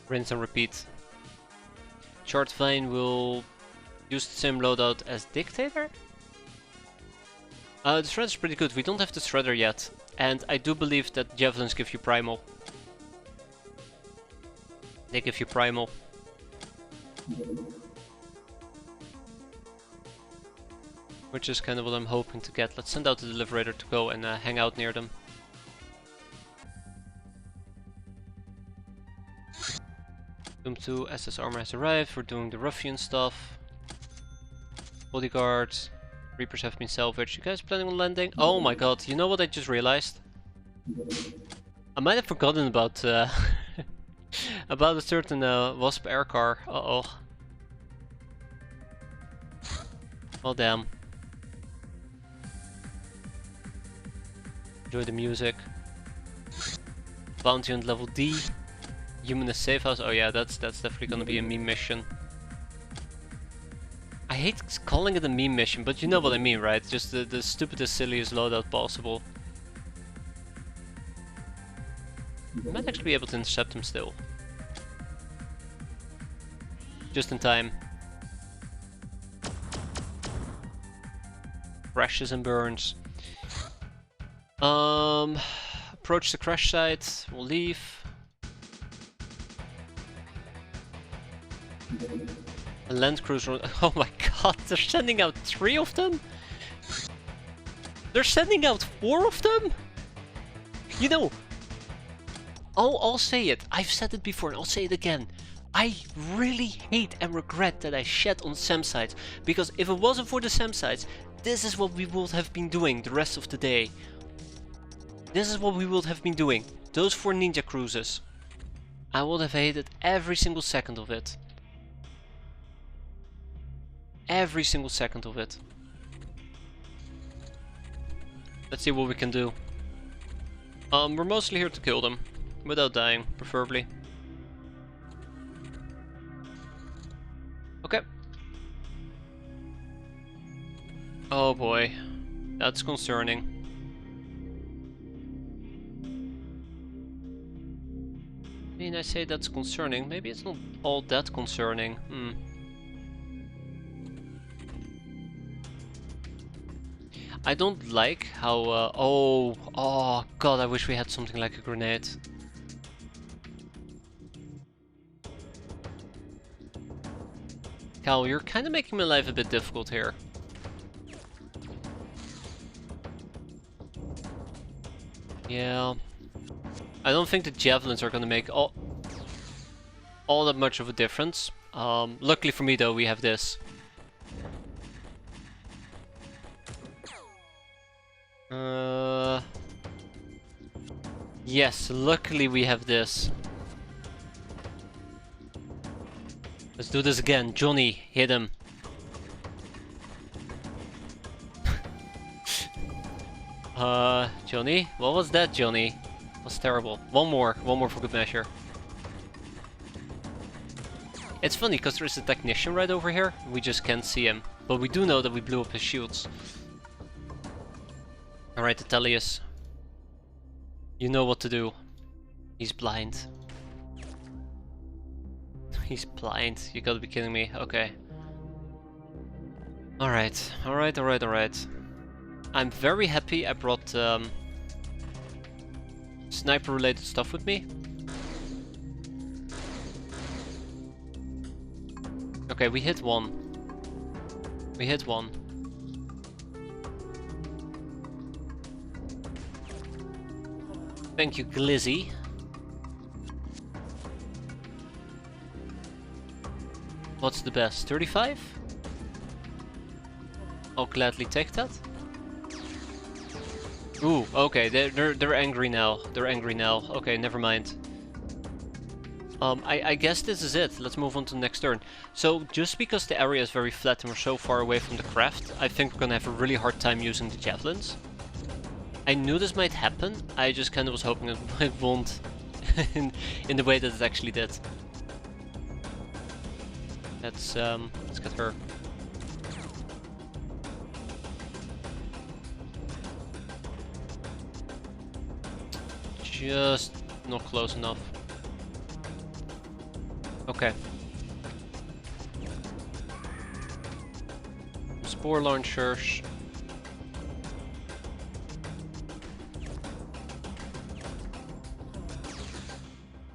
Rinse and repeat. Short Vine will use the same loadout as Dictator? The Shredder's pretty good. We don't have the Shredder yet. And I do believe that Javelins give you Primal. They give you Primal. Which is kind of what I'm hoping to get. Let's send out the Deliberator to go and hang out near them. Doom 2 SS armor has arrived. We're doing the ruffian stuff. Bodyguards. Reapers have been salvaged. You guys planning on landing? Oh my god, you know what I just realized? I might have forgotten about about a certain Wasp air car. Uh-oh. Oh damn. Enjoy the music. Bounty on level D. Humanist safe house. Oh yeah, that's definitely gonna be a meme mission. I hate calling it a meme mission, but you know what I mean, right? Just the stupidest, silliest loadout possible. I might actually be able to intercept him still. Just in time. Crashes and burns. Approach the crash site. We'll leave. A land cruiser. Oh my god, they're sending out 3 of them? They're sending out 4 of them? You know, I'll say it. I've said it before and I'll say it again. I really hate and regret that I shed on SEM sites, because if it wasn't for the SEM sites, this is what we would have been doing the rest of the day. This is what we would have been doing. Those 4 ninja cruises. I would have hated every single second of it. Every single second of it. Let's see what we can do. We're mostly here to kill them. Without dying, preferably. Okay. Oh boy. That's concerning. I mean, I say that's concerning. Maybe it's not all that concerning. I don't like how... oh god, I wish we had something like a grenade. Cal, you're kind of making my life a bit difficult here. Yeah. I don't think the javelins are gonna make all that much of a difference. Luckily for me though, we have this. Yes, luckily we have this. Let's do this again. Johnny, hit him. Johnny? What was that, Johnny? That was terrible. One more for good measure. It's funny, because there's a technician right over here. We just can't see him. But we do know that we blew up his shields. Alright, Atelius. You know what to do. He's blind. He's blind. You gotta be kidding me. Okay. Alright. I'm very happy I brought sniper related stuff with me. Okay, we hit one. Thank you, Glizzy. What's the best? 35? I'll gladly take that. Ooh, okay, they're angry now. Okay, never mind. I guess this is it. Let's move on to the next turn. So, just because the area is very flat and we're so far away from the craft, I think we're gonna have a really hard time using the javelins. I knew this might happen, I just kind of was hoping it won't in the way that it actually did. Let's get her. Just not close enough. Okay. Spore launchers.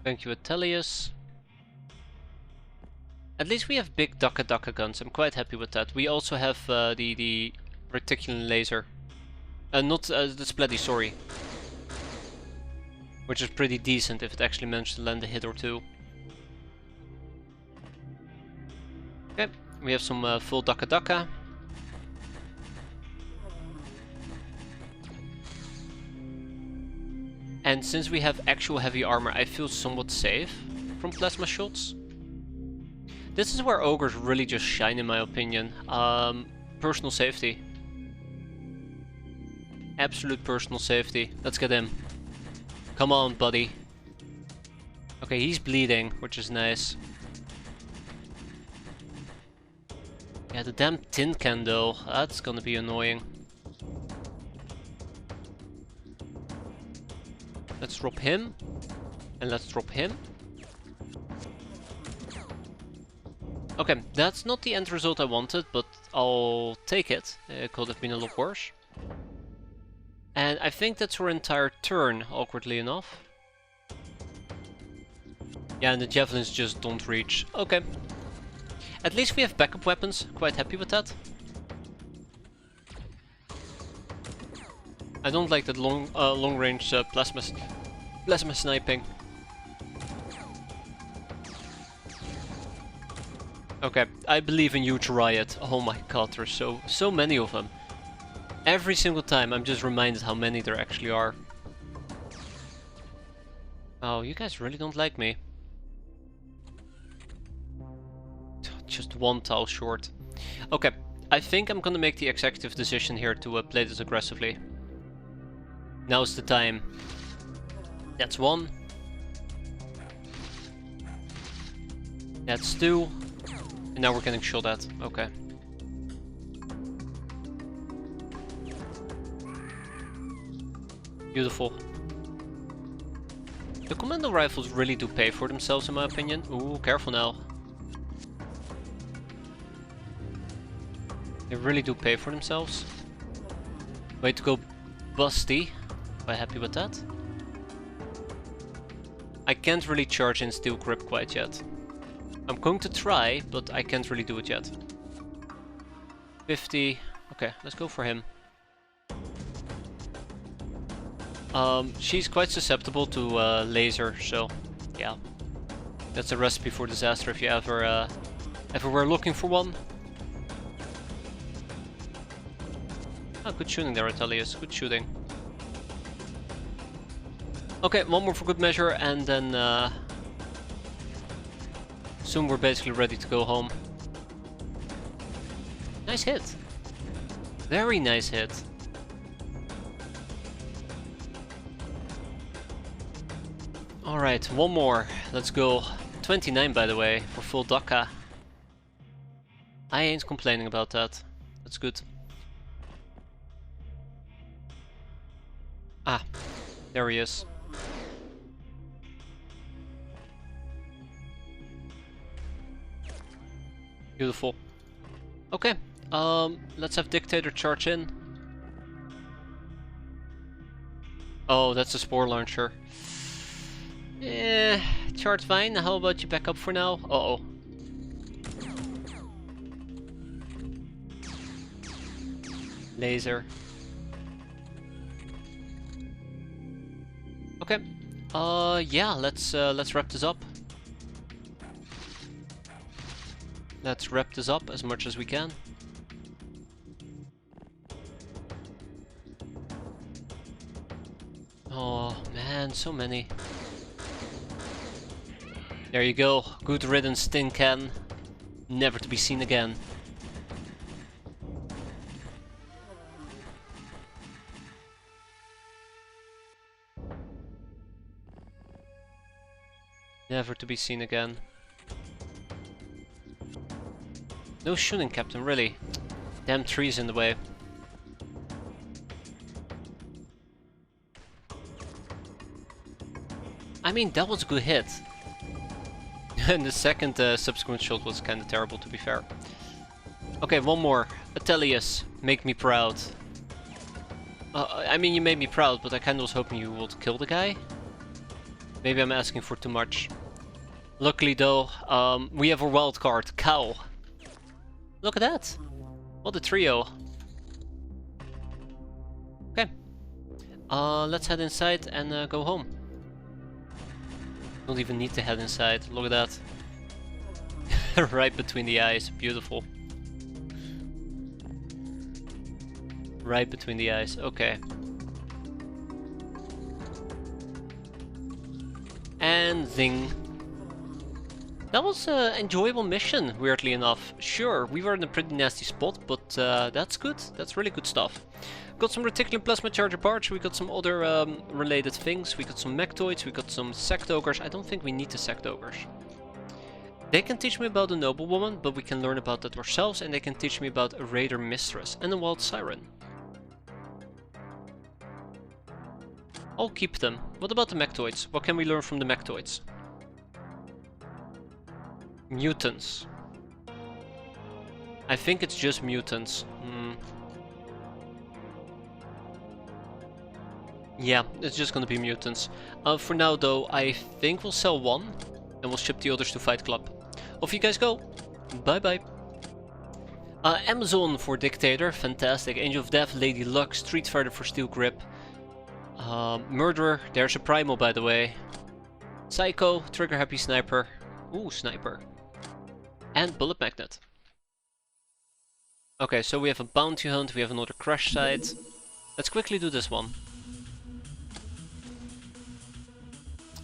Thank you, Atelius. At least we have big Daka guns. I'm quite happy with that. We also have the reticulum laser. Not the Splatty, sorry. Which is pretty decent if it actually managed to land a hit or two. Okay, we have some full Daka. And since we have actual heavy armor, I feel somewhat safe from plasma shots. This is where ogres really just shine, in my opinion. Personal safety. Absolute personal safety. Let's get him. Come on, buddy. Okay, he's bleeding, which is nice. Yeah, the damn tin can though. That's gonna be annoying. Let's drop him. And let's drop him. Okay, that's not the end result I wanted, but I'll take it. It could have been a lot worse. And I think that's our entire turn, awkwardly enough. Yeah, and the javelins just don't reach. Okay. At least we have backup weapons. Quite happy with that. I don't like that long range plasma sniping. Okay, I believe in you to riot. Oh my god, there's so many of them. Every single time I'm just reminded how many there actually are. Oh, you guys really don't like me. Just one tile short. Okay, I think I'm gonna make the executive decision here to play this aggressively. Now's the time. That's one. That's two. And now we're getting shot at. Okay. Beautiful. The commando rifles really do pay for themselves in my opinion. Ooh, careful now. They really do pay for themselves. Way to go, Busty. Quite happy with that. I can't really charge in Steel Grip quite yet. I'm going to try, but I can't really do it yet. 50. Okay, let's go for him. She's quite susceptible to laser, so yeah. That's a recipe for disaster if you ever were looking for one. Oh, good shooting there, Atelius. Good shooting. Okay, one more for good measure, and then soon we're basically ready to go home. Nice hit. Very nice hit. Alright, one more. Let's go. 29 by the way, for full Dakka. I ain't complaining about that. That's good. Ah, there he is. Beautiful. Okay, let's have Dictator charge in. Oh, that's a spore launcher. Yeah, charge fine. How about you back up for now? Uh-oh. Laser. Okay. Yeah, let's wrap this up. Let's wrap this up as much as we can. Oh man, so many. There you go. Good riddance, Tin Can. Never to be seen again. Never to be seen again. No shooting, Captain, really. Damn trees in the way. I mean, that was a good hit. And the second subsequent shot was kind of terrible, to be fair. Okay, one more. Atelius, make me proud. I mean, you made me proud, but I kind of was hoping you would kill the guy. Maybe I'm asking for too much. Luckily though, we have a wild card, Cow. Look at that. What a trio. Okay. Let's head inside and go home. Don't even need to head inside. Look at that. Right between the eyes. Beautiful. Right between the eyes. Okay. And zing. That was an enjoyable mission, weirdly enough. Sure, we were in a pretty nasty spot, but that's good. That's really good stuff. Got some reticulum plasma charger parts, we got some other related things. We got some mechtoids, we got some sect ogres. I don't think we need the sect ogres. They can teach me about a noblewoman, but we can learn about that ourselves, and they can teach me about a raider mistress and a wild siren. I'll keep them. What about the mechtoids? What can we learn from the mechtoids? Mutants. I think it's just mutants. Yeah, it's just gonna be mutants. For now though, I think we'll sell one and we'll ship the others to Fight Club. Off you guys go. Bye bye. Amazon for Dictator, fantastic. Angel of Death, Lady Luck, Street Fighter for Steel Grip. Murderer, there's a Primal by the way. Psycho, Trigger Happy Sniper. Ooh, Sniper. And Bullet Magnet. Okay, so we have a Bounty Hunt, we have another Crash Site. Let's quickly do this one.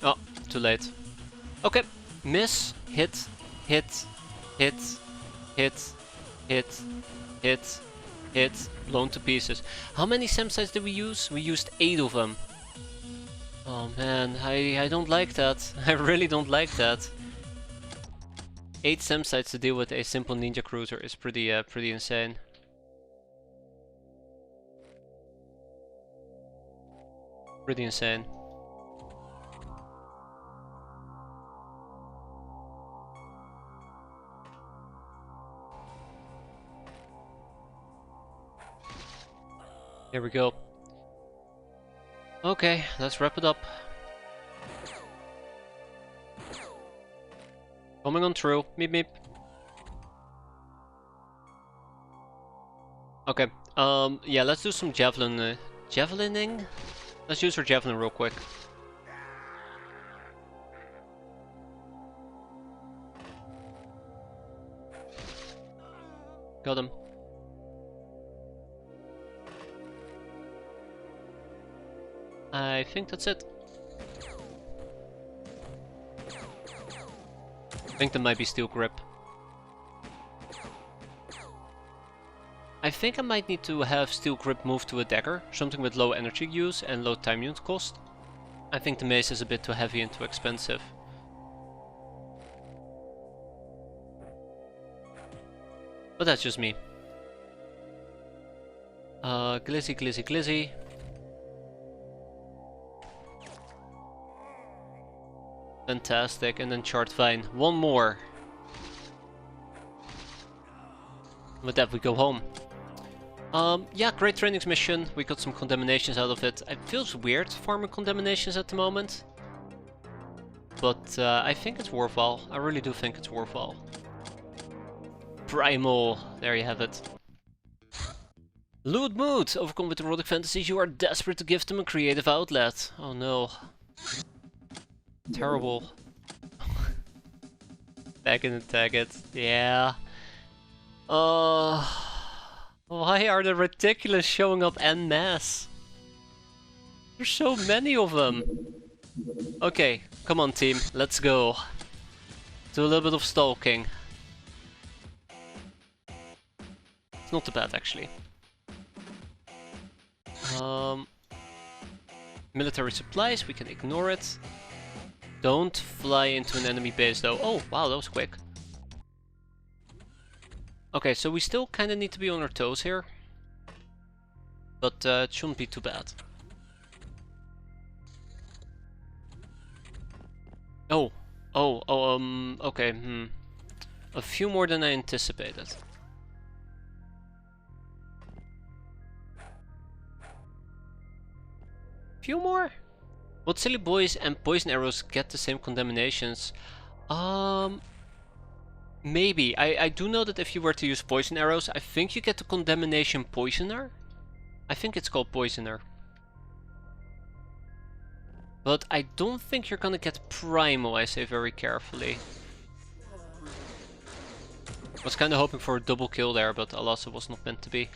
Oh, too late. Okay, miss, hit, hit, hit, hit, hit, hit, hit, blown to pieces. How many SAM sites did we use? We used 8 of them. Oh man, I don't like that. I really don't like that. 8 SAM sites to deal with a simple ninja cruiser is pretty insane. Pretty insane. Here we go. Okay, let's wrap it up. Coming on through. Meep meep. Okay. Yeah, let's do some javelining? Let's use our javelin real quick. Got him. I think that's it. I think that might be steel grip. I think I might need to have steel grip move to a dagger, something with low energy use and low time unit cost. I think the mace is a bit too heavy and too expensive. But that's just me. Glizzy, glizzy, glizzy. Fantastic, and then Chart Vine. One more. With that we go home. Yeah, great trainings mission. We got some condemnations out of it. It feels weird farming condemnations at the moment. But I think it's worthwhile. I really do think it's worthwhile. Primal. There you have it. Lewd mood. Overcome with erotic fantasies. You are desperate to give them a creative outlet. Oh no. Terrible. Back in and tag it. Yeah. Why are the reticulous showing up en masse? There's so many of them. Okay, come on team, let's go. Do a little bit of stalking. It's not too bad actually. Military supplies, we can ignore it. Don't fly into an enemy base though. Oh, wow, that was quick. Okay, so we still kind of need to be on our toes here. But it shouldn't be too bad. Okay, a few more than I anticipated. Few more? Would silly boys and poison arrows get the same condemnations? Maybe. I do know that if you were to use poison arrows, I think you get the condemnation poisoner. I think it's called poisoner. But I don't think you're gonna get primal, I say very carefully. Was kinda hoping for a double kill there, but alas, it was not meant to be.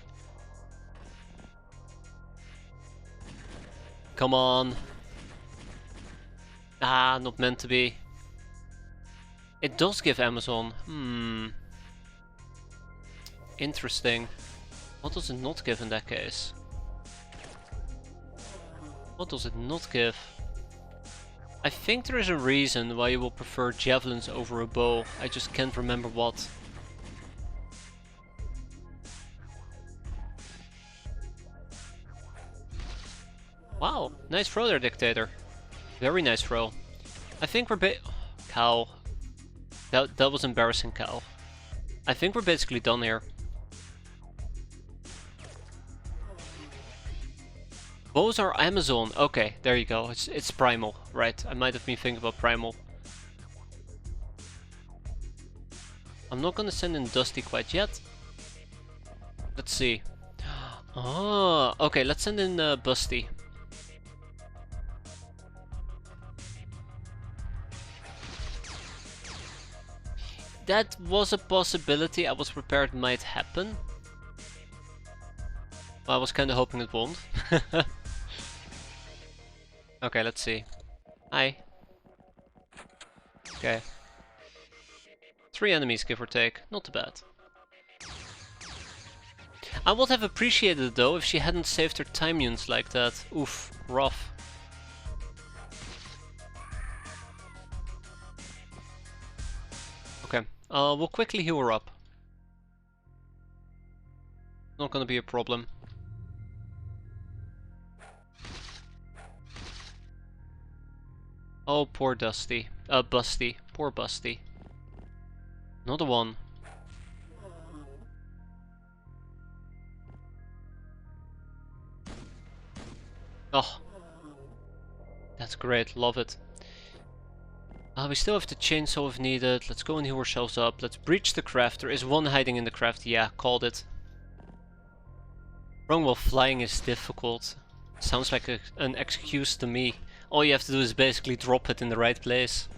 Come on. Ah, not meant to be. It does give Amazon. Interesting. What does it not give in that case? What does it not give? I think there is a reason why you will prefer javelins over a bow. I just can't remember what. Wow, nice throw there, Dictator. Very nice throw. I think we're Cow. That was embarrassing, Cow. I think we're basically done here. Bows are Amazon. Okay, there you go. It's primal. Right, I might have been thinking about primal. I'm not gonna send in Dusty quite yet. Let's see. Oh, okay, let's send in Busty. That was a possibility I was prepared might happen. I was kinda hoping it won't. Okay, let's see. Hi. Okay. 3 enemies, give or take. Not too bad. I would have appreciated it though if she hadn't saved her time units like that. Oof, rough. Okay, we'll quickly heal her up. Not gonna be a problem. Oh, poor Dusty. Busty. Poor Busty. Another one. Oh, that's great, love it. We still have the chainsaw if needed. Let's go and heal ourselves up. Let's breach the craft. There is one hiding in the craft. Yeah, called it. Run while flying is difficult. Sounds like an excuse to me. All you have to do is basically drop it in the right place.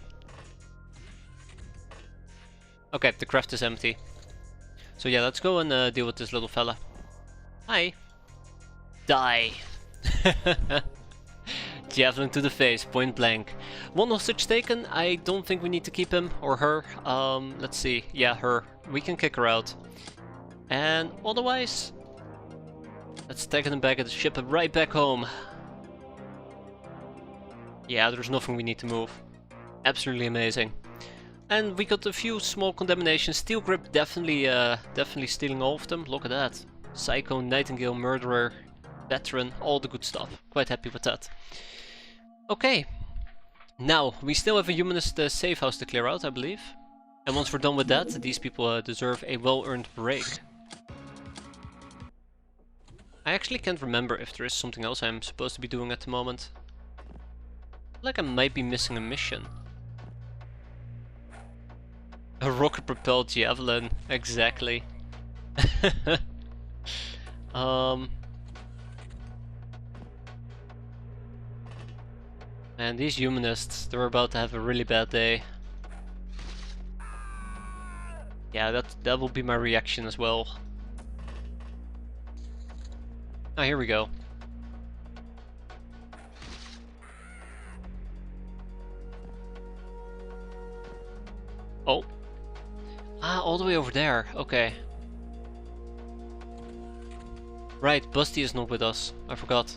Okay, the craft is empty. So yeah, let's go and deal with this little fella. Hi. Die. Javelin to the face, point blank. One hostage taken. I don't think we need to keep him or her. Let's see. Yeah, her. We can kick her out. And otherwise, let's take them back at the ship and right back home. Yeah, there's nothing we need to move. Absolutely amazing. And we got a few small condemnations. Steel Grip definitely stealing all of them. Look at that. Psycho, Nightingale, Murderer, Veteran, all the good stuff. Quite happy with that. Okay. Now, we still have a humanist safe house to clear out, I believe. And once we're done with that, these people deserve a well-earned break. I actually can't remember if there is something else I'm supposed to be doing at the moment. I feel like I might be missing a mission. A rocket-propelled javelin, exactly. And these humanists, they're about to have a really bad day. Yeah, that will be my reaction as well. Ah, here we go. Oh. Ah, all the way over there. Okay. Right, Busty is not with us. I forgot.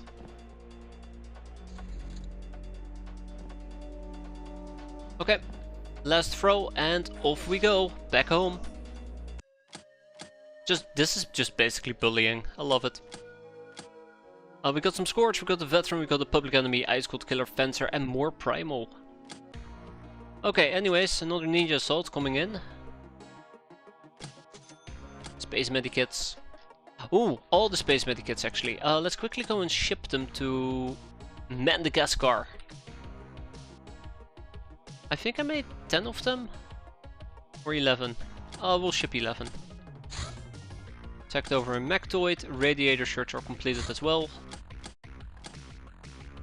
Okay. Last throw and off we go. Back home. This is just basically bullying. I love it. We got some Scourge, we got the Veteran, we got the Public Enemy, Ice Cold Killer, Fencer, and more Primal. Okay, anyways, another Ninja Assault coming in. Space Medikits. Ooh, all the Space Medikits actually. Let's quickly go and ship them to Madagascar. I think I made 10 of them. Or 11. We'll ship 11. Tacked over a Mechtoid, Radiator Shirts are completed as well.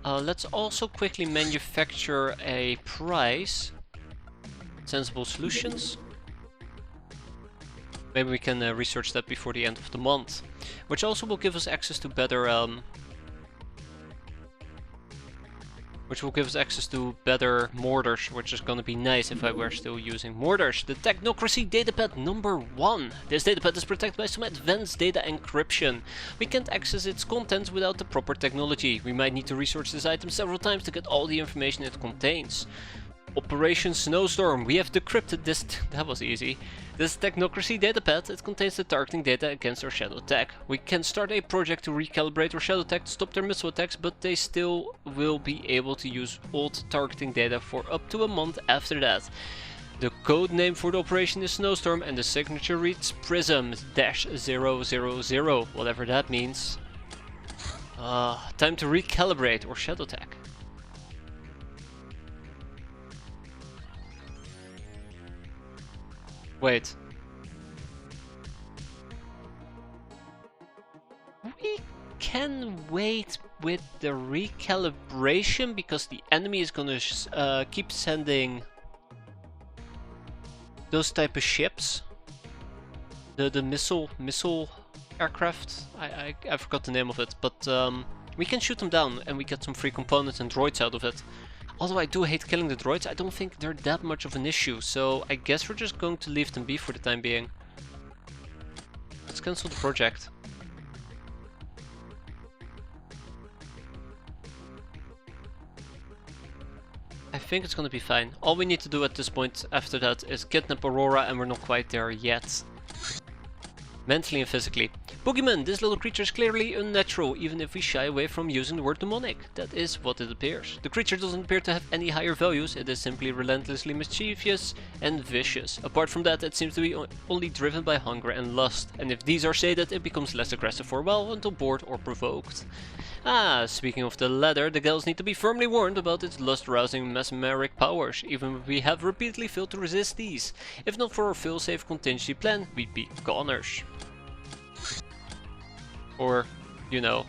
Let's also quickly manufacture a prize. Sensible Solutions. Maybe we can research that before the end of the month. Which also will give us access to better mortars, which is gonna be nice if I were still using mortars. The Technocracy Datapad number 1. This datapad is protected by some advanced data encryption. We can't access its contents without the proper technology. We might need to research this item several times to get all the information it contains. Operation Snowstorm. We have decrypted this. That was easy. This Technocracy Datapad, it contains the targeting data against our shadow tech. We can start a project to recalibrate our shadow tech to stop their missile attacks, but they still will be able to use old targeting data for up to a month after that. The code name for the operation is Snowstorm and the signature reads Prism-000, whatever that means. Time to recalibrate our shadow tech. Wait. We can wait with the recalibration because the enemy is gonna keep sending those type of ships. The missile aircraft. I forgot the name of it, but we can shoot them down and we get some free components and droids out of it. Although I do hate killing the droids, I don't think they're that much of an issue, so I guess we're just going to leave them be for the time being. Let's cancel the project. I think it's gonna be fine. All we need to do at this point after that is kidnap Aurora, and we're not quite there yet. Mentally and physically. Boogeyman, this little creature is clearly unnatural, even if we shy away from using the word demonic. That is what it appears. The creature doesn't appear to have any higher values, it is simply relentlessly mischievous and vicious. Apart from that, it seems to be only driven by hunger and lust, and if these are sated, it becomes less aggressive for a while until bored or provoked. Ah, speaking of the latter, the gals need to be firmly warned about its lust-rousing mesmeric powers, even if we have repeatedly failed to resist these. If not for our fail-safe contingency plan, we'd be goners. Or, you know,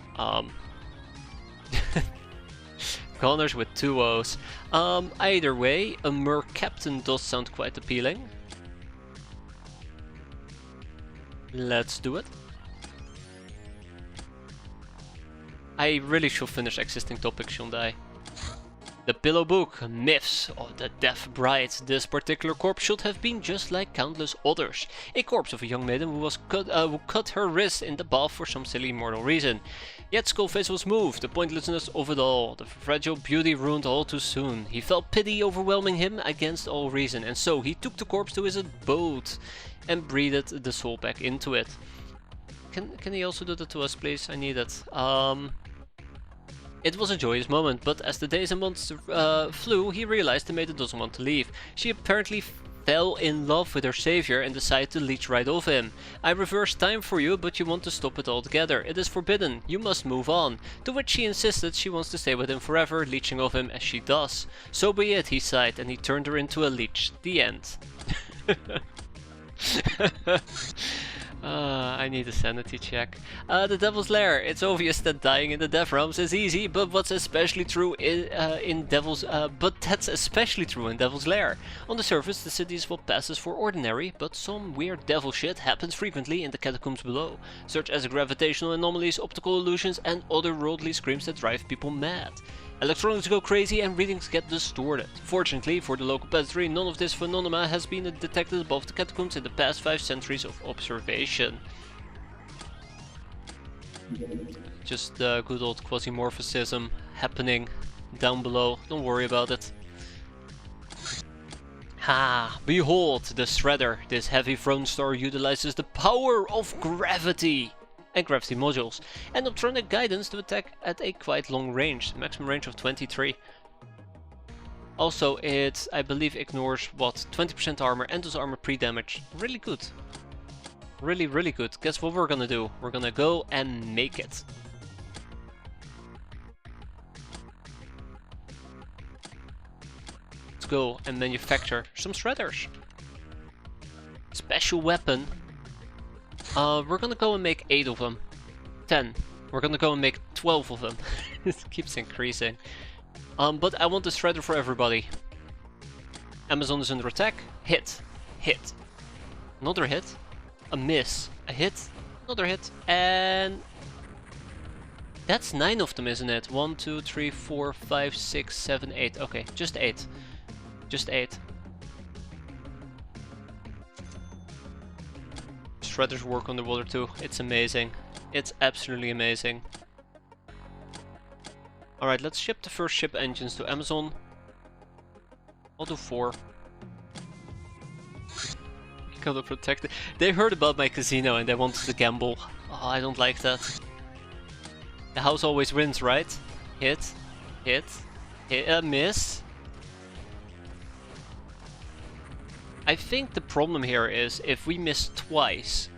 goners with 2 O's. Either way, a Merc Captain does sound quite appealing. Let's do it. I really should finish existing topics, shouldn't I? The Pillow Book, Myths of the Deaf Bride. This particular corpse should have been just like countless others. A corpse of a young maiden who cut her wrist in the bath for some silly mortal reason. Yet Skullface was moved, the pointlessness of it all, the fragile beauty ruined all too soon. He felt pity overwhelming him against all reason, and so he took the corpse to his abode and breathed the soul back into it. Can he also do that to us, please? I need it. It was a joyous moment, but as the days and months flew, he realized the maiden doesn't want to leave. She apparently fell in love with her savior and decided to leech right off him. I reversed time for you, but you want to stop it altogether. It is forbidden. You must move on. To which she insisted she wants to stay with him forever, leeching off him as she does. So be it, he sighed, and he turned her into a leech. The end. I need a sanity check. The Devil's Lair. It's obvious that dying in the Death Realms is easy, but that's especially true in Devil's Lair. On the surface, the city is what passes for ordinary, but some weird devil shit happens frequently in the catacombs below, such as gravitational anomalies, optical illusions, and otherworldly screams that drive people mad. Electronics go crazy and readings get distorted. Fortunately for the local peasantry, none of this phenomena has been detected above the catacombs in the past 5 centuries of observation. Just good old quasimorphism happening down below, don't worry about it. Ha! Behold the Shredder! This heavy throne star utilizes the power of gravity! And gravity modules, and optronic guidance to attack at a quite long range, maximum range of 23. Also, it, I believe, ignores, what, 20% armor and does armor pre-damage. Really good. Really, really good. Guess what we're gonna do? We're gonna go and make it. Let's go and manufacture some shredders. Special weapon. We're gonna go and make 8 of them. 10. We're gonna go and make 12 of them. It keeps increasing. But I want the shredder for everybody. Amazon is under attack. Hit. Hit. Another hit. A miss. A hit. Another hit. And... that's 9 of them, isn't it? 1, 2, 3, 4, 5, 6, 7, 8. Okay, just 8. Just 8. Shredders work underwater too. It's amazing. It's absolutely amazing. Alright, let's ship the first ship engines to Amazon. I'll do 4. Gotta protect it. They heard about my casino and they wanted to gamble. Oh, I don't like that. The house always wins, right? Hit. Hit. Hit. Miss. I think the problem here is if we miss twice,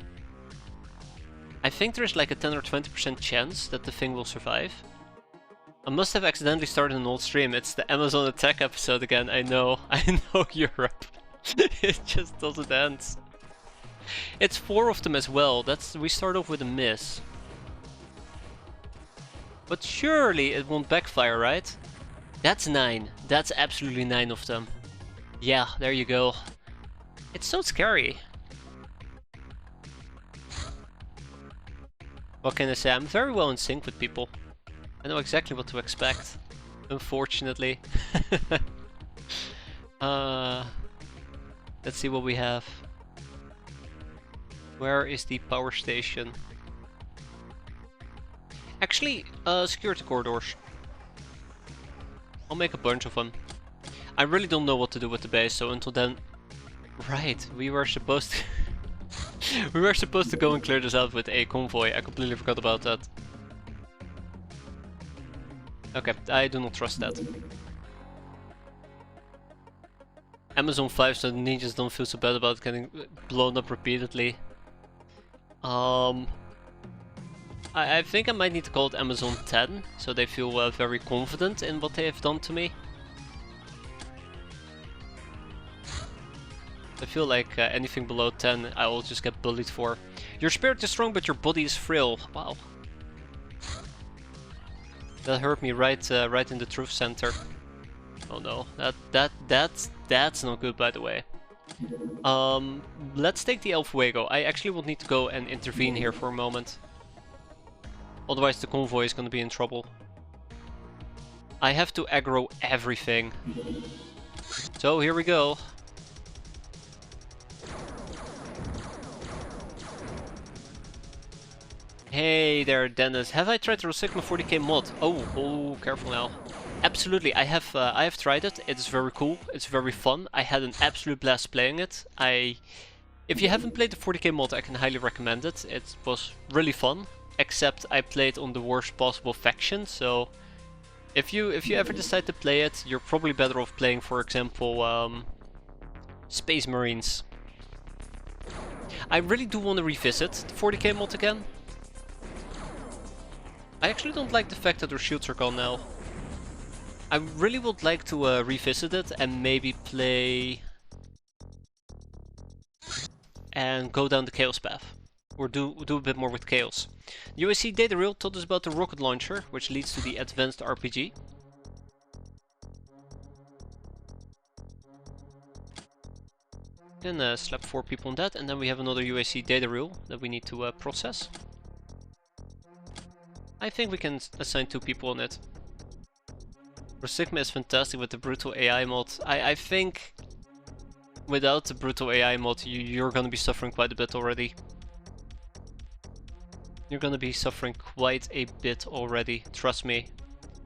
I think there's like a 10 or 20% chance that the thing will survive. I must have accidentally started an old stream. It's the Amazon attack episode again. I know Europe. It just doesn't end. It's 4 of them as well. We start off with a miss. But surely it won't backfire, right? That's 9. That's absolutely 9 of them. Yeah, there you go. It's so scary. What can I say? I'm very well in sync with people. I know exactly what to expect. Unfortunately. Let's see what we have. Where is the power station? Actually, security corridors. I'll make a bunch of them. I really don't know what to do with the base, so until then... Right, we were supposed to... we were supposed to go and clear this out with a convoy. I completely forgot about that. Okay, I do not trust that. Amazon 5 so the ninjas don't feel so bad about getting blown up repeatedly. I I think I might need to call it Amazon 10, so they feel very confident in what they have done to me. I feel like anything below 10 I will just get bullied for. Your spirit is strong, but your body is frail. Wow. That hurt me right in the truth center. Oh no, that's not good, by the way. Let's take the El Fuego. I actually will need to go and intervene here for a moment. Otherwise the convoy is gonna be in trouble. I have to aggro everything. So here we go. Hey there, Dennis. Have I tried the Sigma 40k mod? Oh, careful now. Absolutely, I have tried it. It's very cool. It's very fun. I had an absolute blast playing it. If you haven't played the 40k mod, I can highly recommend it. It was really fun. Except I played on the worst possible faction. So if you ever decide to play it, you're probably better off playing, for example, Space Marines. I really do want to revisit the 40k mod again. I actually don't like the fact that their shields are gone now. I really would like to revisit it and maybe play and go down the Chaos path. Or do a bit more with Chaos. UAC data reel told us about the rocket launcher, which leads to the advanced RPG. Then slap 4 people on that, and then we have another UAC data reel that we need to process. I think we can assign 2 people on it. Sigma is fantastic with the brutal AI mod. I think without the brutal AI mod you're gonna be suffering quite a bit already. You're gonna be suffering quite a bit already, trust me.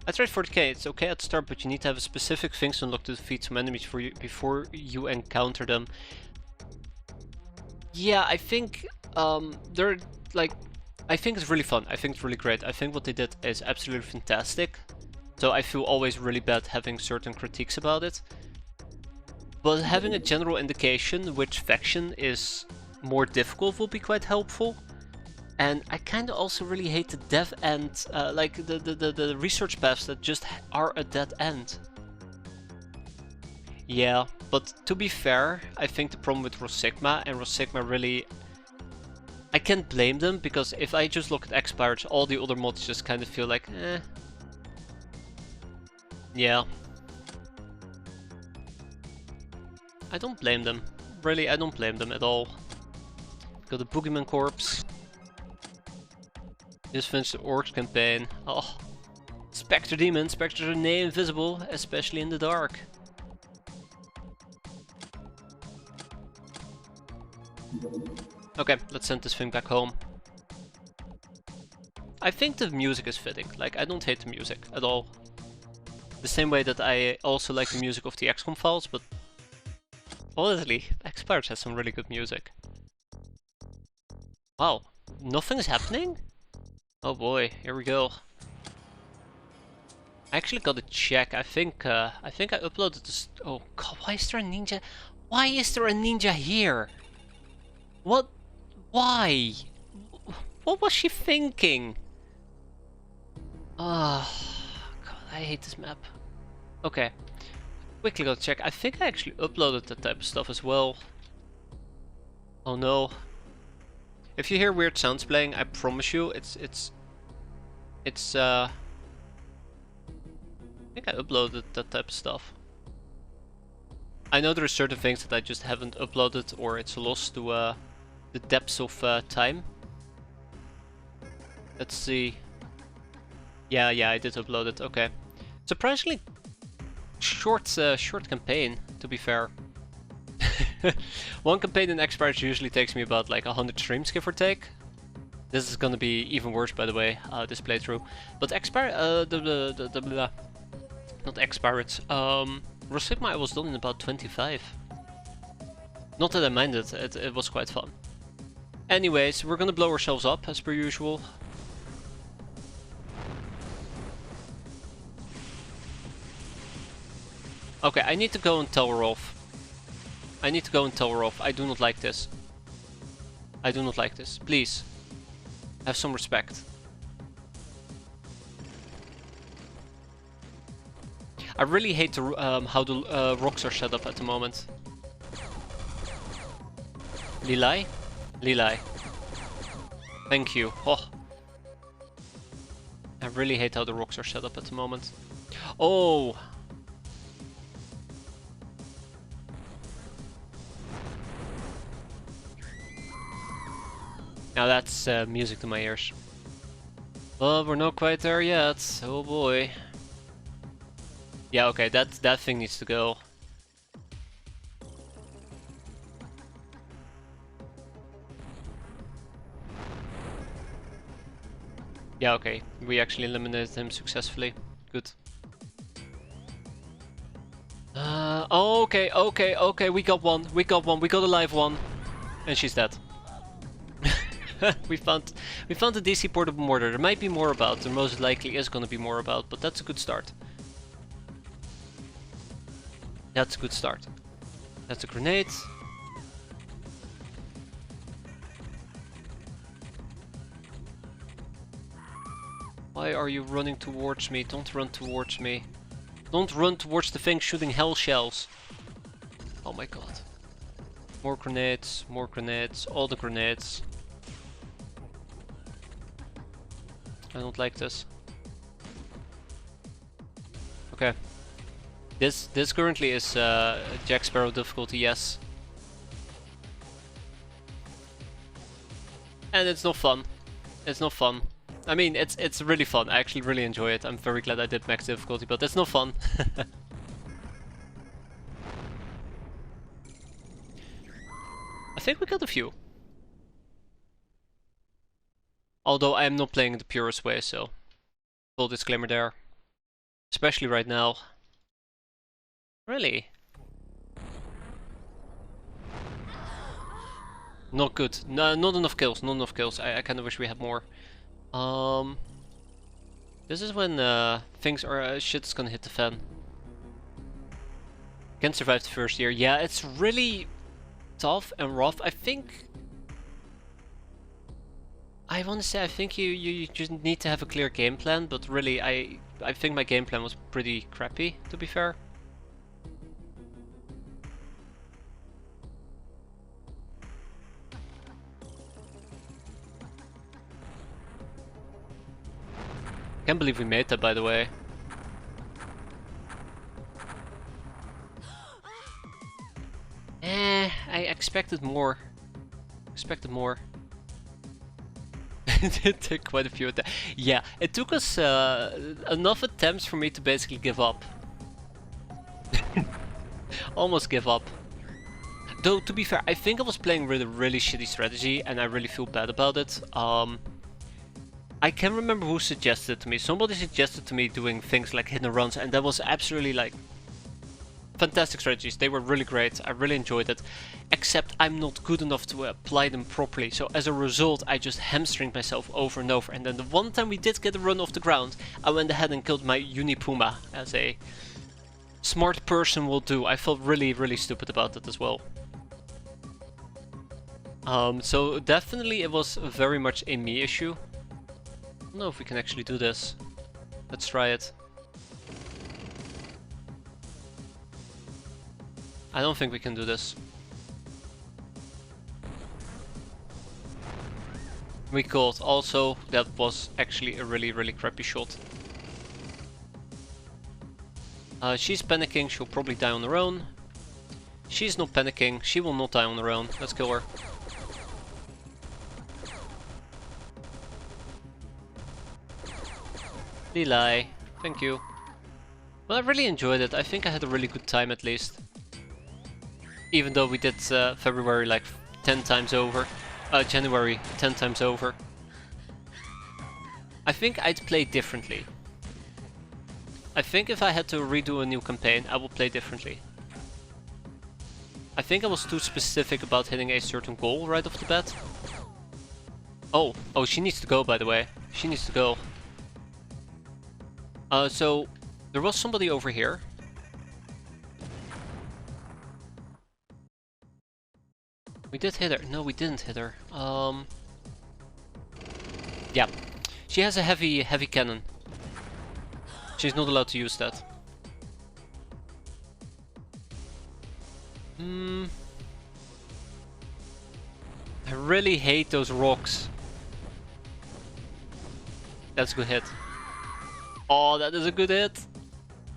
I tried 40k, it's okay at start, but you need to have a specific things unlocked to defeat some enemies before you encounter them. Yeah, I think they're like... I think it's really fun, I think it's really great. I think what they did is absolutely fantastic. So I feel always really bad having certain critiques about it. But having a general indication which faction is more difficult will be quite helpful. And I kinda also really hate the dev end, like the research paths that just are a dead end. Yeah, but to be fair, I think the problem with Sigma and Sigma really... I can't blame them, because if I just look at X-piratez, all the other mods just kind of feel like, eh. Yeah. I don't blame them. Really, I don't blame them at all. Got the Boogeyman Corpse. Just finished the Orcs campaign. Oh. Spectre Demon. Spectres are near invisible, especially in the dark. Okay, let's send this thing back home. I think the music is fitting. Like, I don't hate the music at all. The same way that I also like the music of the XCOM files, but honestly, X-piratez has some really good music. Wow, nothing's happening? Oh boy, here we go. I actually got to check. I think I uploaded this. Oh god, why is there a ninja? Why is there a ninja here? What? Why? What was she thinking? Ah, god, I hate this map. Okay, quickly go check. I think I actually uploaded that type of stuff as well. Oh no. If you hear weird sounds playing, I promise you, I think I uploaded that type of stuff. I know there are certain things that I just haven't uploaded, or it's lost to the depths of time. Let's see. Yeah, I did upload it. Okay. Surprisingly short campaign, to be fair. One campaign in X-piratez usually takes me about like 100 streams, give or take. This is gonna be even worse, by the way, this playthrough. But X-piratez, not X-piratez, Sigma I was done in about 25. Not that I minded, it was quite fun. Anyways, we're gonna blow ourselves up as per usual. Okay, I need to go and tell her off. I need to go and tell her off. I do not like this. I do not like this. Please, have some respect. I really hate how the rocks are set up at the moment. Lilai? Lilai. Thank you. Oh. I really hate how the rocks are set up at the moment. Oh! Now that's music to my ears. But we're not quite there yet. Oh boy. Yeah, okay, that thing needs to go. Yeah, okay, we actually eliminated him successfully. Good. Okay, we got one, we got a live one. And she's dead. we found a DC portable mortar. There might be more about, there most likely is gonna be more about, but that's a good start. That's a good start. That's a grenade. Why are you running towards me? Don't run towards me. Don't run towards the thing shooting hell shells. Oh my god. More grenades, all the grenades. I don't like this. Okay. This currently is Jack Sparrow difficulty, yes. And it's not fun. It's not fun. I mean, it's really fun. I actually really enjoy it. I'm very glad I did max difficulty, but it's not fun. I think we got a few. Although I am not playing the purest way, so full disclaimer there. Especially right now. Really? Not good. No, not enough kills. Not enough kills. I kind of wish we had more. This is when things are shit's gonna hit the fan. Can survive the first year. Yeah, it's really tough and rough. I want to say I think you just need to have a clear game plan, but really I think my game plan was pretty crappy, to be fair. Can't believe we made that, by the way. I expected more. It did take quite a few attempts. Yeah, it took us enough attempts for me to basically give up. Almost give up. Though, to be fair, I think I was playing with a really shitty strategy and I really feel bad about it. I can't remember who suggested it to me. Somebody suggested to me doing things like hit and runs, and that was absolutely like fantastic strategies. They were really great. I really enjoyed it. Except I'm not good enough to apply them properly. So as a result, I just hamstringed myself over and over. And then the one time we did get a run off the ground, I went ahead and killed my Unipuma, as a smart person will do. I felt really, really stupid about that as well. So definitely it was very much a me issue. I don't know if we can actually do this. Let's try it. I don't think we can do this. We called. Also, that was actually a really, really crappy shot. She's panicking. She'll probably die on her own. She's not panicking. She will not die on her own. Let's kill her. Lilai, thank you. Well, I really enjoyed it. I think I had a really good time at least. Even though we did February like 10 times over. January 10 times over. I think I'd play differently. I think if I had to redo a new campaign, I would play differently. I think I was too specific about hitting a certain goal right off the bat. Oh, she needs to go, by the way. She needs to go. So there was somebody over here. We did hit her. No, we didn't hit her. Yeah. She has a heavy cannon. She's not allowed to use that. I really hate those rocks. That's a good hit. Oh, that is a good hit.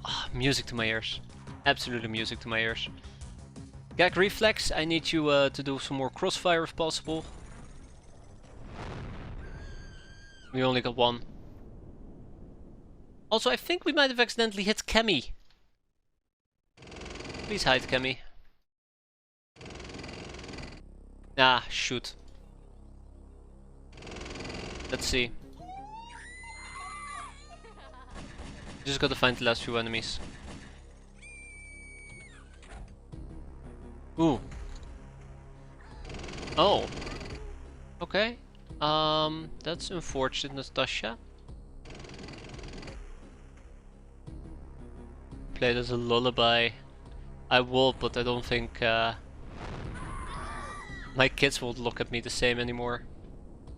Oh, music to my ears. Absolutely music to my ears. Gag reflex, I need you to do some more crossfire if possible. We only got one. Also, I think we might have accidentally hit Kemi. Please hide, Kemi. Ah, shoot. Let's see. Just gotta find the last few enemies. Ooh. Oh. Okay. That's unfortunate, Natasha. Played as a lullaby. I will, but I don't think my kids won't look at me the same anymore.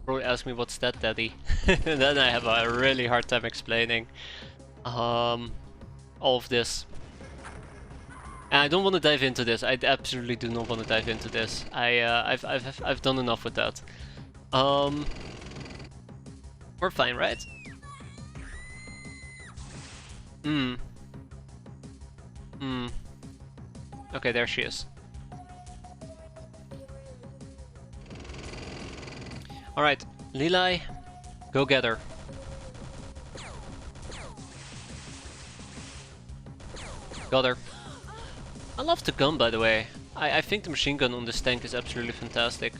Probably ask me what's that, daddy? Then I have a really hard time explaining all of this. And I don't want to dive into this. I absolutely do not want to dive into this. I've done enough with that. We're fine, right? Okay, there she is. Alright, Lilai, go get her. Got her. I love the gun, by the way. I think the machine gun on this tank is absolutely fantastic.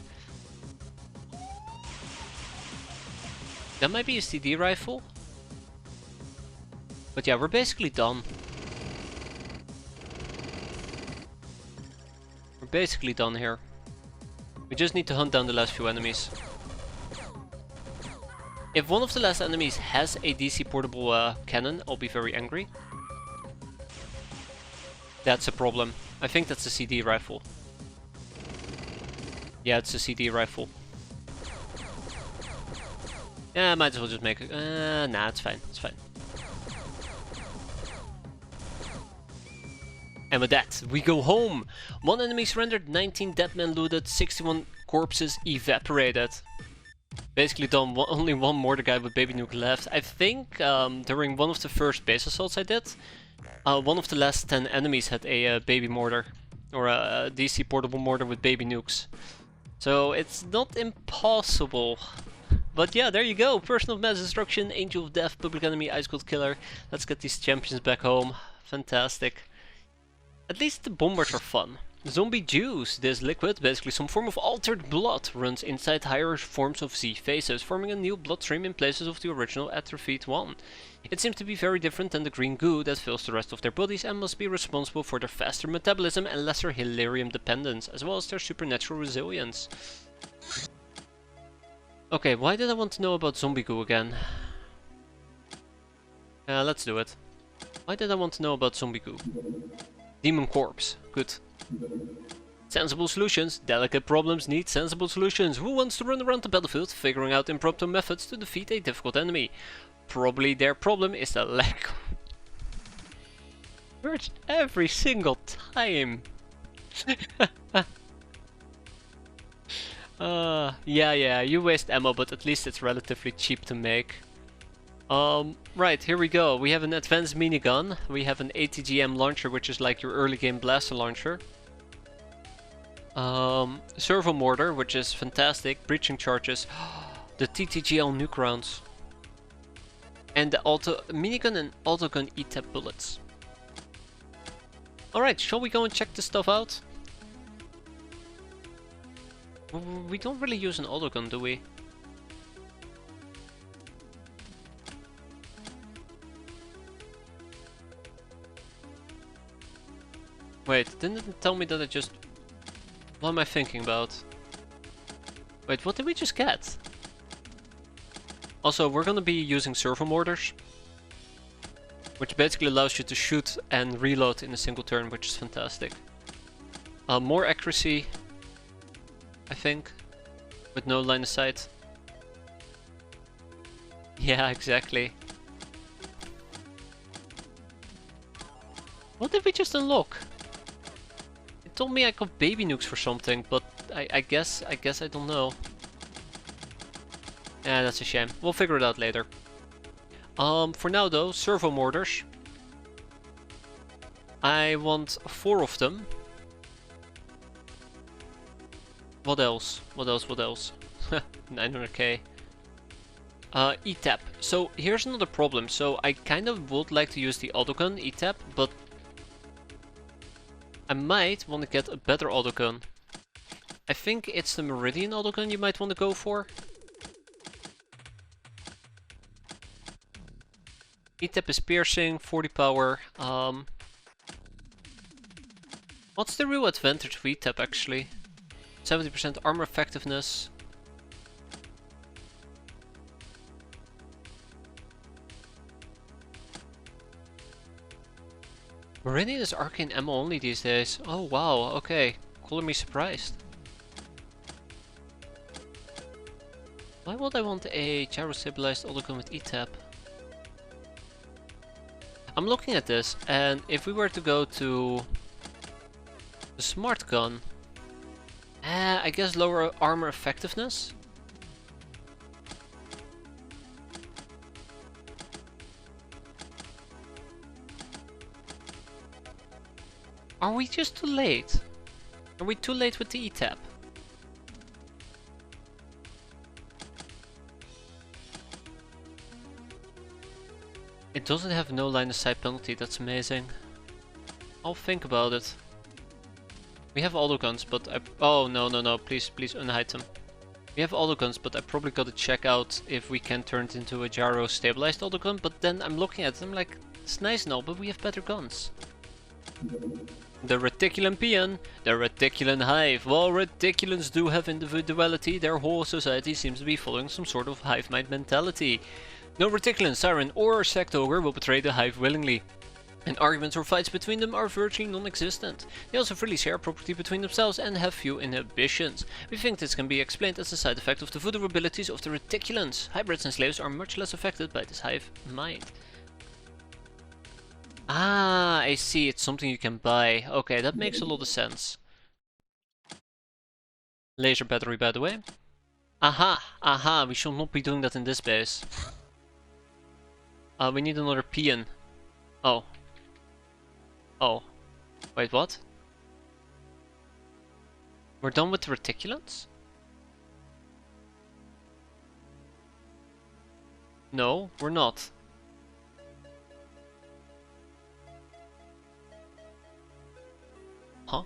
That might be a CD rifle. But yeah, we're basically done. We're basically done here. We just need to hunt down the last few enemies. If one of the last enemies has a DC portable cannon, I'll be very angry. That's a problem. I think that's a CD rifle. Yeah, it's a CD rifle. Yeah, I might as well just make it. Nah, it's fine. It's fine. And with that, we go home. 1 enemy surrendered, 19 dead men looted, 61 corpses evaporated. Basically done only one mortar guy with baby nuke left. I think during one of the first base assaults I did, one of the last 10 enemies had a baby mortar. Or a DC portable mortar with baby nukes. So it's not impossible. But yeah, there you go. Person of Mass Destruction, Angel of Death, Public Enemy, Ice Cold Killer. Let's get these champions back home. Fantastic. At least the bombers are fun. Zombie juice. This liquid, basically some form of altered blood, runs inside higher forms of Z faces, forming a new bloodstream in places of the original atrophied one. It seems to be very different than the green goo that fills the rest of their bodies and must be responsible for their faster metabolism and lesser hilarium dependence, as well as their supernatural resilience. Okay, why did I want to know about zombie goo again? Let's do it. Why did I want to know about zombie goo? Demon corpse. Good. Sensible solutions. Delicate problems need sensible solutions. Who wants to run around the battlefield figuring out impromptu methods to defeat a difficult enemy? Probably their problem is the lack of words every single time. Yeah, you waste ammo, but at least it's relatively cheap to make. Right, here we go. We have an advanced minigun. We have an ATGM launcher, which is like your early game blaster launcher. Servo mortar, which is fantastic. Breaching charges. The TTGL nuke rounds. And the minigun and autogun ETAP bullets. Alright, shall we go and check this stuff out? We don't really use an autogun, do we? Wait, didn't it tell me that I just... What am I thinking about? Wait, what did we just get? Also, we're gonna be using servo mortars, which basically allows you to shoot and reload in a single turn, which is fantastic. More accuracy, I think, with no line of sight. Yeah, exactly. What did we just unlock? It told me I got baby nukes for something, but I guess I don't know. Yeah, that's a shame. We'll figure it out later. For now though, servo mortars. I want 4 of them. What else? What else? What else? 900k. E-tap. So here's another problem. So I kind of would like to use the autogun E-tap, but I might want to get a better autogun. I think it's the Meridian autogun you might want to go for. E-tap is piercing, 40 power. What's the real advantage of E-tap actually? 70% armor effectiveness. Meridian is arcane ammo only these days. Oh wow, okay. Color me surprised. Why would I want a gyro-stabilized autogun with E-tap? I'm looking at this, and if we were to go to the smart gun, I guess lower armor effectiveness? Are we just too late? Are we too late with the E-tap? It doesn't have no line of sight penalty, that's amazing. I'll think about it. We have autoguns, but oh no, please unhide them. We have autoguns, but I probably gotta check out if we can turn it into a gyro stabilized autogun, but then I'm looking at them like, it's nice now, but we have better guns. The Reticulan Peon, the Reticulan Hive. While Reticulans do have individuality, their whole society seems to be following some sort of hive mind mentality. No Reticulan, Siren or Sect Ogre will betray the hive willingly, and arguments or fights between them are virtually non-existent. They also freely share property between themselves and have few inhibitions. We think this can be explained as a side effect of the voodoo abilities of the Reticulans. Hybrids and slaves are much less affected by this hive mind. Ah, I see, it's something you can buy. Okay, that makes a lot of sense. Laser battery, by the way. Aha, we should not be doing that in this base. We need another peon. Oh. Wait, what? We're done with the Reticulans? No, we're not. Huh?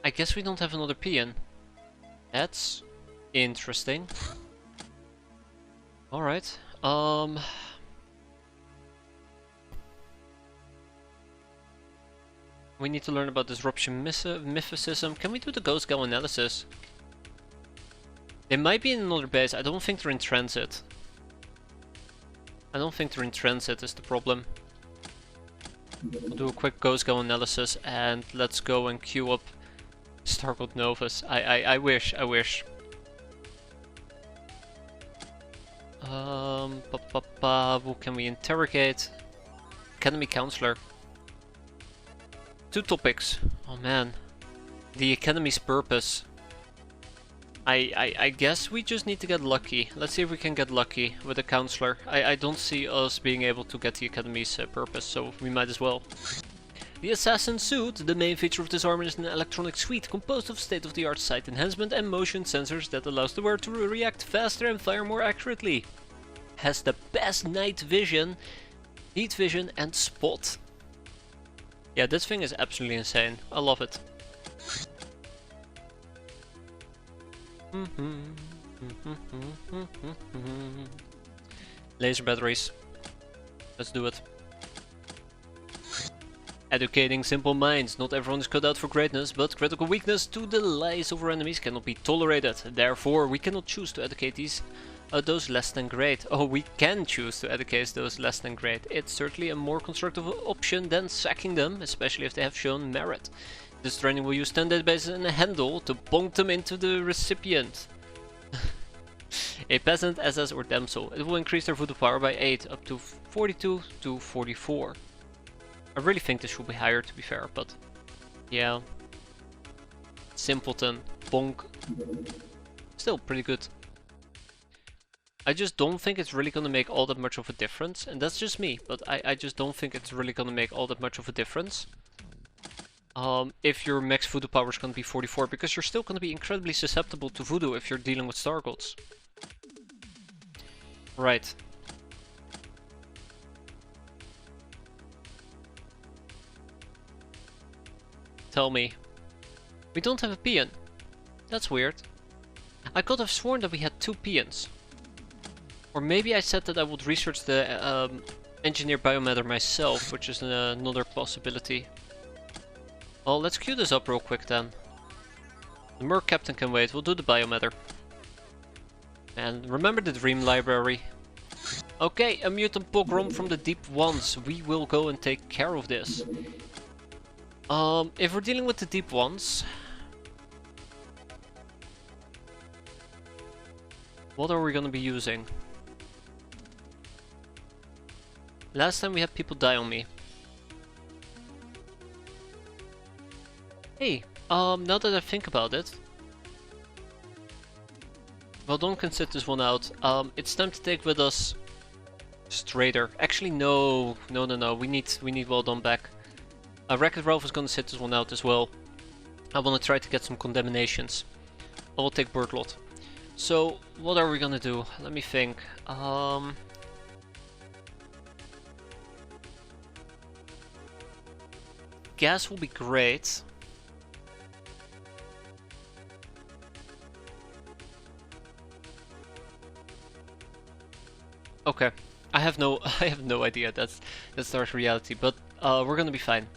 I guess we don't have another peon. That's interesting. Alright, we need to learn about disruption mythicism. Can we do the ghost gal analysis? They might be in another base. I don't think they're in transit. I don't think they're in transit is the problem. We'll do a quick ghost gal analysis and let's go and queue up Stargold Novus. I wish. Who can we interrogate? Academy Counselor. 2 topics. Oh man. The Academy's purpose. I guess we just need to get lucky. Let's see if we can get lucky with a Counselor. I don't see us being able to get the Academy's purpose, so we might as well. The Assassin Suit, the main feature of this armor, is an electronic suite composed of state-of-the-art sight enhancement and motion sensors that allows the wearer to react faster and fire more accurately. Has the best night vision, heat vision and spot. Yeah, this thing is absolutely insane. I love it. Laser batteries. Let's do it. Educating simple minds. Not everyone is cut out for greatness, but critical weakness to the lies of our enemies cannot be tolerated. Therefore, we cannot choose to educate those less than great. Oh, we can choose to educate those less than great. It's certainly a more constructive option than sacking them, especially if they have shown merit. This training will use 10 databases and a handle to bonk them into the recipient. A peasant, SS or damsel. It will increase their voodoo power by 8, up to 42 to 44. I really think this should be higher, to be fair, but yeah. Simpleton, bonk. Still pretty good. I just don't think it's really gonna make all that much of a difference, and that's just me, but I just don't think it's really gonna make all that much of a difference. If your max voodoo power is gonna be 44, because you're still gonna be incredibly susceptible to voodoo if you're dealing with star gods. Right. Tell me. We don't have a peon. That's weird. I could have sworn that we had 2 peons. Or maybe I said that I would research the engineer biomatter myself, which is another possibility. Well, let's queue this up real quick then. The Merc Captain can wait, we'll do the biomatter. And remember the dream library. Okay, a mutant pogrom from the deep ones. We will go and take care of this. If we're dealing with the deep ones... what are we gonna be using? Last time we had people die on me. Hey, now that I think about it... well, Don can sit this one out. It's time to take with us... Strader. Actually, no. We need Well Done back. Wreck-It Ralph is gonna sit this one out as well. I wanna try to get some condemnations. I will take Birdlot. So, what are we gonna do? Let me think. Gas will be great. Okay, I have no idea. That's harsh reality, but we're gonna be fine.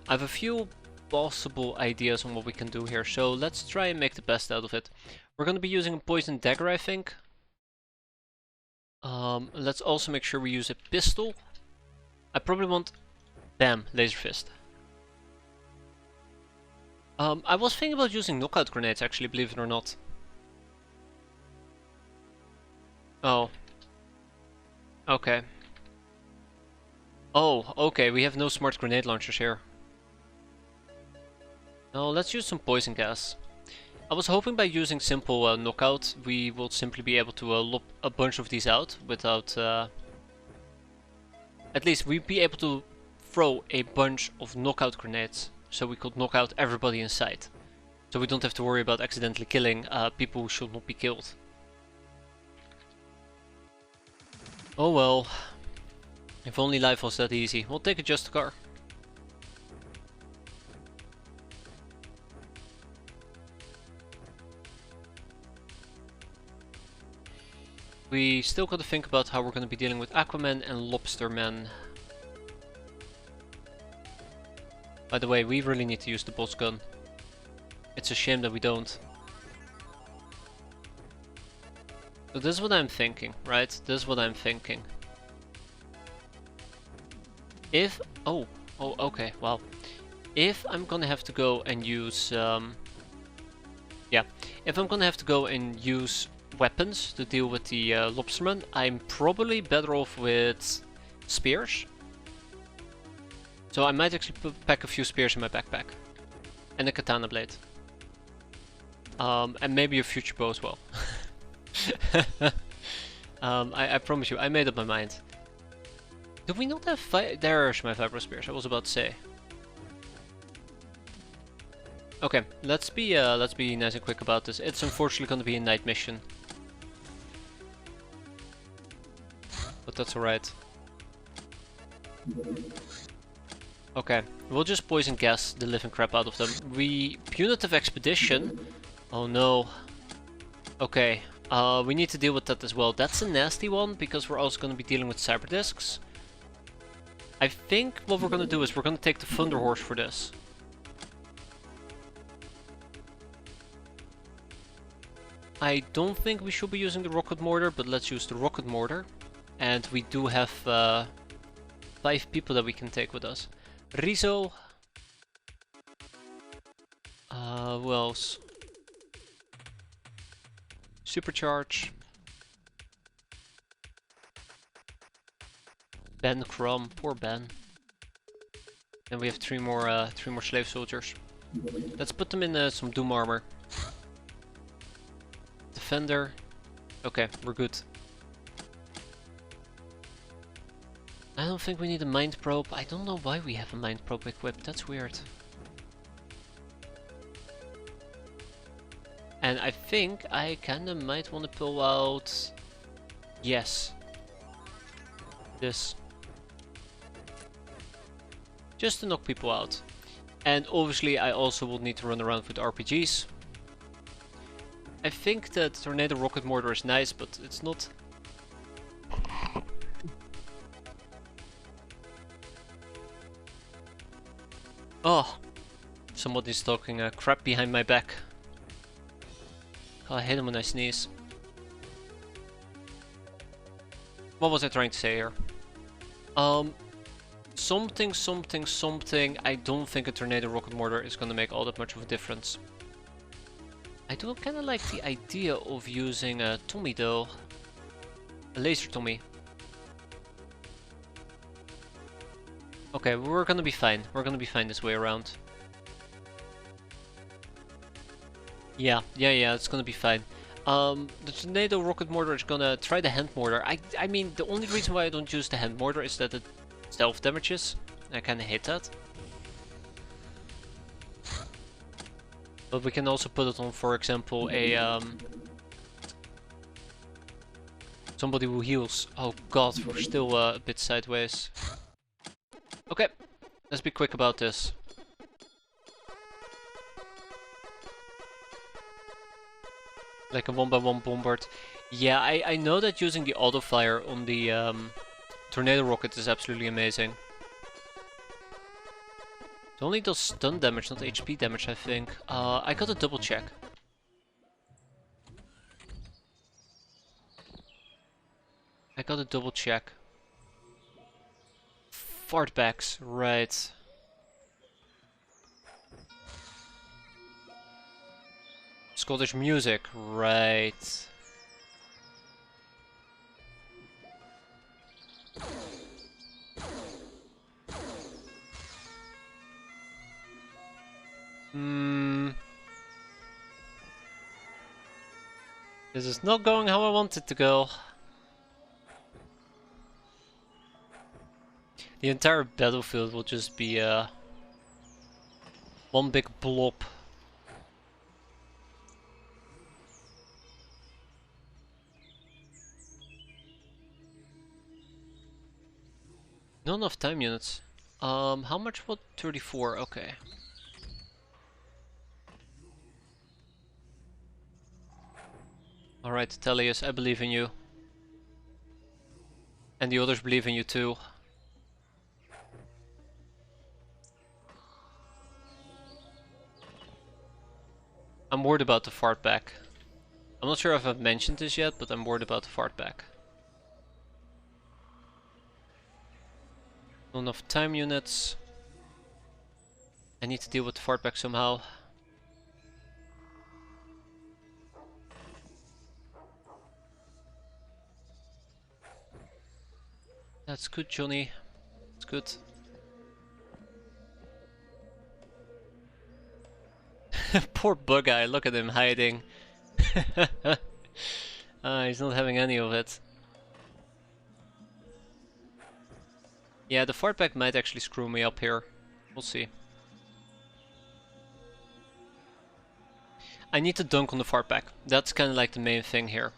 I have a few possible ideas on what we can do here, so let's try and make the best out of it. We're gonna be using a poison dagger, I think. Let's also make sure we use a pistol. I probably want... bam, laser fist. I was thinking about using knockout grenades, actually, believe it or not. Oh. Okay. Oh, okay, we have no smart grenade launchers here. No, let's use some poison gas. I was hoping by using simple knockout, we will simply be able to lop a bunch of these out without... at least we'd be able to throw a bunch of knockout grenades, so we could knock out everybody in sight. So we don't have to worry about accidentally killing people who should not be killed. Oh well. If only life was that easy. We'll take a just car. We still got to think about how we're going to be dealing with Aquaman and Lobsterman. By the way, we really need to use the boss gun. It's a shame that we don't. So this is what I'm thinking, right? This is what I'm thinking. If... oh, okay, wow. If I'm gonna have to go and use... yeah, if I'm gonna have to go and use weapons to deal with the lobsterman, I'm probably better off with spears. So I might actually pack a few spears in my backpack. And a katana blade. And maybe a future bow as well. I promise you, I made up my mind. Do we not have there's my vibro spears, I was about to say. Okay, let's be nice and quick about this. It's unfortunately gonna be a night mission. But that's alright. Okay, we'll just poison gas the living crap out of them. Punitive expedition. Oh no. Okay, we need to deal with that as well. That's a nasty one because we're also going to be dealing with cyber discs. I think what we're going to do is we're going to take the Thunder Horse for this. I don't think we should be using the Rocket Mortar, but let's use the Rocket Mortar. And we do have 5 people that we can take with us. Rizzo. Who else? Supercharge. Ben Crumb, poor Ben. And we have three more slave soldiers. Let's put them in some Doom armor. Defender. Okay, we're good. I don't think we need a mind probe. I don't know why we have a mind probe equipped. That's weird. And I think I kinda might want to pull out... Yes. This. Just to knock people out. And obviously I also will need to run around with RPGs. I think that Tornado Rocket Mortar is nice, but it's not... Oh! Somebody's talking crap behind my back. I hate him when I sneeze. What was I trying to say here? Something. I don't think a Tornado Rocket Mortar is gonna make all that much of a difference. I do kinda like the idea of using a Tommy though. A laser Tommy. Okay, we're gonna be fine. We're gonna be fine this way around. Yeah, it's gonna be fine. The Tornado Rocket Mortar is gonna try the Hand Mortar. I mean, the only reason why I don't use the Hand Mortar is that it self damages. I kinda hate that. But we can also put it on, for example, a somebody who heals. Oh god, we're still a bit sideways. Okay, let's be quick about this. Like a 1x1 bombard. Yeah, I know that using the auto fire on the Tornado Rocket is absolutely amazing. It only does stun damage, not HP damage, I think. I gotta double check. I gotta double check. Fartbacks, right. Scottish music, right. This is not going how I want it to go. The entire battlefield will just be one big blob. Not enough time units. How much? What? 34, okay. Alright, Tellius, I believe in you. And the others believe in you too. I'm worried about the fartback. I'm not sure if I've mentioned this yet, but I'm worried about the fartback. Not enough time units. I need to deal with the fartback somehow. That's good, Johnny. It's good. Poor bug guy, look at him hiding. He's not having any of it. Yeah, the fartback might actually screw me up here. We'll see. I need to dunk on the fartback. That's kind of like the main thing here.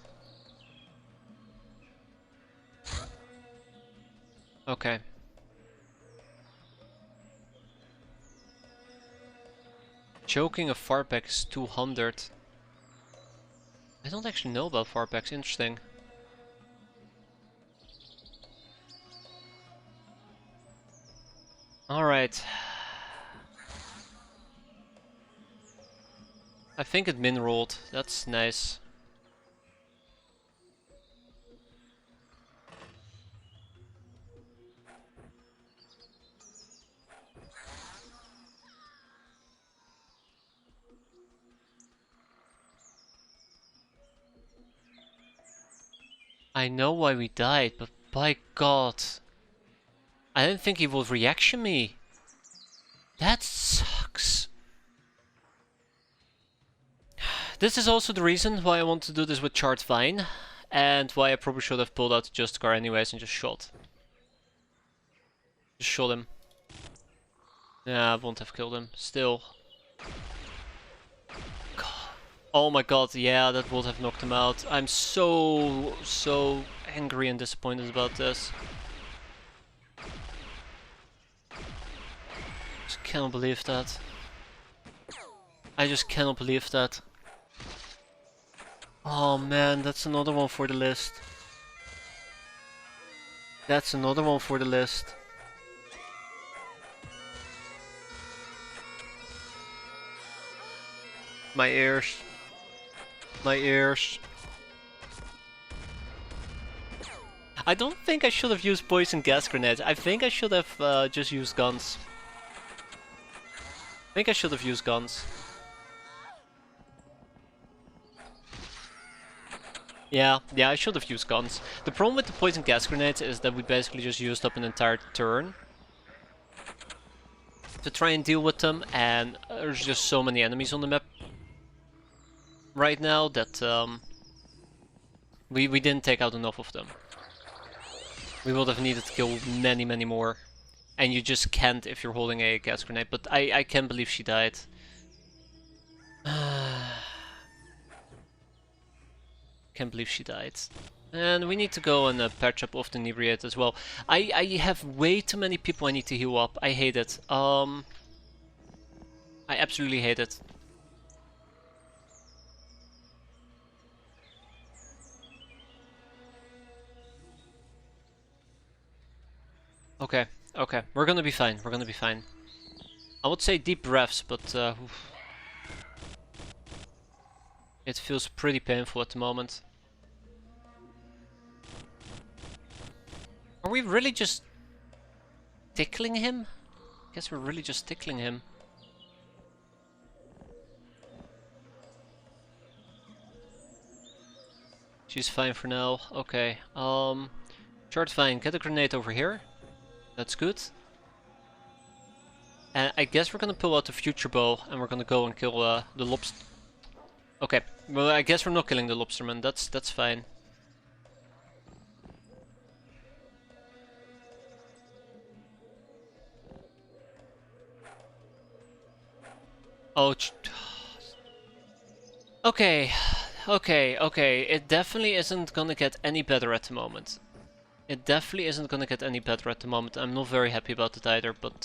Okay. Choking a fartback is 200. I don't actually know about fartbacks, interesting. Alright. I think it min-rolled, that's nice. I know why we died, but by God. I didn't think he would reaction me. That sucks. This is also the reason why I want to do this with Charred Vine, and why I probably should have pulled out the Just Car anyways and just shot. Just shot him. Yeah, I won't have killed him. Still. God. Oh my god, yeah, that would have knocked him out. I'm so angry and disappointed about this. Just cannot believe that. I just cannot believe that. Oh man, that's another one for the list. That's another one for the list. My ears. My ears. I don't think I should have used poison gas grenades. I think I should have just used guns. I think I should have used guns. Yeah, I should have used guns. The problem with the poison gas grenades is that we basically just used up an entire turn to try and deal with them, and there's just so many enemies on the map right now that we didn't take out enough of them. We would have needed to kill many more. And you just can't if you're holding a gas grenade, but I can't believe she died. Can't believe she died. And we need to go and patch up off the inebriate as well. I have way too many people I need to heal up. I hate it. I absolutely hate it. Okay, we're gonna be fine. We're gonna be fine. I would say deep breaths, but it feels pretty painful at the moment. Are we really just tickling him? I guess we're really just tickling him. She's fine for now. Okay. Charred Vine, get a grenade over here. That's good. And I guess we're gonna pull out the future bow and we're gonna go and kill the lobster. Okay. Well, I guess we're not killing the lobsterman. That's fine. Oh. Okay. It definitely isn't gonna get any better at the moment. It definitely isn't gonna get any better at the moment. I'm not very happy about it either, but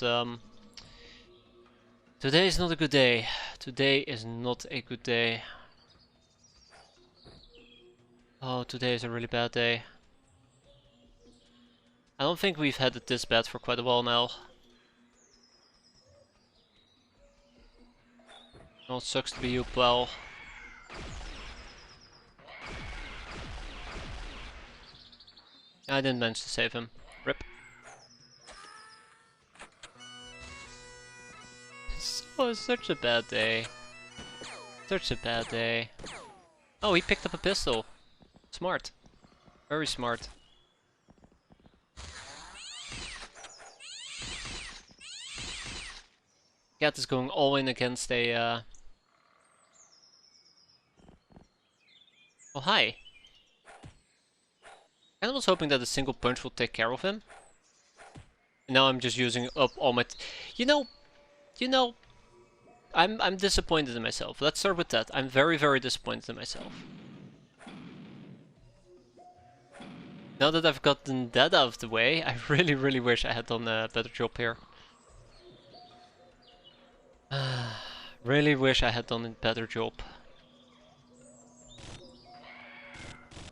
today is not a good day. Today is not a good day. Oh, today is a really bad day. I don't think we've had it this bad for quite a while now. Oh, it sucks to be you, pal. I didn't manage to save him. Rip. Oh, such a bad day. Such a bad day. Oh, he picked up a pistol. Smart. Very smart. Cat is going all in against a... Oh, hi. I was hoping that a single punch would take care of him. Now I'm just using up all my... You know, I'm disappointed in myself. Let's start with that. I'm very disappointed in myself. Now that I've gotten that out of the way, I really wish I had done a better job here. Really wish I had done a better job.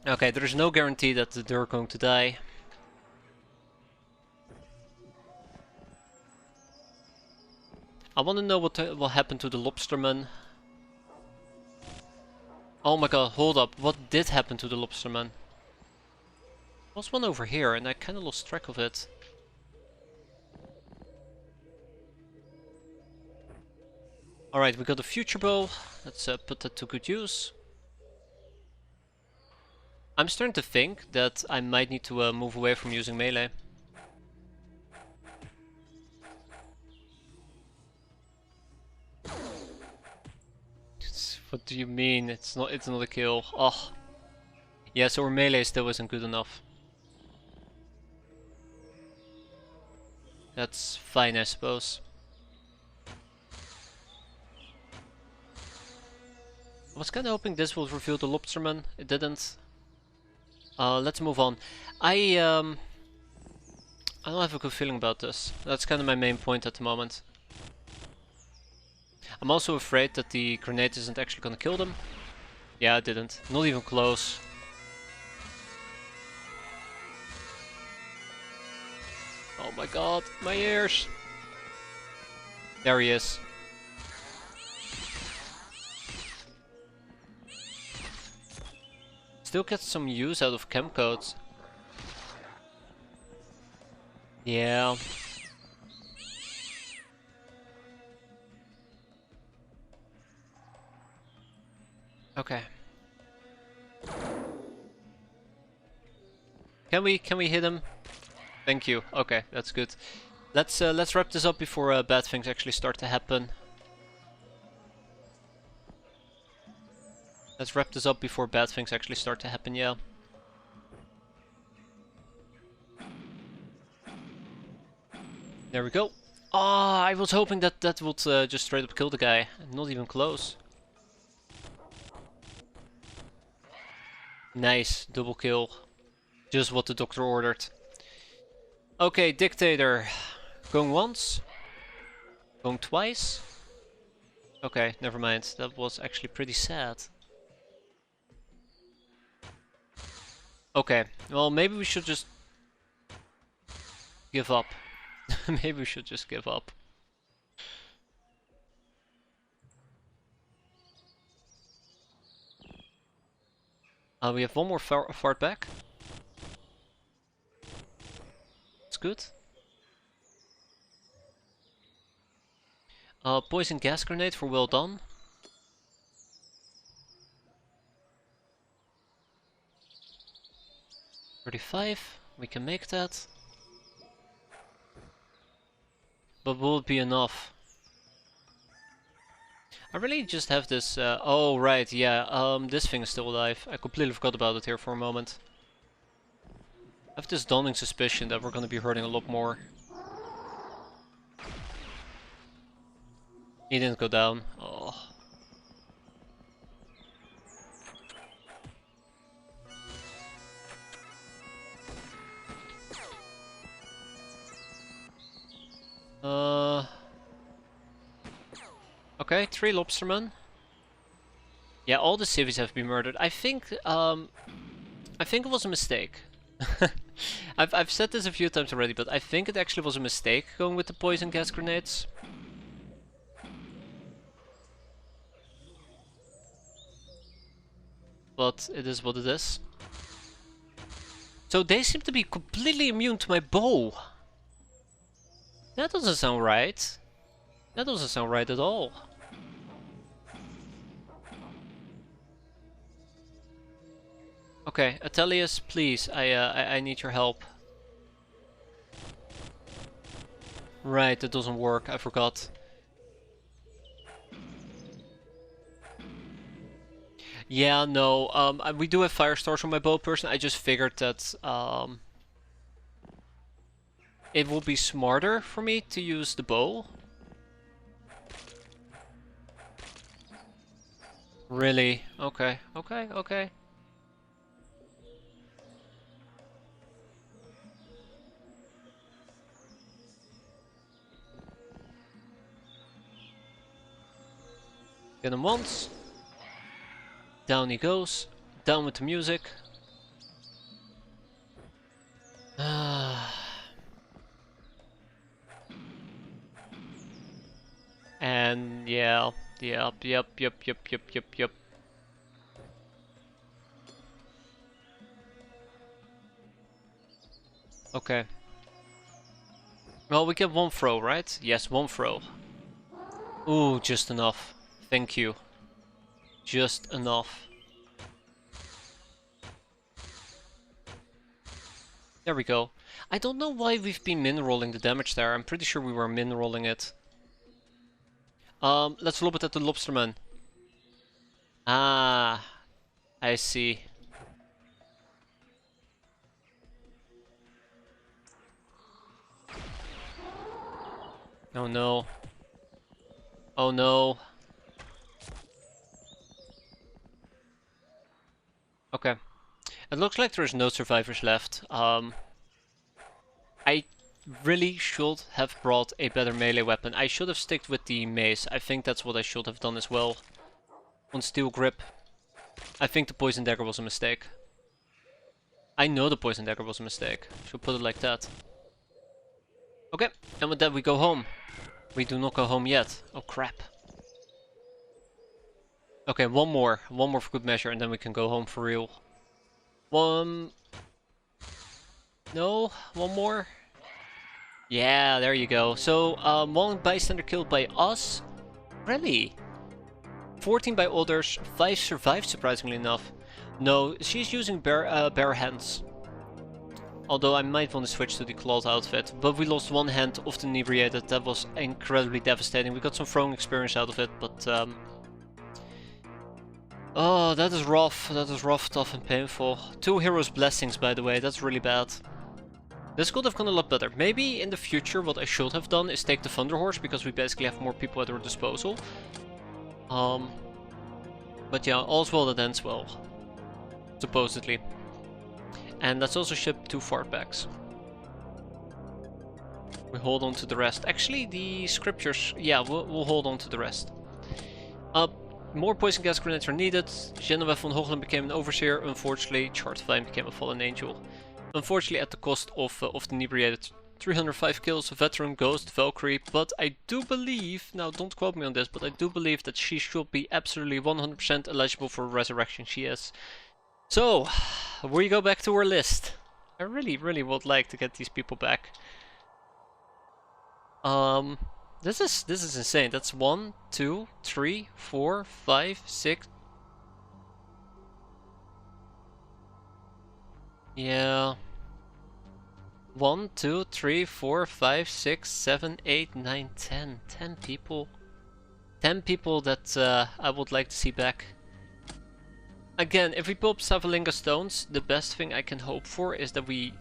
Okay, there's no guarantee that they're going to die. I want to know what happened to the lobsterman. Oh my god, hold up. What did happen to the lobsterman? There was one over here and I kind of lost track of it. Alright, we got a future bow. Let's put that to good use. I'm starting to think that I might need to move away from using melee. What do you mean? It's not a kill. Oh. Yeah, so our melee still isn't good enough. That's fine, I suppose. I was kinda hoping this would reveal the Lobsterman. It didn't. Let's move on. I don't have a good feeling about this. That's kind of my main point at the moment. I'm also afraid that the grenade isn't actually gonna kill them. Yeah, it didn't. Not even close. Oh my god, my ears! There he is. Still get some use out of chem codes. Yeah. Okay. Can we hit him? Thank you. Okay, that's good. Let's wrap this up before bad things actually start to happen. Let's wrap this up before bad things actually start to happen, yeah. There we go. Ah, I was hoping that that would just straight up kill the guy. Not even close. Nice, double kill. Just what the doctor ordered. Okay, Dictator. Going once. Going twice. Okay, never mind. That was actually pretty sad. Okay, well maybe we should just give up. Maybe we should just give up. We have one more fart back. It's good. Poison gas grenade for well done. $35, we can make that. But will it be enough? I really just have this, oh right, yeah, this thing is still alive. I completely forgot about it here for a moment. I have this dawning suspicion that we're gonna be hurting a lot more. He didn't go down. Oh. Okay, 3 lobstermen. Yeah, all the civvies have been murdered. I think it was a mistake. I've said this a few times already, but I think it actually was a mistake going with the poison gas grenades. But it is what it is. So they seem to be completely immune to my bow. That doesn't sound right. That doesn't sound right at all. Okay, Atelius, please, I need your help. Right, that doesn't work, I forgot. Yeah, no, we do have fire stars on my bow person. I just figured that it will be smarter for me to use the bow. Really? Okay, okay, okay. Get him once. Down he goes. Down with the music. And yeah, yep. Okay. Well, we get one throw, right? Yes, one throw. Ooh, just enough. Thank you. Just enough. There we go. I don't know why we've been min-rolling the damage there. I'm pretty sure we were min-rolling it. Let's lob it at the lobsterman. Ah, I see. Oh no. Oh no. Okay. It looks like there's no survivors left. I really should have brought a better melee weapon. I should have sticked with the mace. I think that's what I should have done as well. On steel grip. I think the poison dagger was a mistake. I know the poison dagger was a mistake. Should put it like that. Okay, and with that we go home. We do not go home yet. Oh crap. Okay, one more for good measure, and then we can go home for real. No, one more. Yeah, there you go. So, one bystander killed by us. Really? 14 by others. 5 survived, surprisingly enough. No, she's using bare hands. Although I might want to switch to the cloth outfit. But we lost one hand of the inebriated. That was incredibly devastating. We got some throwing experience out of it, but oh, that is rough. That is rough, tough, and painful. 2 heroes' blessings, by the way. That's really bad. This could have gone a lot better. Maybe in the future what I should have done is take the Thunder Horse, because we basically have more people at our disposal. But yeah, all's well that ends well. Supposedly. And let's also ship 2 fartbacks. We hold on to the rest. Actually, the scriptures, yeah, we'll hold on to the rest. More poison gas grenades are needed. Genevieve von Hoogland became an overseer. Unfortunately, Chartevine became a fallen angel. Unfortunately, at the cost of the inebriated. 305 kills, veteran, ghost, Valkyrie. But I do believe, now don't quote me on this, but I do believe that she should be absolutely 100% eligible for resurrection. She is. So, we go back to our list. I really, really would like to get these people back. This is insane. That's 1, 2, 3, 4, 5, 6. Yeah. 1, 2, 3, 4, 5, 6, 7, 8, 9, 10. 10 people. 10 people that I would like to see back. Again, if we pull up Savalinga stones, the best thing I can hope for is that we...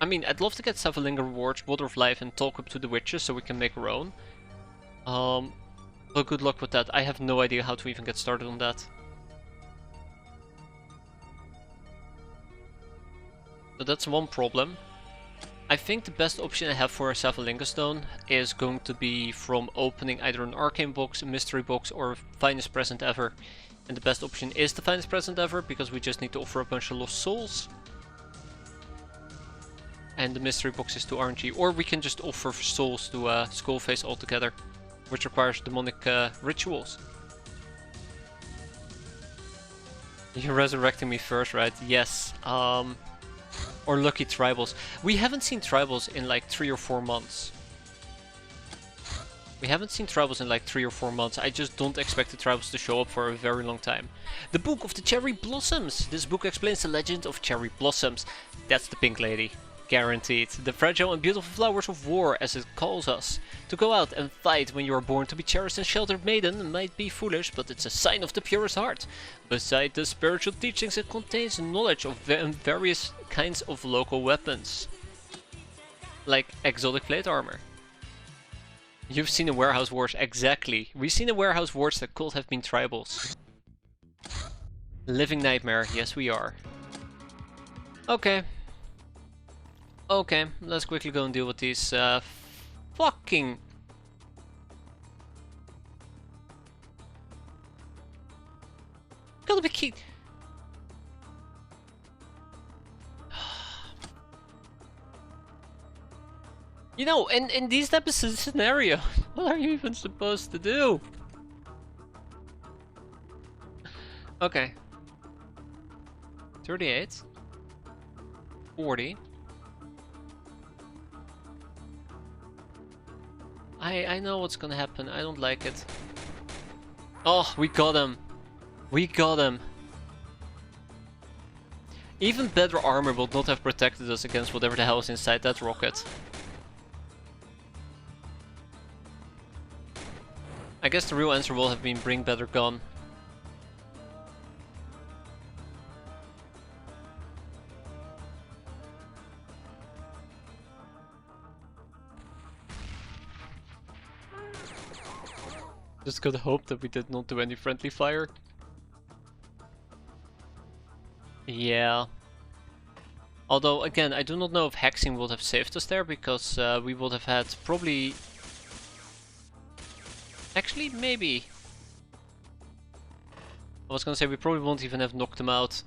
I mean, I'd love to get Savalinga rewards, Water of Life, and talk up to the witches so we can make our own. But good luck with that. I have no idea how to even get started on that. So that's one problem. I think the best option I have for a Savalinga stone is going to be from opening either an arcane box, a mystery box, or finest present ever. And the best option is the finest present ever, because we just need to offer a bunch of lost souls. And the mystery box is to RNG, or we can just offer souls to Skullface altogether, which requires demonic rituals. You're resurrecting me first, right? Yes. Or lucky tribals. We haven't seen tribals in like 3 or 4 months. We haven't seen tribals in like 3 or 4 months. I just don't expect the tribals to show up for a very long time. The Book of the Cherry Blossoms. This book explains the legend of cherry blossoms. That's the pink lady. Guaranteed. The fragile and beautiful flowers of war, as it calls us. To go out and fight when you are born to be cherished and sheltered maiden might be foolish, but it's a sign of the purest heart. Beside the spiritual teachings, it contains knowledge of various kinds of local weapons. Like exotic plate armor. You've seen a Warehouse Wars, exactly. We've seen a Warehouse Wars that could have been tribals. Living nightmare, yes we are. Okay. Okay, let's quickly go and deal with these fucking... Gotta be key. You know, in these types of scenarios, what are you even supposed to do? Okay. 38. 40. I know what's gonna happen. I don't like it. Oh, we got him. We got him. Even better armor would not have protected us against whatever the hell is inside that rocket. I guess the real answer will have been bring better gun. Just gotta hope that we did not do any friendly fire. Yeah. Although, again, I do not know if hexing would have saved us there, because we would have had probably... Actually, maybe. I was gonna say we probably won't even have knocked them out.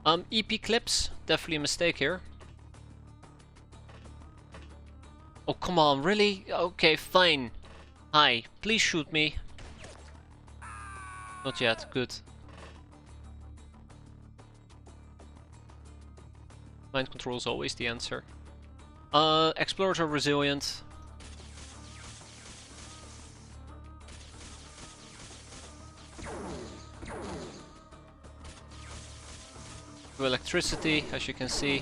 EP clips, definitely a mistake here. Oh, come on, really? Okay, fine. Hi, please shoot me. Not yet, good. Mind control is always the answer. Explorers are resilient. To electricity, as you can see.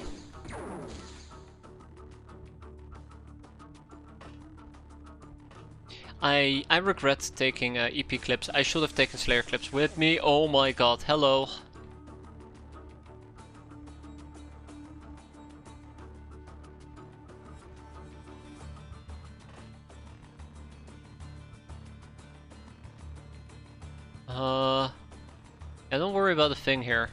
I regret taking EP clips. I should have taken Slayer clips with me. Oh my god, hello. Yeah, don't worry about the thing here.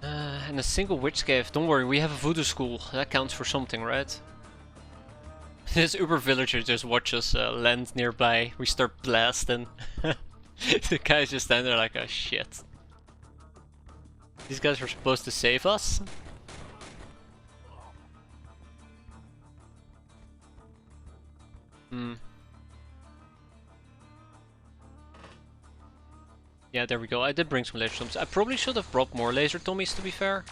And a single witch cave. Don't worry, we have a voodoo school. That counts for something, right? This Uber villager just watches land nearby. We start blasting. The guys just stand there like, oh shit. These guys were supposed to save us? Hmm. Yeah, there we go. I did bring some laser tomes. I probably should have brought more laser tommies, to be fair.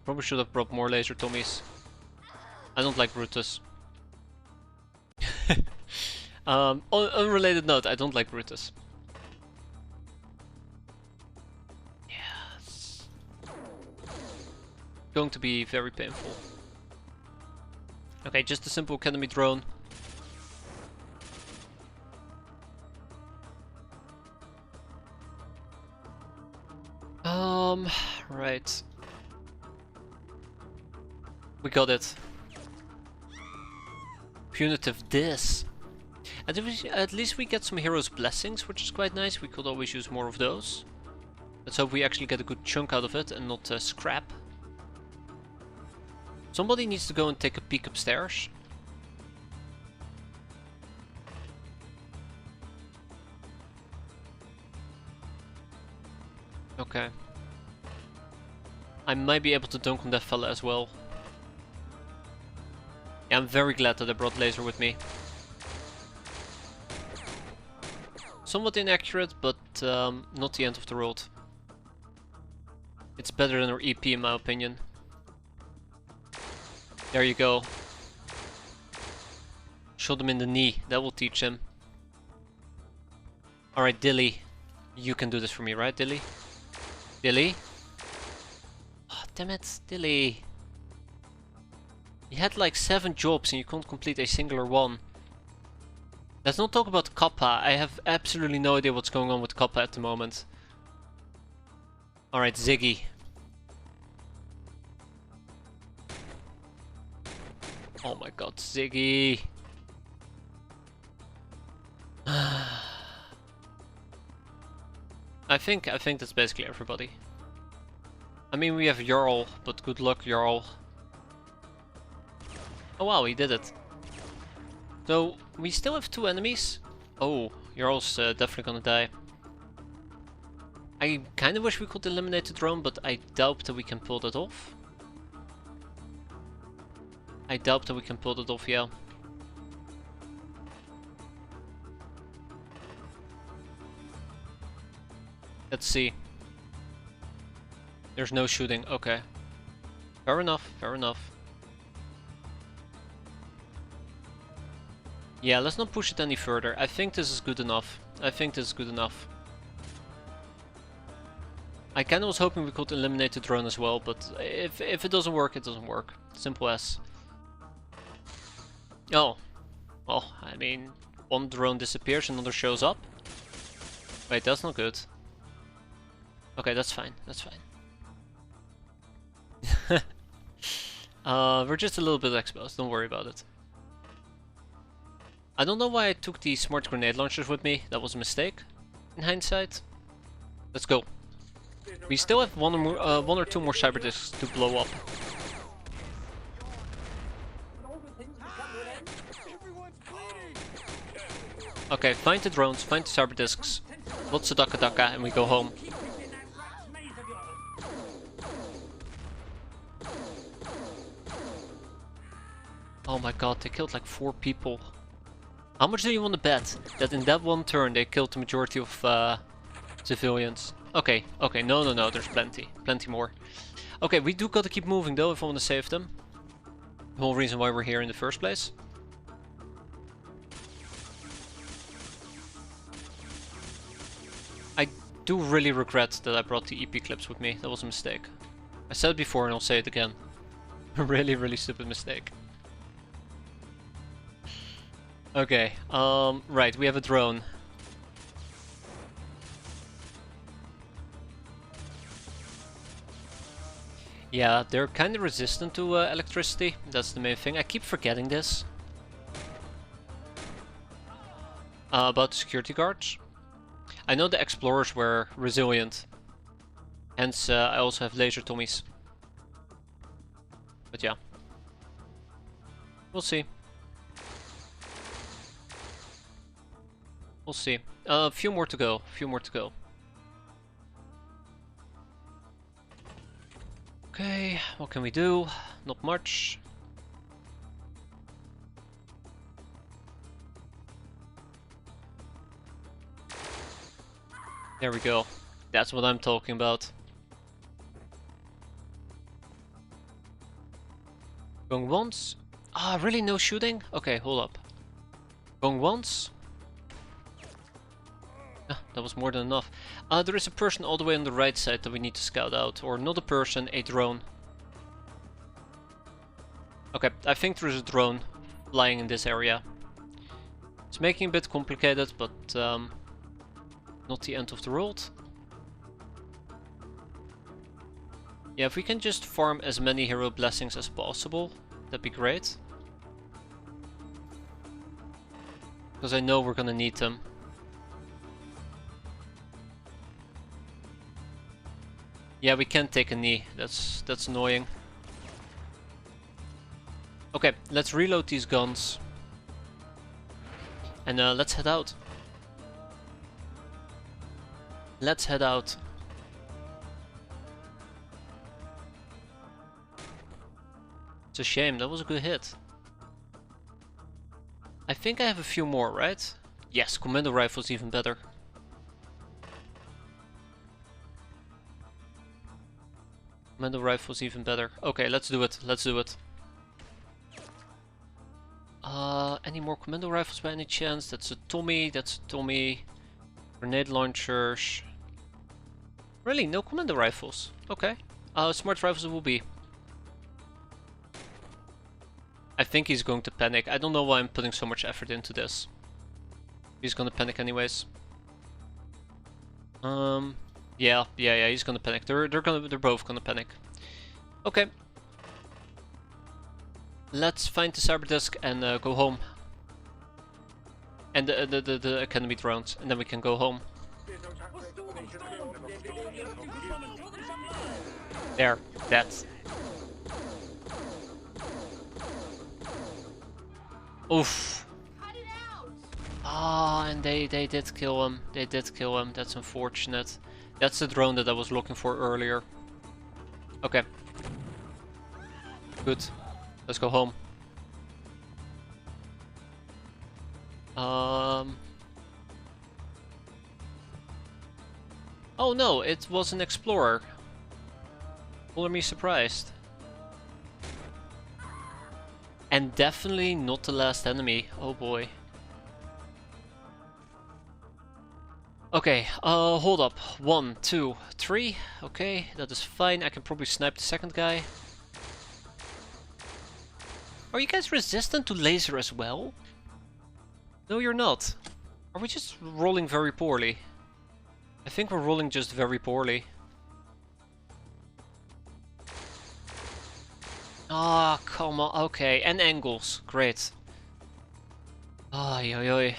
Probably should have brought more laser tommies. I don't like Brutus. Unrelated note, I don't like Brutus. Yes. Going to be very painful. Okay, just a simple academy drone. Right. We got it. Punitive Dis. At least we get some heroes' blessings, which is quite nice. We could always use more of those. Let's hope we actually get a good chunk out of it and not scrap. Somebody needs to go and take a peek upstairs. Okay. I might be able to dunk on that fella as well. Yeah, I'm very glad that I brought laser with me. Somewhat inaccurate, but not the end of the world. It's better than our EP in my opinion. There you go. Shot him in the knee, that will teach him. Alright, Dilly. You can do this for me, right, Dilly? Dilly? Oh, damn it, Dilly. You had like 7 jobs and you can't complete a singular one. Let's not talk about Kappa. I have absolutely no idea what's going on with Kappa at the moment. Alright, Ziggy. Oh my god, Ziggy. I think that's basically everybody. I mean, we have Jarl, but good luck, Jarl. Oh wow, he did it. So, we still have 2 enemies. Oh, Jarl's definitely gonna die. I kind of wish we could eliminate the drone, but I doubt that we can pull that off. I doubt that we can pull that off, yeah. Let's see. There's no shooting, okay. Fair enough, fair enough. Yeah, let's not push it any further. I think this is good enough. I think this is good enough. I kinda was hoping we could eliminate the drone as well, but if it doesn't work, it doesn't work. Simple as. Oh. Well, I mean, one drone disappears, another shows up. Wait, that's not good. Okay, that's fine, that's fine. We're just a little bit exposed, don't worry about it. I don't know why I took the smart grenade launchers with me, that was a mistake, in hindsight. Let's go. We still have one or two more cyber discs to blow up. Okay, find the drones, find the cyber discs, lots of Daka Daka, and we go home. Oh my god, they killed like 4 people. How much do you want to bet that in that one turn they killed the majority of civilians? Okay, okay, no, there's plenty more. Okay, we do gotta keep moving though if I want to save them. The whole reason why we're here in the first place. I do really regret that I brought the EP clips with me, that was a mistake. I said it before and I'll say it again. A really stupid mistake. Okay, right, we have a drone. Yeah, they're kind of resistant to electricity, that's the main thing. I keep forgetting this. About the security guards. I know the explorers were resilient. Hence, I also have laser Tommies. But yeah. We'll see. We'll see. A few more to go. Okay, what can we do? Not much. There we go. That's what I'm talking about. Going once? Ah, really? No shooting? Okay, hold up. Going once? Ah, that was more than enough. There is a person all the way on the right side that we need to scout out. Or not a person, a drone. Okay, I think there is a drone flying in this area. It's making it a bit complicated, but not the end of the world. Yeah, if we can just farm as many hero blessings as possible, that'd be great. Because I know we're gonna need them. Yeah, we can't take a knee. That's annoying. Okay, let's reload these guns. And let's head out. Let's head out. It's a shame, that was a good hit. I think I have a few more, right? Yes, commando rifle's even better. Commando rifle's even better. Okay, let's do it. Any more commando rifles by any chance? That's a Tommy. Grenade launchers. Really, no commando rifles. Okay. Smart rifles it will be. I think he's going to panic. I don't know why I'm putting so much effort into this. He's gonna panic anyways. Yeah, he's gonna panic. They're both gonna panic. Okay. Let's find the cyber disk and go home. And the academy drones, and then we can go home. There, that's. Oof. Ah, and they did kill him. That's unfortunate. That's the drone that I was looking for earlier. Okay. Good. Let's go home. Oh no, it was an explorer. Color me surprised. And definitely not the last enemy. Oh boy. Okay, hold up. 1, 2, 3. Okay, that is fine. I can probably snipe the second guy. Are you guys resistant to laser as well? No, you're not. Are we just rolling very poorly? I think we're rolling just very poorly. Ah, come on. Okay, and angles. Great. Ay, ay, ay.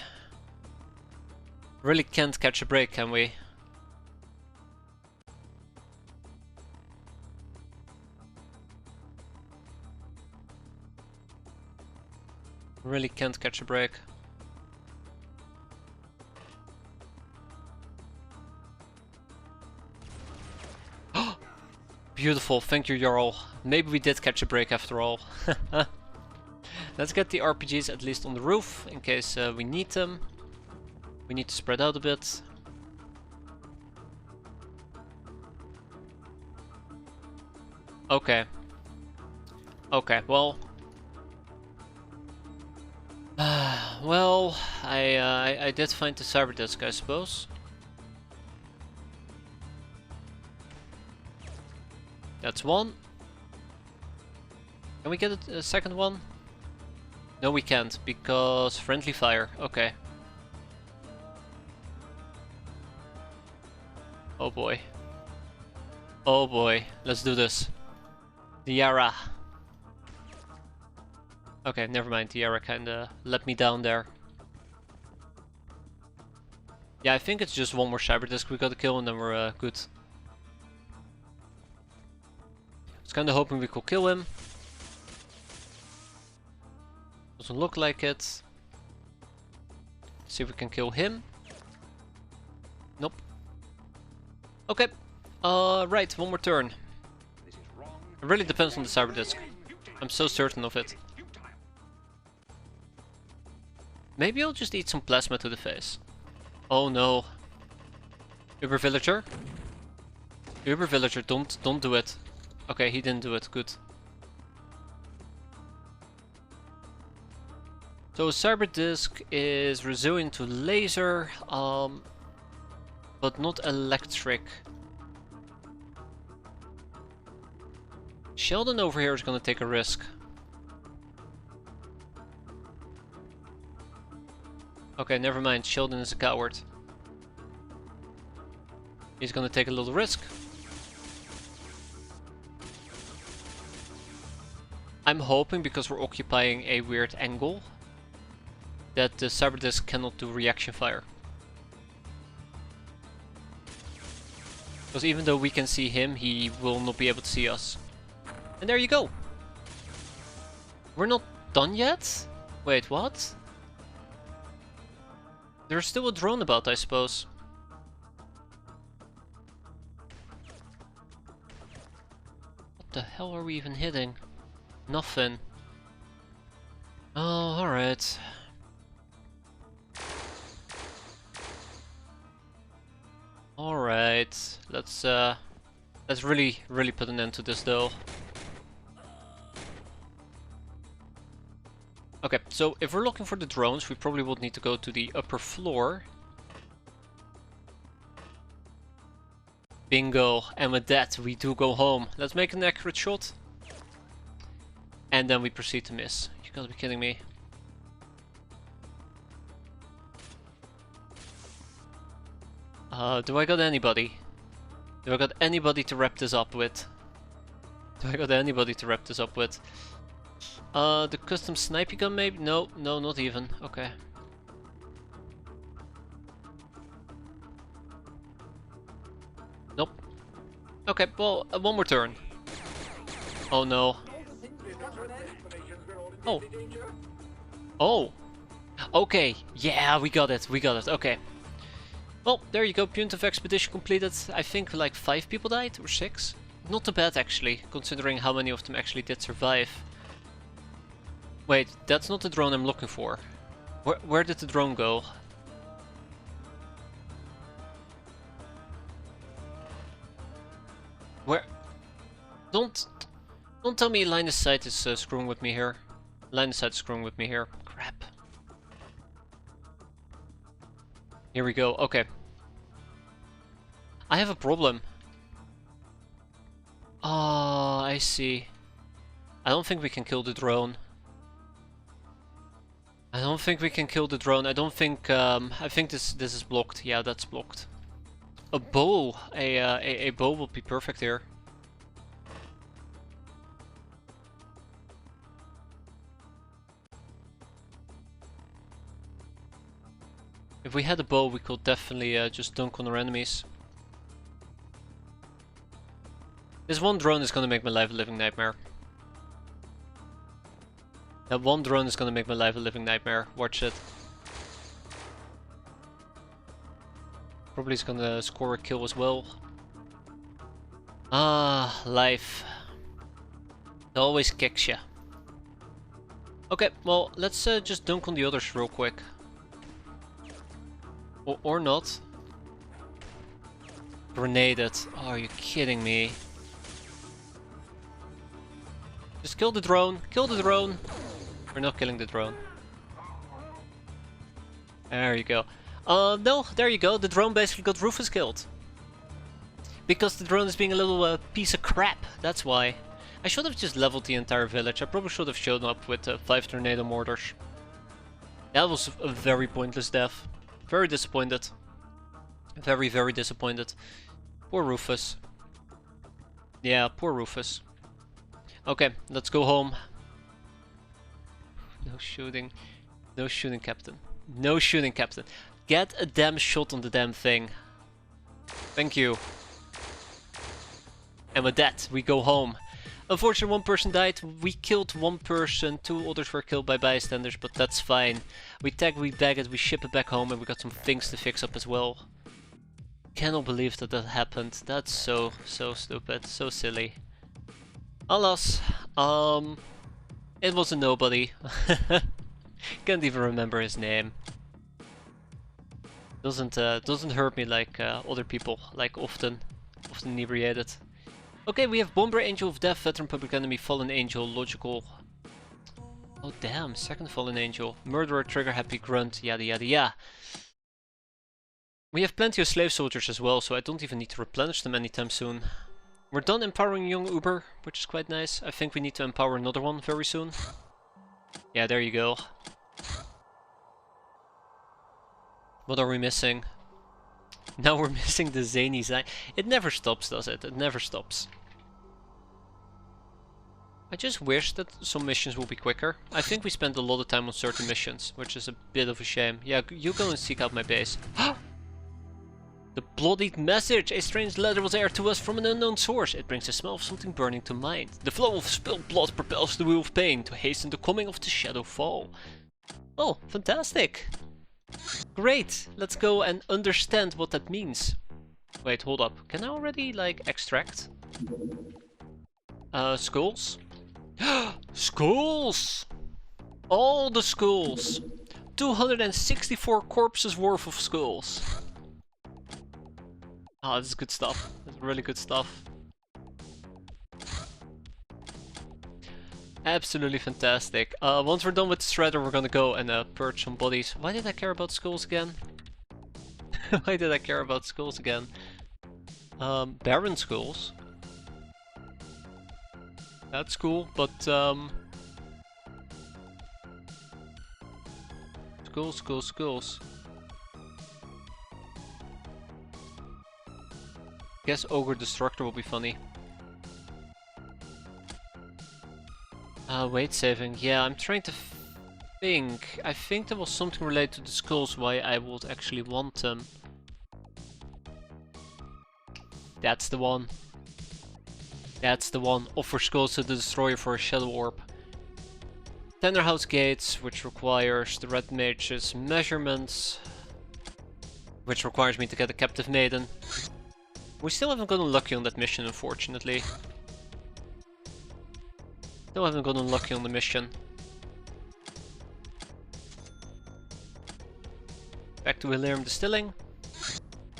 Really can't catch a break, can we? Really can't catch a break. Beautiful, thank you, Jarl. Maybe we did catch a break after all. Let's get the RPGs at least on the roof, in case we need them. We need to spread out a bit. Okay. Okay, well... well, I did find the cyber disk, I suppose. That's one. Can we get a second one? No, we can't, because friendly fire. Okay. Oh boy. Oh boy. Let's do this. Tiara. Okay, never mind. Tiara kinda let me down there. Yeah, I think it's just one more cyber disk we gotta kill and then we're good. I was kinda hoping we could kill him. Doesn't look like it. See if we can kill him. Nope. Okay. Right, one more turn. It really depends on the cyber disk. I'm so certain of it. Maybe I'll just eat some plasma to the face. Oh no. Uber villager? Uber villager, don't do it. Okay, he didn't do it, good. So cyber disk is resilient to laser, but not electric. Sheldon over here is gonna take a risk. Okay, never mind, Sheldon is a coward. He's gonna take a little risk. I'm hoping, because we're occupying a weird angle, that the cyber disk cannot do reaction fire. Because even though we can see him, he will not be able to see us. And there you go! We're not done yet? Wait, what? There's still a drone about, I suppose. What the hell are we even hitting? Nothing. Oh, alright. Alright. Let's really put an end to this though. Okay, so if we're looking for the drones, we probably would need to go to the upper floor. Bingo, and with that we do go home. Let's make an accurate shot. And then we proceed to miss. You gotta be kidding me. Do I got anybody? Do I got anybody to wrap this up with? Do I got anybody to wrap this up with? The custom sniping gun maybe? No, not even. Okay. Nope. Okay, well, one more turn. Oh no. Oh. Oh. Okay. Yeah, we got it. Okay. Well, there you go. Punitive expedition completed. I think like 5 people died, or 6. Not too bad actually, considering how many of them actually did survive. Wait, that's not the drone I'm looking for. Where did the drone go? Where? Don't tell me line of sight is screwing with me here. Line of sight is screwing with me here. Crap. Here we go. Okay. I have a problem. Oh, I see. I don't think we can kill the drone. I don't think we can kill the drone. I don't think. I think this is blocked. Yeah, that's blocked. A bow. A bow would be perfect here. If we had a bow, we could definitely just dunk on our enemies. This one drone is gonna make my life a living nightmare. That one drone is gonna make my life a living nightmare. Watch it. Probably is gonna score a kill as well. Ah, life. It always kicks ya. Okay, well, let's just dunk on the others real quick. Or not. Grenade it. Oh, are you kidding me? Just kill the drone. Kill the drone. We're not killing the drone. There you go. No, there you go. The drone basically got Rufus killed. Because the drone is being a little piece of crap. That's why. I should have just leveled the entire village. I probably should have shown up with 5 tornado mortars. That was a very pointless death. Very disappointed. Very, very disappointed. Poor Rufus. Yeah, poor Rufus. Okay, let's go home. No shooting. No shooting, Captain. No shooting, Captain. Get a damn shot on the damn thing. Thank you. And with that, we go home. Unfortunately, one person died. We killed one person. 2 others were killed by bystanders, but that's fine. We tag, we bag it, we ship it back home, and we got some things to fix up as well. Cannot believe that that happened. That's so stupid. So silly. Alas, it was a nobody. Can't even remember his name. Doesn't hurt me like other people, like often inebriated. Okay, we have Bomber, Angel of Death, Veteran, Public Enemy, Fallen Angel, Logical. Oh damn, second Fallen Angel, Murderer, Trigger, Happy, Grunt, yada yada yada. We have plenty of slave soldiers as well, so I don't even need to replenish them anytime soon. We're done empowering young Uber, which is quite nice. I think we need to empower another one very soon. Yeah, there you go. What are we missing? Now we're missing the zany side. It never stops, does it? It never stops. I just wish that some missions will be quicker. I think we spend a lot of time on certain missions, which is a bit of a shame. Yeah, you go and seek out my base. The bloodied message! A strange letter was aired to us from an unknown source. It brings the smell of something burning to mind. The flow of spilled blood propels the wheel of pain to hasten the coming of the shadow fall. Oh, fantastic! Great! Let's go and understand what that means. Wait, hold up. Can I already, like, extract? Skulls? Skulls! All the skulls! 264 corpses worth of skulls. Ah, this is good stuff. This is really good stuff. Absolutely fantastic. Once we're done with the shredder, we're gonna go and purge some bodies. Why did I care about skulls again? Why did I care about skulls again? Baron skulls. That's cool, but skulls. Guess Ogre Destructor will be funny. Weight saving. Yeah, I'm trying to think. I think there was something related to the skulls why I would actually want them. That's the one. That's the one. Offer skulls to the destroyer for a shadow orb. Tenderhouse Gates, which requires the Red Mage's measurements. Which requires me to get a captive maiden. We still haven't gotten lucky on that mission, unfortunately. Still haven't gotten lucky on the mission. Back to Hilarium Distilling.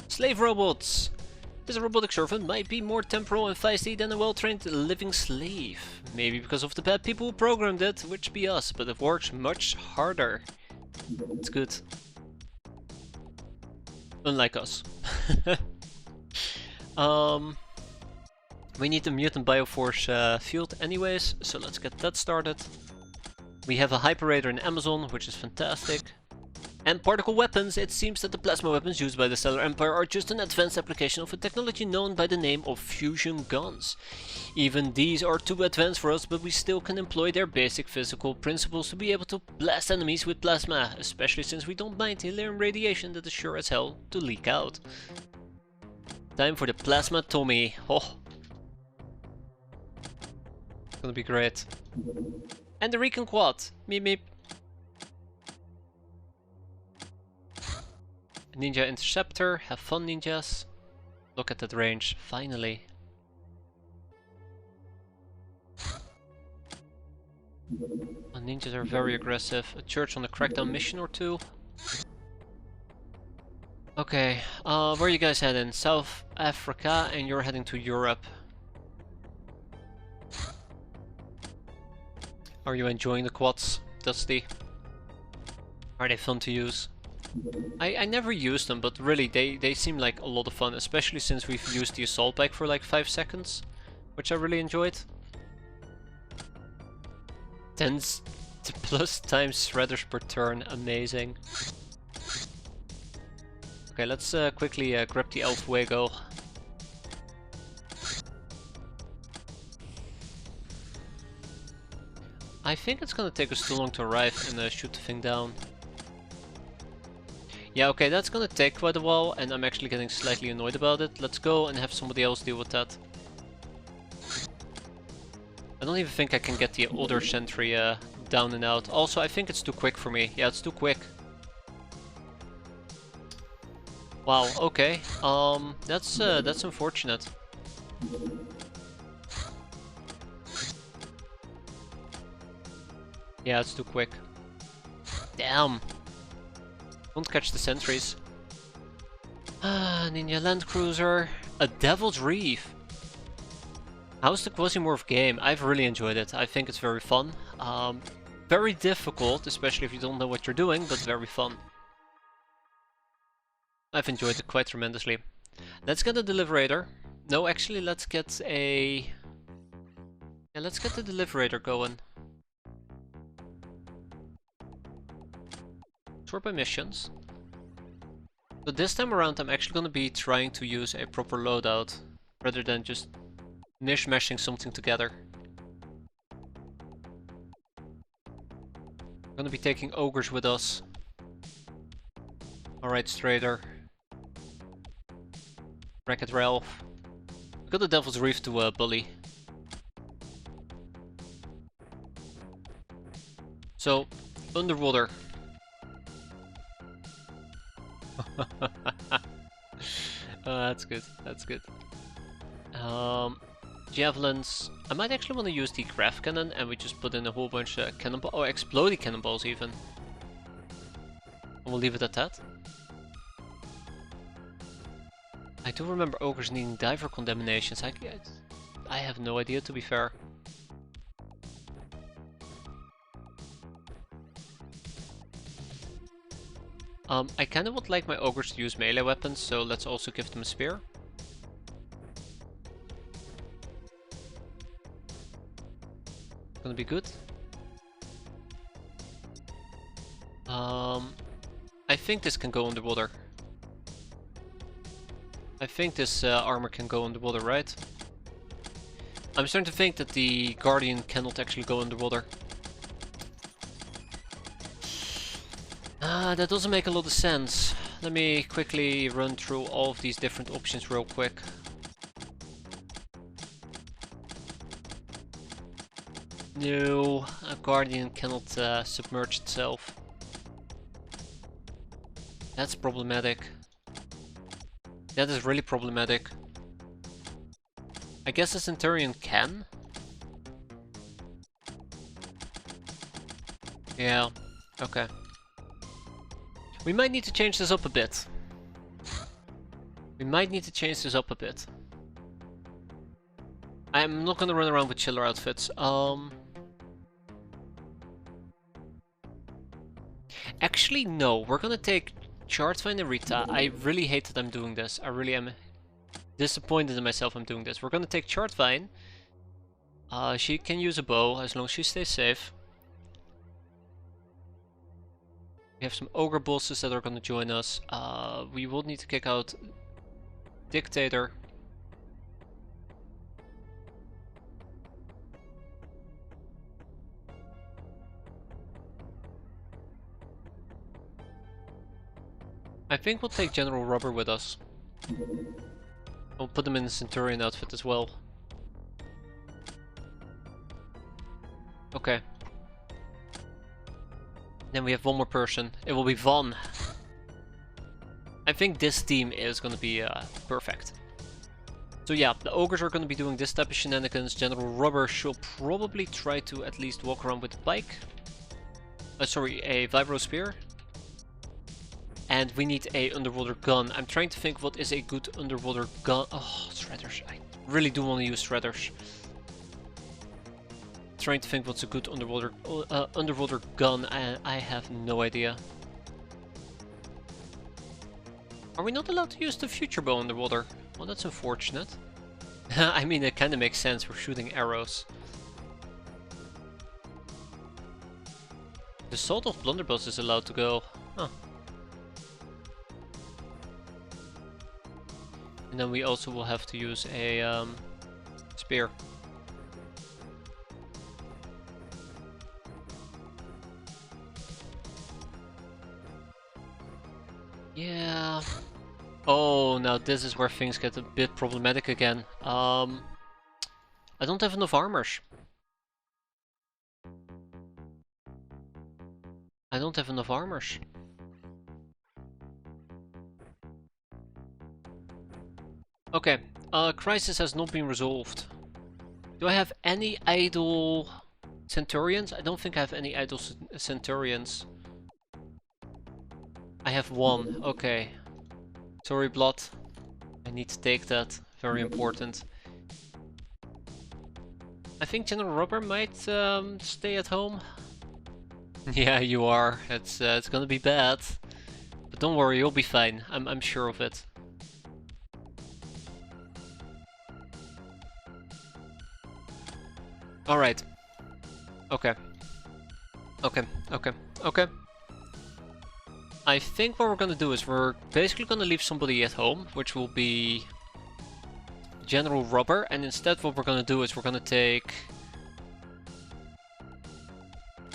Slave robots! This robotic servant might be more temporal and feisty than a well-trained living slave. Maybe because of the bad people who programmed it, which be us, but it works much harder. It's good. Unlike us. We need the mutant bioforce field anyways, so let's get that started. We have a Hyperator in Amazon, which is fantastic. And particle weapons, it seems that the plasma weapons used by the Stellar Empire are just an advanced application of a technology known by the name of fusion guns. Even these are too advanced for us, but we still can employ their basic physical principles to be able to blast enemies with plasma, especially since we don't mind delirium radiation that is sure as hell to leak out. Time for the Plasma Tommy. Oh. It's gonna be great. And the Recon Quad. Meep meep. Ninja Interceptor, have fun ninjas. Look at that range, finally. Ninjas are very aggressive. A church on a crackdown mission or two. Okay, where are you guys heading? South Africa, and you're heading to Europe. Are you enjoying the quads, Dusty? Are they fun to use? I never used them, but really they seem like a lot of fun, especially since we've used the assault bike for like 5 seconds, which I really enjoyed. 10+ times shredders per turn, amazing. Okay, let's quickly grab the El Fuego. I think it's gonna take us too long to arrive and shoot the thing down. Yeah, okay, that's gonna take quite a while, and I'm actually getting slightly annoyed about it. Let's go and have somebody else deal with that. I don't even think I can get the other sentry down and out. Also, I think it's too quick for me. Yeah, it's too quick. Wow, okay. That's unfortunate. Yeah, it's too quick. Damn. Don't catch the sentries. Ah, Ninja Land Cruiser. A Devil's Reef. How's the Quasimorph game? I've really enjoyed it. I think it's very fun. Very difficult, especially if you don't know what you're doing, but very fun. I've enjoyed it quite tremendously. Let's get a Deliberator. No, actually, let's get a... Yeah, let's get the Deliberator going. Sort by missions. So this time around I'm actually going to be trying to use a proper loadout rather than just mishmashing something together. I'm going to be taking ogres with us. Alright, Strader. Wreck-It Ralph. We've got the Devil's Reef to bully. So, underwater. That's good, that's good. Javelins. I might actually want to use the Graph Cannon and we just put in a whole bunch of cannonballs, or exploding cannonballs even. And we'll leave it at that. I do remember ogres needing diver condemnations. I have no idea, to be fair. I kind of would like my ogres to use melee weapons, so let's also give them a spear. Gonna be good. I think this can go underwater. I think this armor can go underwater, right? I'm starting to think that the Guardian cannot actually go underwater. That doesn't make a lot of sense. Let me quickly run through all of these different options real quick. No, a Guardian cannot submerge itself. That's problematic. That is really problematic. I guess a Centurion can? Yeah, okay. We might need to change this up a bit. We might need to change this up a bit. I'm not gonna run around with chiller outfits. Actually, no. We're gonna take Chartvine and Rita. I really hate that I'm doing this. I really am disappointed in myself I'm doing this. We're gonna take Chartvine. She can use a bow as long as she stays safe. We have some ogre bosses that are gonna join us. We will need to kick out Dictator. I think we'll take General Rubber with us. We'll put him in the Centurion outfit as well. Okay. Then we have one more person. It will be Von. I think this team is gonna be perfect. So yeah, the ogres are gonna be doing this type of shenanigans. General Rubber should probably try to at least walk around with a pike. Sorry, a vibro spear. And we need a underwater gun. I'm trying to think what is a good underwater gun. Oh, shredders. I really do want to use shredders. Trying to think what's a good underwater gun. I have no idea. Are we not allowed to use the future bow underwater? Well, that's unfortunate. I mean, it kind of makes sense. We're shooting arrows. The Salt of Blunderbuss is allowed to go. Huh. And then we also will have to use a spear. Yeah. Oh, now this is where things get a bit problematic again. I don't have enough armors. I don't have enough armors. Okay, crisis has not been resolved. Do I have any idle Centurions? I don't think I have any idle Centurions. I have one, okay. Sorry, Blood. I need to take that. Very important. I think General Rubber might stay at home. Yeah, you are. It's gonna be bad. But don't worry, you'll be fine. I'm sure of it. Alright. Okay. Okay, okay, okay. I think what we're gonna do is we're basically gonna leave somebody at home, which will be General Rubber, and instead what we're gonna do is we're gonna take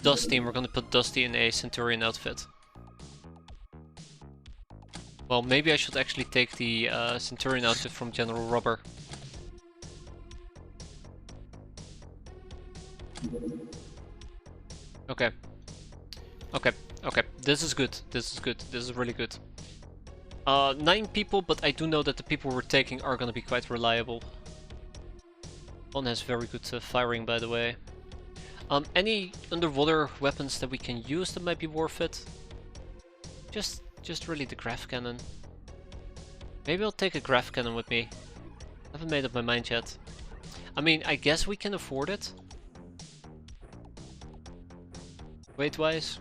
Dusty and we're gonna put Dusty in a Centurion outfit. Well, maybe I should actually take the Centurion outfit from General Rubber. Okay. Okay, okay. This is good. This is good. This is really good. 9 people, but I do know that the people we're taking are gonna be quite reliable. One has very good firing, by the way. Any underwater weapons that we can use that might be worth it? Just really the graph cannon. Maybe I'll take a graph cannon with me. I haven't made up my mind yet. I mean, I guess we can afford it. Weight-wise.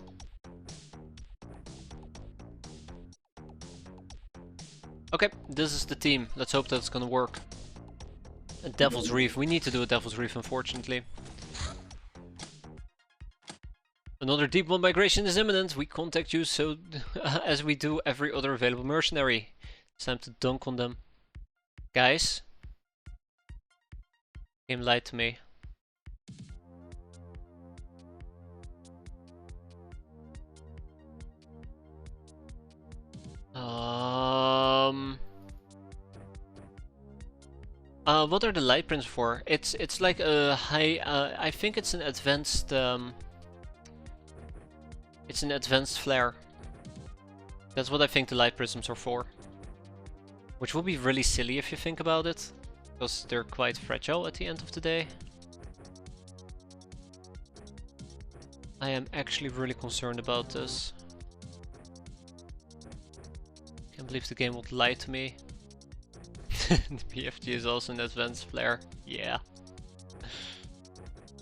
Okay, this is the team. Let's hope that it's gonna work. A Devil's Reef. We need to do a Devil's Reef, unfortunately. Another deep one migration is imminent. We contact you so as we do every other available mercenary. It's time to dunk on them. Guys. Game lied to me. What are the light prints for? It's like a high. I think it's an advanced. It's an advanced flare. That's what I think the light prisms are for. Which will be really silly if you think about it, because they're quite fragile at the end of the day. I am actually really concerned about this. Can't believe the game would lie to me. The BFG is also an advanced flare. Yeah.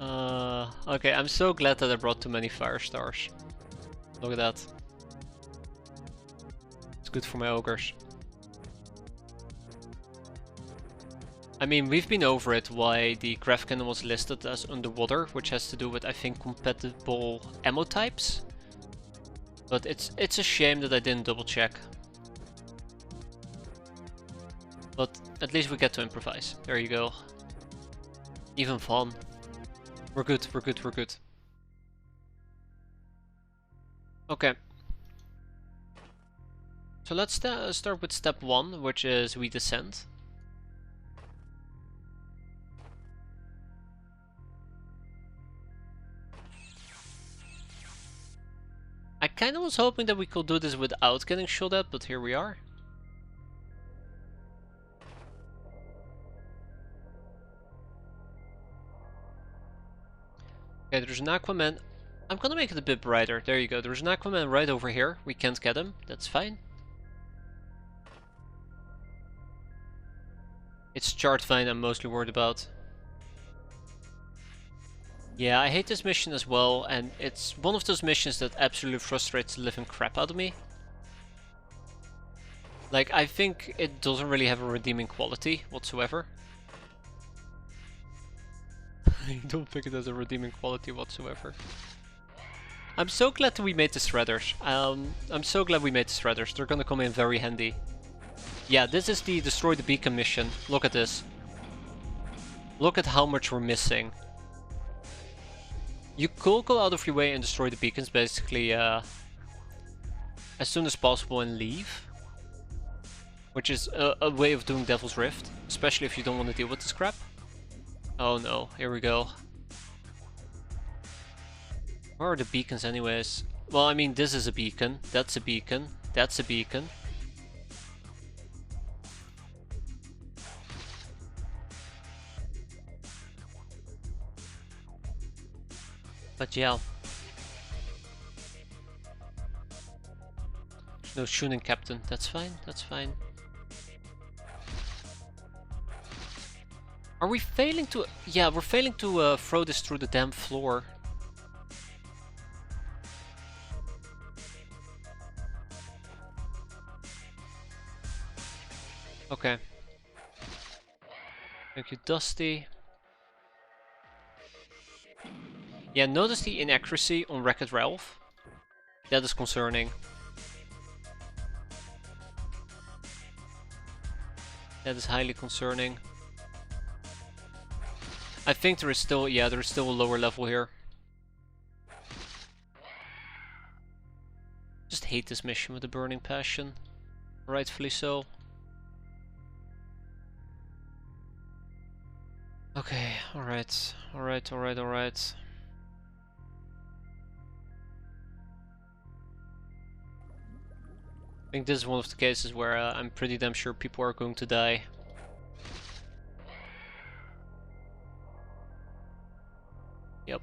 Okay, I'm so glad that I brought too many fire stars. Look at that. It's good for my ogres. I mean, we've been over it why the graph cannon was listed as underwater, which has to do with, I think, compatible ammo types. But it's a shame that I didn't double check. But at least we get to improvise. There you go. Even fun. We're good, we're good, we're good. Okay. So let's start with step 1, which is we descend. I kind of was hoping that we could do this without getting shot at, but here we are. Okay, there's an Aquaman. I'm gonna make it a bit brighter. There you go. There's an Aquaman right over here. We can't get him. That's fine. It's chart fine I'm mostly worried about. Yeah, I hate this mission as well, and it's one of those missions that absolutely frustrates the living crap out of me. Like, I think it doesn't really have a redeeming quality whatsoever. I don't think it has a redeeming quality whatsoever. I'm so glad that we made the shredders. I'm so glad we made the shredders. They're gonna come in very handy. Yeah, this is the destroy the beacon mission. Look at this. Look at how much we're missing. You could go out of your way and destroy the beacons basically as soon as possible and leave. Which is a way of doing Devil's Rift, especially if you don't want to deal with this crap. Oh no, here we go. Where are the beacons anyways? Well, I mean, this is a beacon, that's a beacon, that's a beacon. But yeah. No shooting captain, that's fine, that's fine. Are we failing to... Yeah, we're failing to throw this through the damn floor. Okay. Thank you, Dusty. Yeah, notice the inaccuracy on Wreck-It Ralph. That is concerning. That is highly concerning. I think there is still, yeah, there is still a lower level here. Just hate this mission with a burning passion. Rightfully so. Okay, alright, alright, alright, alright. I think this is one of the cases where I'm pretty damn sure people are going to die. Yep.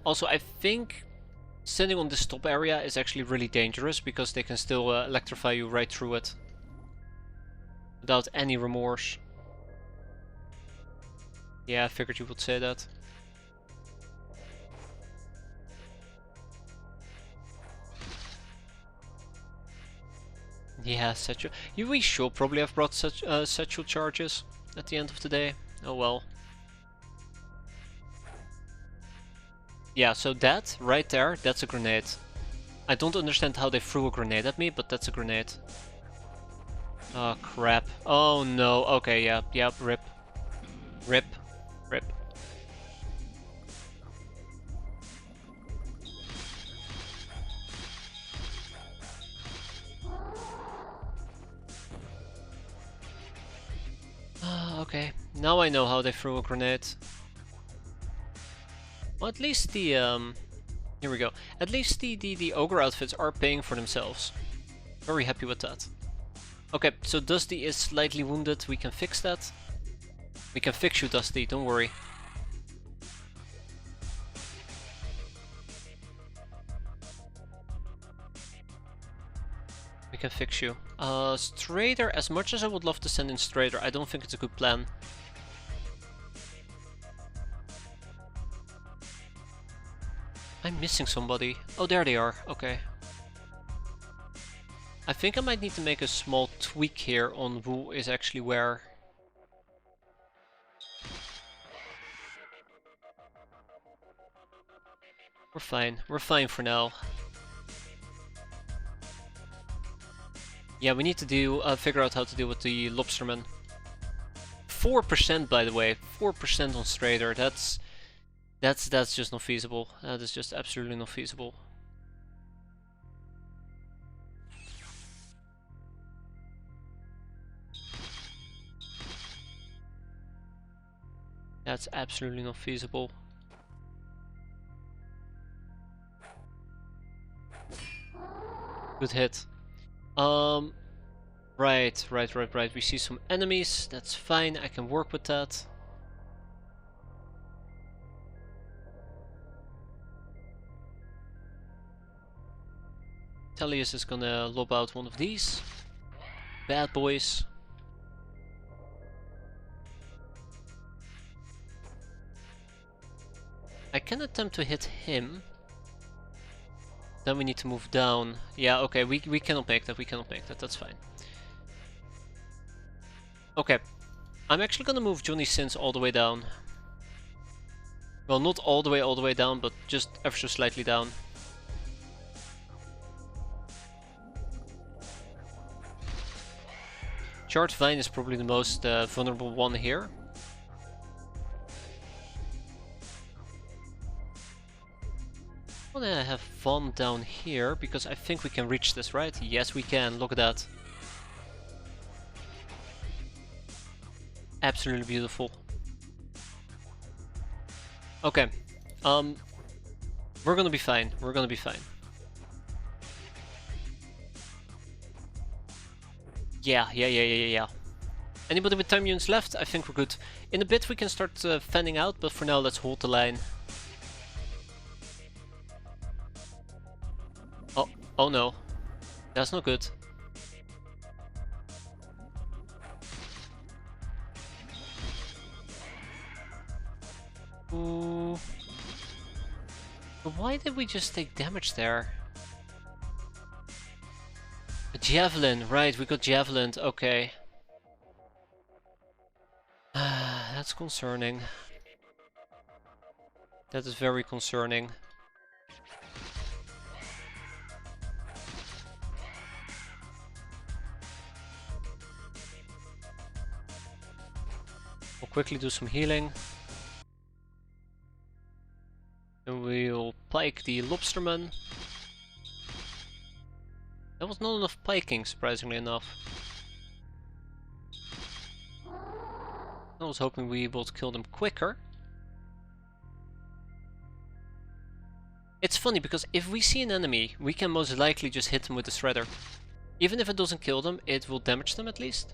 Also, I think standing on this top area is actually really dangerous because they can still electrify you right through it. Without any remorse. Yeah, I figured you would say that. Yeah, Satchel. We should probably have brought such Satchel charges at the end of the day. Oh well. Yeah, so that right there, that's a grenade. I don't understand how they threw a grenade at me, but that's a grenade. Oh crap. Oh no. Okay, yeah, yeah, rip. Rip. Rip. Okay, now I know how they threw a grenade. Well, at least the, here we go. At least the ogre outfits are paying for themselves. Very happy with that. Okay, so Dusty is slightly wounded. We can fix that. We can fix you, Dusty, don't worry. We can fix you. Strader, as much as I would love to send in Strader, I don't think it's a good plan. I'm missing somebody. Oh, there they are. Okay. I think I might need to make a small tweak here on who is actually where. We're fine. We're fine for now. Yeah, we need to do figure out how to deal with the lobsterman. 4% by the way, 4% on Strader. That's just not feasible. That is just absolutely not feasible. That's absolutely not feasible. Good hit. Right. We see some enemies. That's fine. I can work with that. Tellius is gonna lob out one of these bad boys. I can attempt to hit him. Then we need to move down. Yeah, okay, we cannot make that. We cannot make that. That's fine. Okay. I'm actually gonna move Johnny Sins all the way down. Well, not all the way down, but just ever so slightly down. Charred Vine is probably the most vulnerable one here. I'm gonna have fun down here, because I think we can reach this, right? Yes, we can. Look at that. Absolutely beautiful. Okay. We're gonna be fine. We're gonna be fine. Yeah. Anybody with time units left? I think we're good. In a bit we can start fanning out, but for now let's hold the line. Oh no. That's not good. Ooh. But why did we just take damage there? A javelin, right, we got javelin, okay. That's concerning. That is very concerning. We'll quickly do some healing. And we'll pike the lobsterman. That was not enough piking, surprisingly enough. I was hoping we would kill them quicker. It's funny because if we see an enemy, we can most likely just hit them with the shredder. Even if it doesn't kill them, it will damage them at least.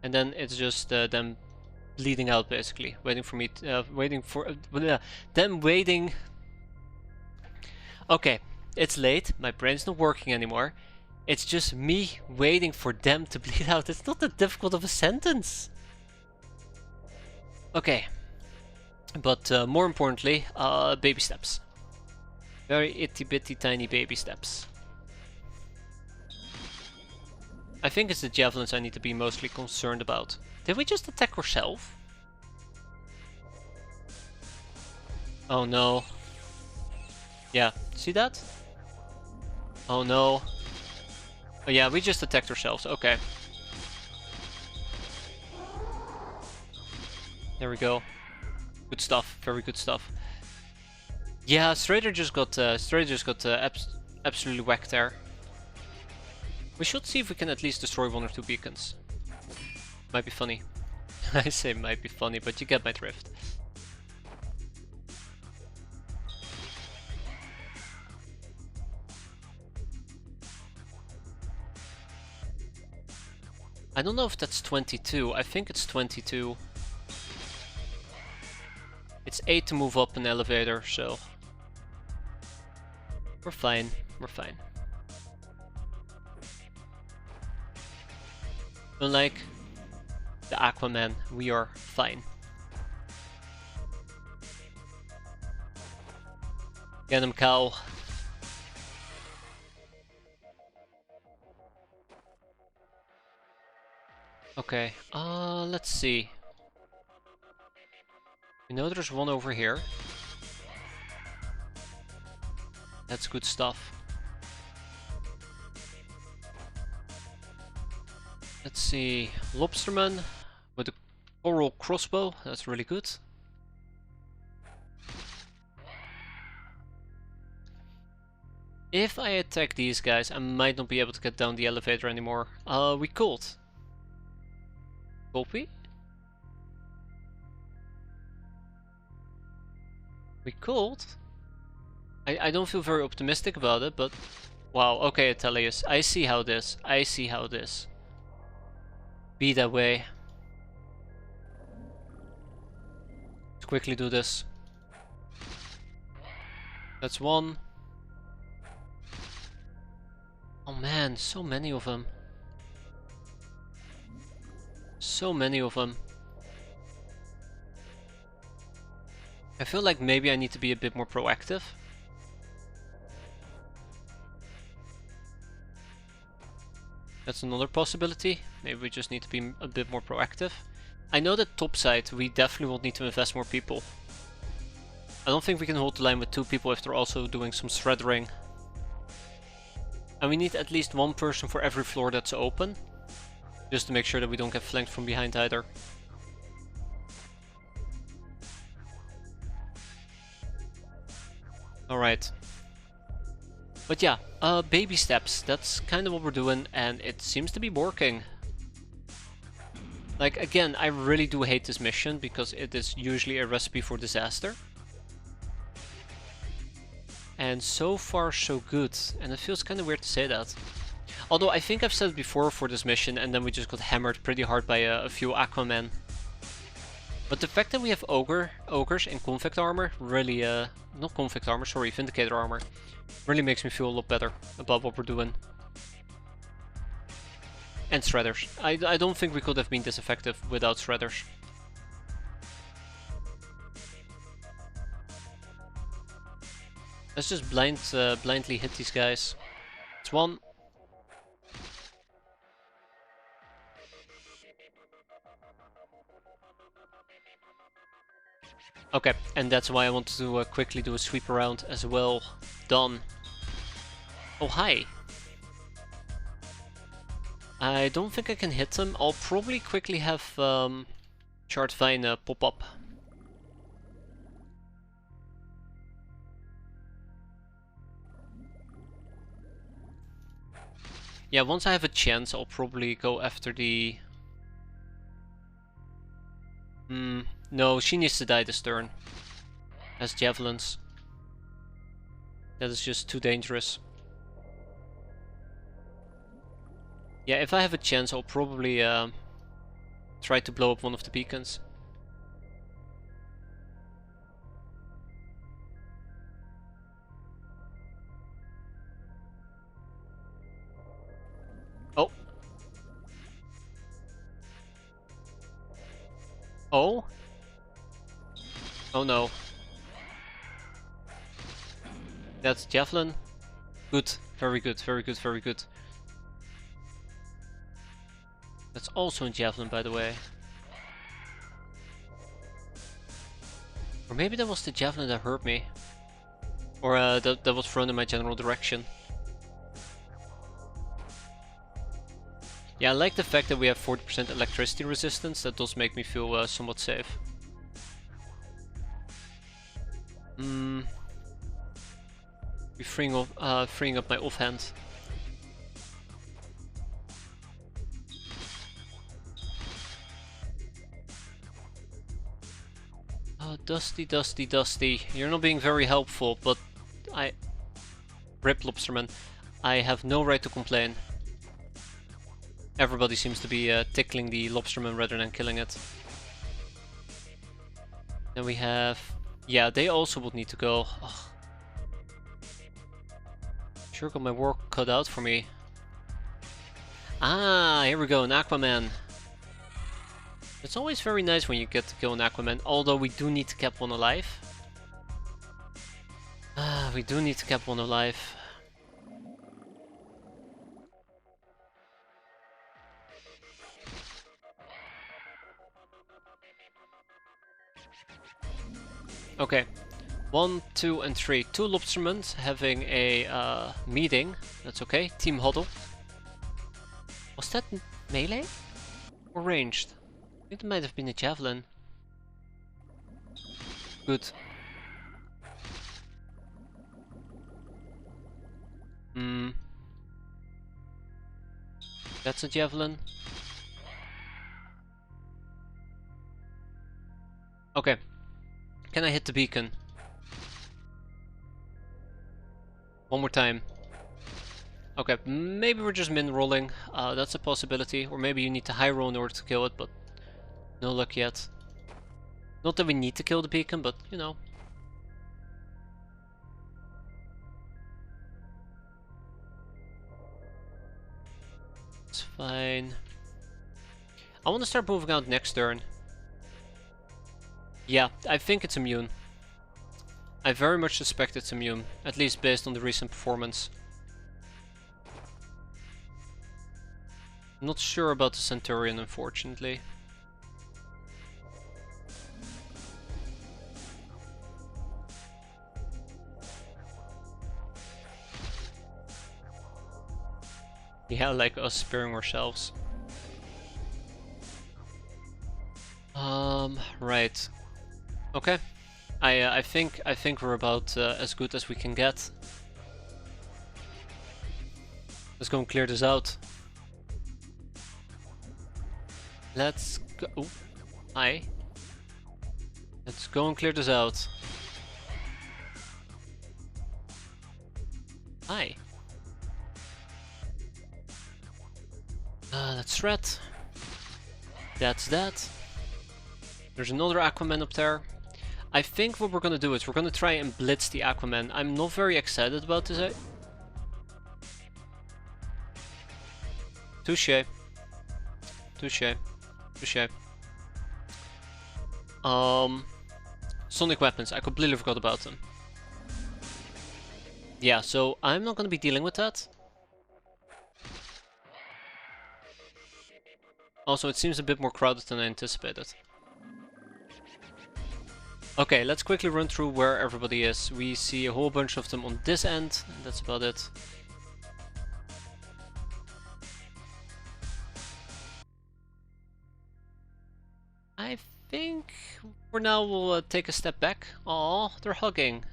And then it's just them bleeding out basically, waiting for me, waiting for them waiting. Okay, it's late, my brain's not working anymore. It's just me waiting for them to bleed out. It's not that difficult of a sentence. Okay, but more importantly, baby steps. Very itty bitty tiny baby steps. I think it's the javelins I need to be mostly concerned about. Did we just attack ourselves? Oh no. Yeah, see that? Oh no. Oh yeah, we just attacked ourselves, okay. There we go. Good stuff, very good stuff. Yeah, Strader just got absolutely whacked there. We should see if we can at least destroy one or two beacons. Might be funny. I say might be funny, but you get my drift. I don't know if that's 22. I think it's 22. It's 8 to move up an elevator, so we're fine. We're fine. Unlike the Aquaman, we are fine. Get him, cow. Okay, let's see. We know there's one over here. That's good stuff. Let's see, Lobsterman with a coral crossbow, that's really good. If I attack these guys, I might not be able to get down the elevator anymore. We could. Copy? We could. I don't feel very optimistic about it, but... Wow, okay, Atelius. I see how this. Be that way. Let's quickly do this. That's one. Oh man, so many of them. So many of them. I feel like maybe I need to be a bit more proactive. That's another possibility. Maybe we just need to be a bit more proactive. I know that topside we definitely will need to invest more people. I don't think we can hold the line with 2 people if they're also doing some shreddering. And we need at least 1 person for every floor that's open. Just to make sure that we don't get flanked from behind either. Alright. But yeah, baby steps. That's kind of what we're doing, and it seems to be working. Like, again, I really do hate this mission because it is usually a recipe for disaster. And so far so good, and it feels kind of weird to say that. Although I think I've said it before for this mission, and then we just got hammered pretty hard by a few Aquaman. But the fact that we have ogres in convict armor really, not convict armor, sorry, vindicator armor, really makes me feel a lot better about what we're doing. And shredders. I don't think we could have been this effective without shredders. Let's just blindly hit these guys. It's one. Okay, and that's why I wanted to quickly do a sweep around as well. Done. Oh, hi. I don't think I can hit them. I'll probably quickly have Chart Vine pop up. Yeah, once I have a chance, I'll probably go after the... no, she needs to die this turn. As javelins. That is just too dangerous. Yeah, if I have a chance, I'll probably try to blow up one of the beacons. Oh. Oh? Oh no. That's javelin. Good. Very good, very good, very good. That's also a javelin, by the way. Or maybe that was the javelin that hurt me. Or that was thrown in my general direction. Yeah, I like the fact that we have 40% electricity resistance. That does make me feel somewhat safe. Be freeing up my offhand. Oh, Dusty, Dusty, Dusty. You're not being very helpful, but Rip Lobsterman. I have no right to complain. Everybody seems to be tickling the Lobsterman rather than killing it. Then we have... Yeah, they also would need to go. Ugh. Sure got my work cut out for me. Ah, here we go, an Aquaman. It's always very nice when you get to kill an Aquaman, although we do need to keep one alive. Ah, we do need to keep one alive. Okay, 1, 2, and 3. 2 Lobstermen having a meeting. That's okay. Team huddle. Was that Melee? Or ranged? I think it might have been a javelin. Good. Hmm. That's a javelin. Okay. Can I hit the beacon? One more time. Okay, maybe we're just min-rolling. That's a possibility. Or maybe you need to high roll in order to kill it, but no luck yet. Not that we need to kill the beacon, but you know. It's fine. I want to start moving out next turn. Yeah, I think it's immune. I very much suspect it's immune, at least based on the recent performance. Not sure about the Centurion, unfortunately. Yeah, like us sparing ourselves. Right. Okay. I think we're about as good as we can get. Let's go and clear this out. Let's go. Ooh. Hi. Let's go and clear this out. Hi. That's threat. That's that. There's another Aquaman up there. I think what we're gonna do is we're gonna try and blitz the Aquaman. I'm not very excited about this. Touché. Touché. Touché. Sonic weapons. I completely forgot about them. Yeah, so I'm not gonna be dealing with that. Also, it seems a bit more crowded than I anticipated. Okay, let's quickly run through where everybody is. We see a whole bunch of them on this end, and that's about it. I think for now we'll take a step back. Aw, they're hugging.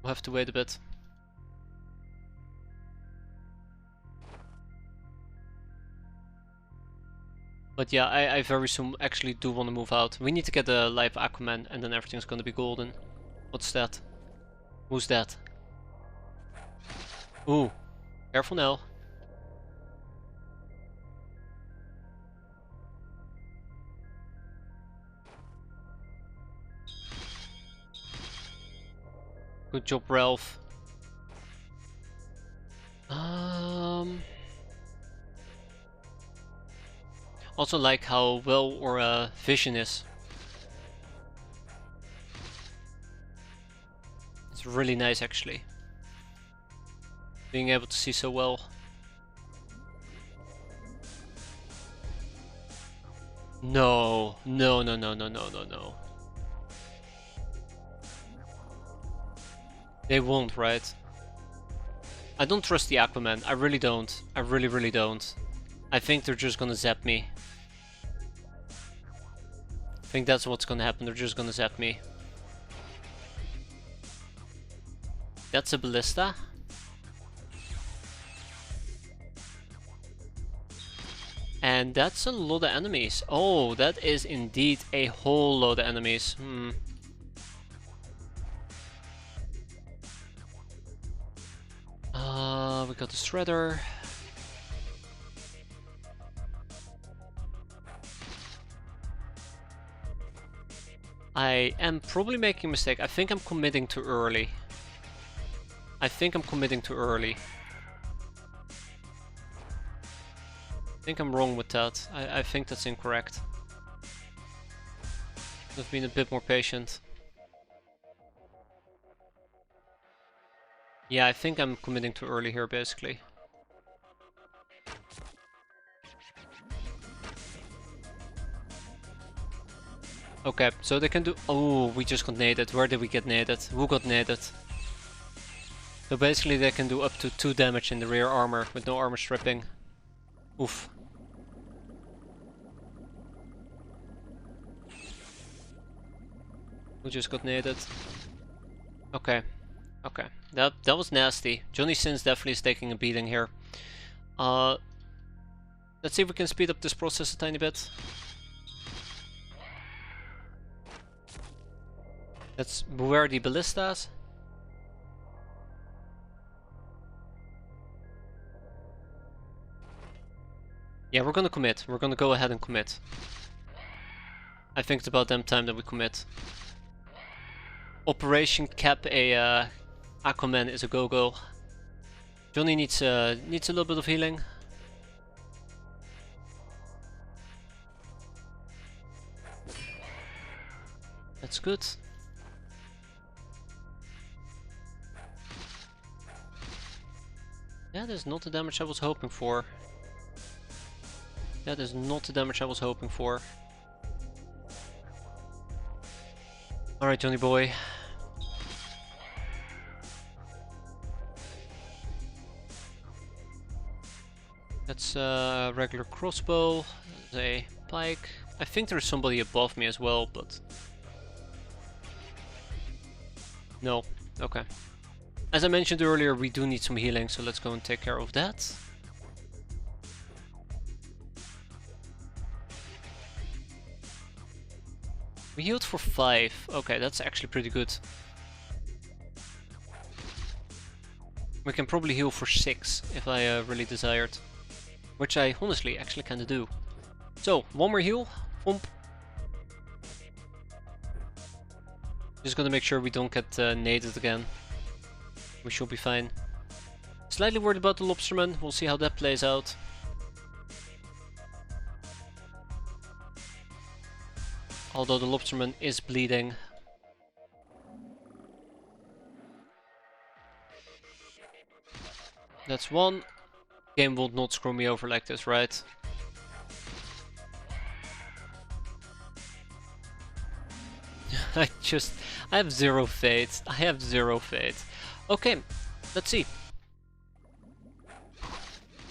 We'll have to wait a bit. But yeah, I very soon actually do want to move out. We need to get a live Aquaman and then everything's gonna be golden. What's that? Who's that? Ooh, careful now. Good job, Ralph. Also like how well our vision is. It's really nice actually. Being able to see so well. No, no, no, no, no, no, no, no. They won't, right? I don't trust the Aquaman. I really don't. I really, really don't. I think they're just gonna zap me. I think that's what's gonna happen. They're just gonna zap me. That's a ballista. And that's a lot of enemies. Oh, that is indeed a whole load of enemies. We got the Shredder. I am probably making a mistake. I think I'm committing too early. I think I'm wrong with that. I think that's incorrect. I've been a bit more patient. Yeah, I think I'm committing too early here, basically. Okay, so they can do... Oh, we just got naded. Where did we get naded? Who got naded? So basically they can do up to 2 damage in the rear armor with no armor stripping. Oof. Who just got naded? Okay. Okay. That was nasty. Johnny Sins definitely is taking a beating here. Let's see if we can speed up this process a tiny bit. Let's beware the ballistas. Yeah, we're gonna commit. We're gonna go ahead and commit. I think it's about damn time that we commit. Operation Cap a Aquaman is a go-go. Johnny needs a little bit of healing. That's good. That is not the damage I was hoping for. That is not the damage I was hoping for. Alright, Johnny boy. That's a regular crossbow. There's a pike. I think there's somebody above me as well, but... No. Okay. As I mentioned earlier, we do need some healing, so let's go and take care of that. We healed for 5. Okay, that's actually pretty good. We can probably heal for 6 if I really desired. Which I honestly actually kinda do. So, one more heal. Thump. Just gotta make sure we don't get naded again. We should be fine. Slightly worried about the lobsterman. We'll see how that plays out. Although the lobsterman is bleeding. That's one. Game will not screw me over like this, right? I have zero faith. I have zero faith. Okay, let's see.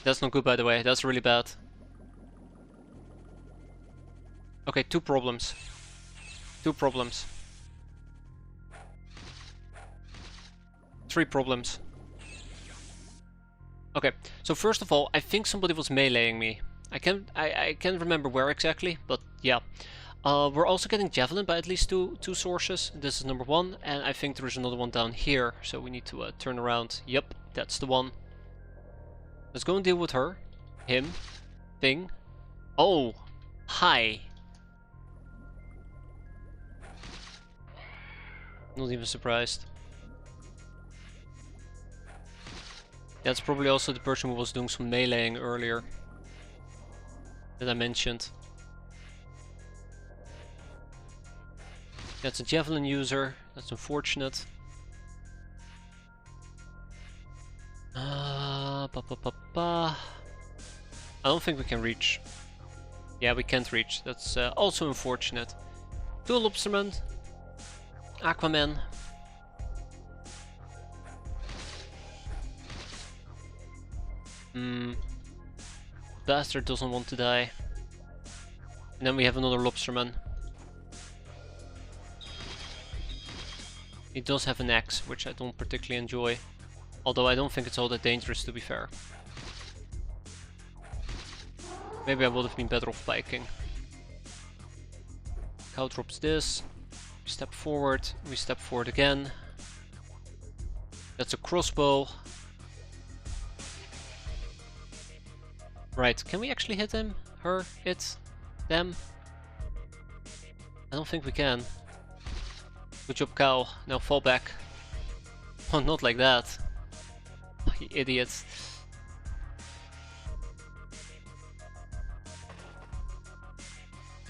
That's not good, by the way. That's really bad. Okay, 2 problems. 2 problems. 3 problems. Okay, so first of all, I think somebody was meleeing me. I can't remember where exactly, but yeah. We're also getting javelin by at least two sources. This is number 1, and I think there is another one down here, so we need to turn around. Yep, that's the one. Let's go and deal with her. Him. Thing. Oh! Hi! Not even surprised. That's probably also the person who was doing some meleeing earlier. That I mentioned. That's a javelin user. That's unfortunate. I don't think we can reach. Yeah, we can't reach. That's also unfortunate. 2 lobstermen. Aquaman. Bastard doesn't want to die. And then we have another lobsterman. He does have an axe, which I don't particularly enjoy. Although I don't think it's all that dangerous, to be fair. Maybe I would have been better off biking. Cow drops this. We step forward again. That's a crossbow. Right, can we actually hit him? Her? It? Them? I don't think we can. Good job, cow. Now fall back. Oh, not like that. You idiots.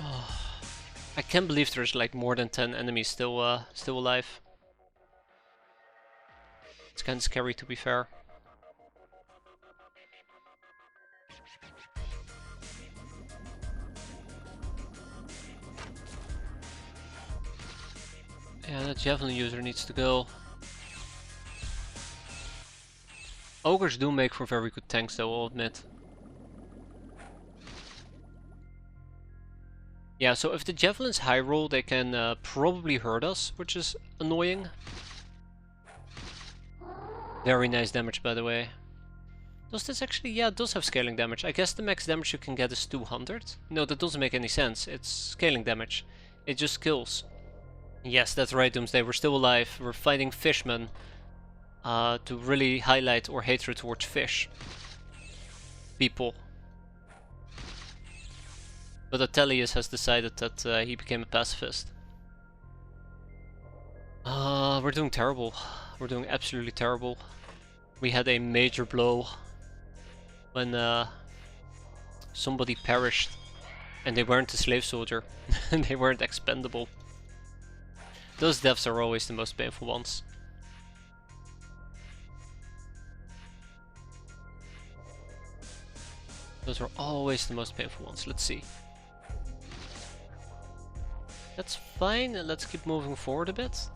Oh, I can't believe there's like more than 10 enemies still alive. It's kinda scary, to be fair. Yeah, that javelin user needs to go. Ogres do make for very good tanks though, I'll admit. Yeah, so if the javelins high roll, they can probably hurt us, which is annoying. Very nice damage, by the way. Does this actually... yeah, it does have scaling damage. I guess the max damage you can get is 200? No, that doesn't make any sense. It's scaling damage. It just kills. Yes, that's right, Doomsday. We're still alive. We're fighting fishmen. To really highlight our hatred towards fish. People. But Atelius has decided that he became a pacifist. We're doing terrible. We're doing absolutely terrible. We had a major blow when somebody perished and they weren't a slave soldier and they weren't expendable. Those deaths are always the most painful ones. Those are always the most painful ones. Let's see. That's fine, let's keep moving forward a bit.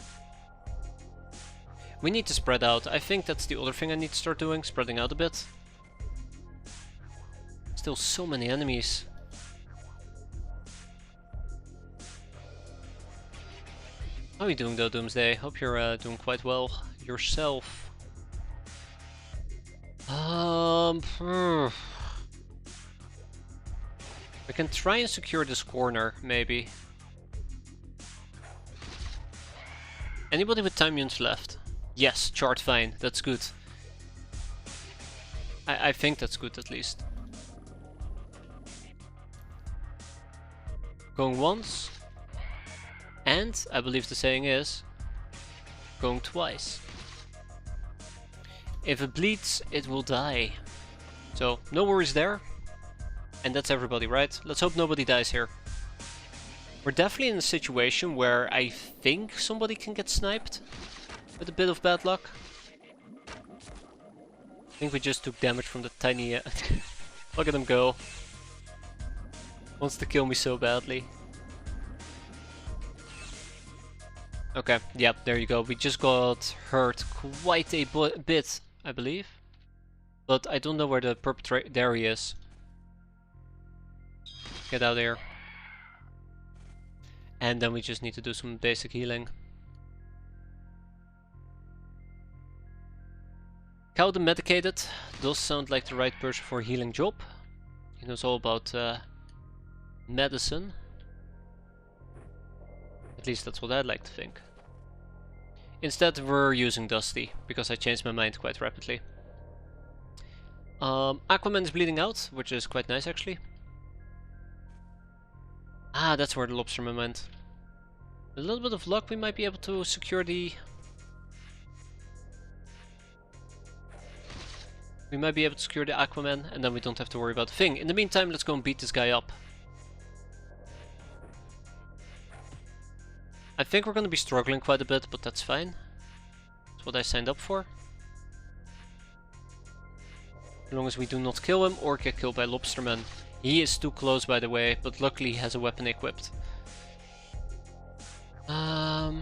We need to spread out. I think that's the other thing I need to start doing, spreading out a bit. Still so many enemies. How are you doing though, Doomsday? Hope you're doing quite well yourself. We can try and secure this corner, maybe. Anybody with time units left? Yes, chart fine, that's good. I think that's good at least. Going once. And, I believe the saying is, going twice. If it bleeds, it will die. So, no worries there. And that's everybody, right? Let's hope nobody dies here. We're definitely in a situation where I think somebody can get sniped with a bit of bad luck. I think we just took damage from the tiny... Look at him go. Wants to kill me so badly. Okay, yep, there you go. We just got hurt quite a bit, I believe. But I don't know where the perpetrator... There he is. Get out of here. And then we just need to do some basic healing. Cow the Medicated does sound like the right person for a healing job. He knows all about medicine. At least that's what I'd like to think. Instead we're using Dusty, because I changed my mind quite rapidly. Aquaman is bleeding out, which is quite nice actually. Ah, that's where the lobsterman went. A little bit of luck, we might be able to secure the... We might be able to secure the Aquaman, and then we don't have to worry about the thing. In the meantime, let's go and beat this guy up. I think we're going to be struggling quite a bit, but that's fine. That's what I signed up for. As long as we do not kill him or get killed by lobstermen. He is too close, by the way, but luckily he has a weapon equipped. Alright,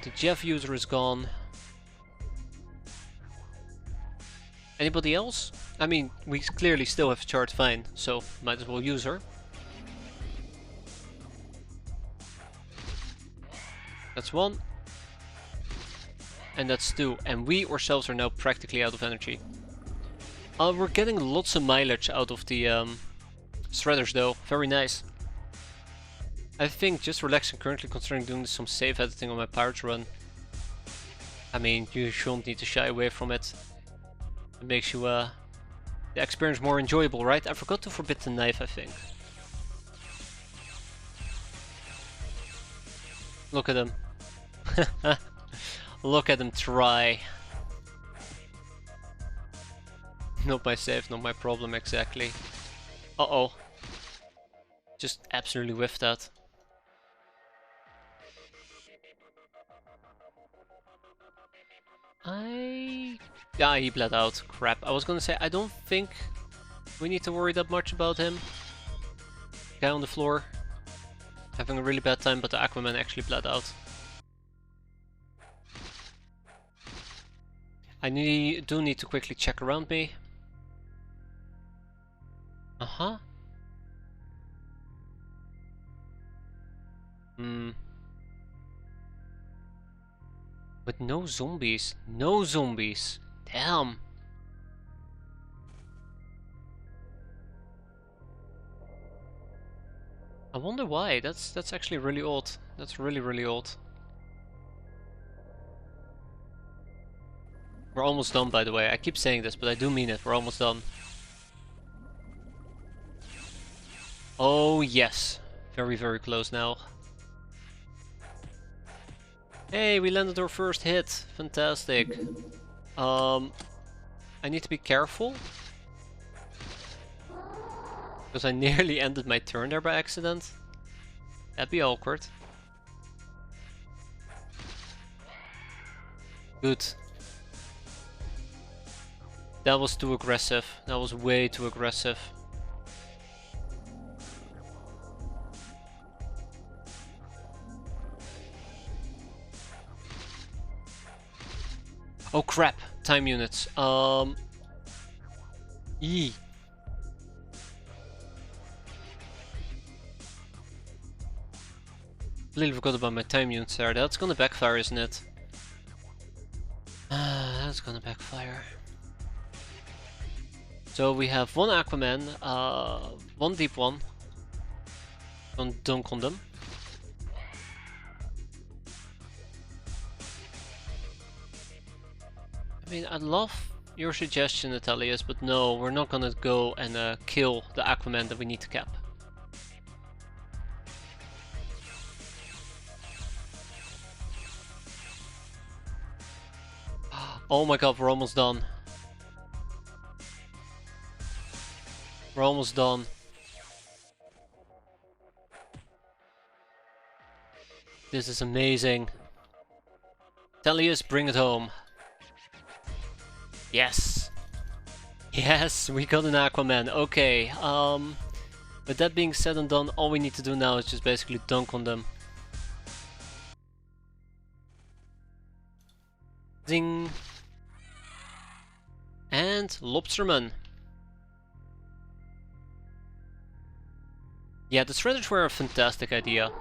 the Jeff user is gone. Anybody else? I mean, we clearly still have Chart Fine, so might as well use her. That's one. And that's two. And we ourselves are now practically out of energy. We're getting lots of mileage out of the shredders though. Very nice. I think just relaxing currently, considering doing some save editing on my Pirates run. I mean, you shouldn't need to shy away from it. It makes you the experience more enjoyable, right? I forgot to forbid the knife, I think. Look at him. Look at him try. Not my save, not my problem exactly. Uh-oh. Just absolutely whiffed that. Yeah, he bled out. Crap. I was gonna say, I don't think we need to worry that much about him. Guy on the floor. Having a really bad time, but the Aquaman actually bled out. do need to quickly check around me. Uh-huh. But no zombies. No zombies. Damn. I wonder why. That's actually really odd. That's really odd. We're almost done, by the way. I keep saying this, but I do mean it. We're almost done. Oh yes. Very close now. Hey, we landed our first hit. Fantastic. I need to be careful. Because I nearly ended my turn there by accident. That'd be awkward. Good. That was too aggressive. That was way too aggressive. Oh crap, time units. Yee. Completely forgot about my time units there. That's gonna backfire, isn't it? That's gonna backfire. So we have one Aquaman, one deep one. Don't dunk on them. I mean, I'd love your suggestion, Natalius, but no, we're not gonna go and kill the Aquaman that we need to cap. Oh my god, we're almost done. We're almost done. This is amazing. Natalius, bring it home. Yes! Yes, we got an Aquaman. Okay, with that being said and done, all we need to do now is just basically dunk on them. Zing! And Lobsterman. Yeah, the Shredders were a fantastic idea.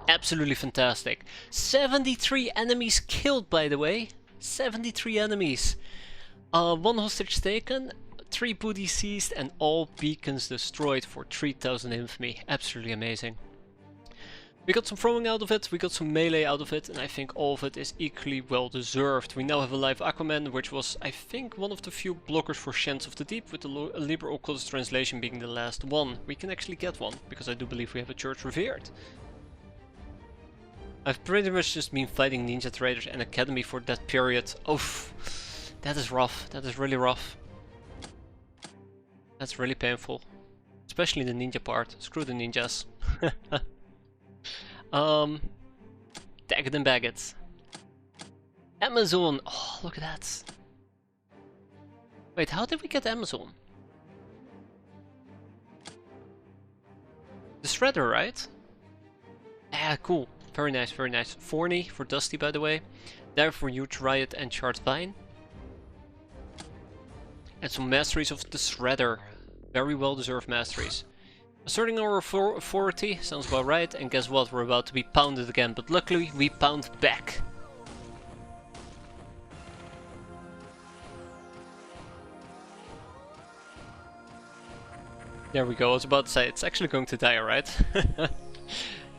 Absolutely fantastic. 73 enemies killed, by the way. 73 enemies. 1 hostage taken, 3 booty seized, and all beacons destroyed for 3000 infamy. Absolutely amazing. We got some throwing out of it, we got some melee out of it, and I think all of it is equally well deserved. We now have a live Aquaman, which was, I think, one of the few blockers for Shants of the Deep, with the Liber Occultus translation being the last one. We can actually get one, because I do believe we have a Church Revered. I've pretty much just been fighting Ninja Traders and Academy for that period. Oof. That is rough. That is really rough. That's really painful. Especially the ninja part. Screw the ninjas. Tag it and bag it. Amazon! Oh, look at that. Wait, how did we get Amazon? The Shredder, right? Ah, cool. Very nice, very nice. Forney for Dusty, by the way. There for Huge Riot and Charred Vine. And some masteries of the Shredder. Very well deserved masteries. Asserting our authority, sounds about right, and guess what, we're about to be pounded again, but luckily we pound back. There we go, I was about to say, it's actually going to die, right?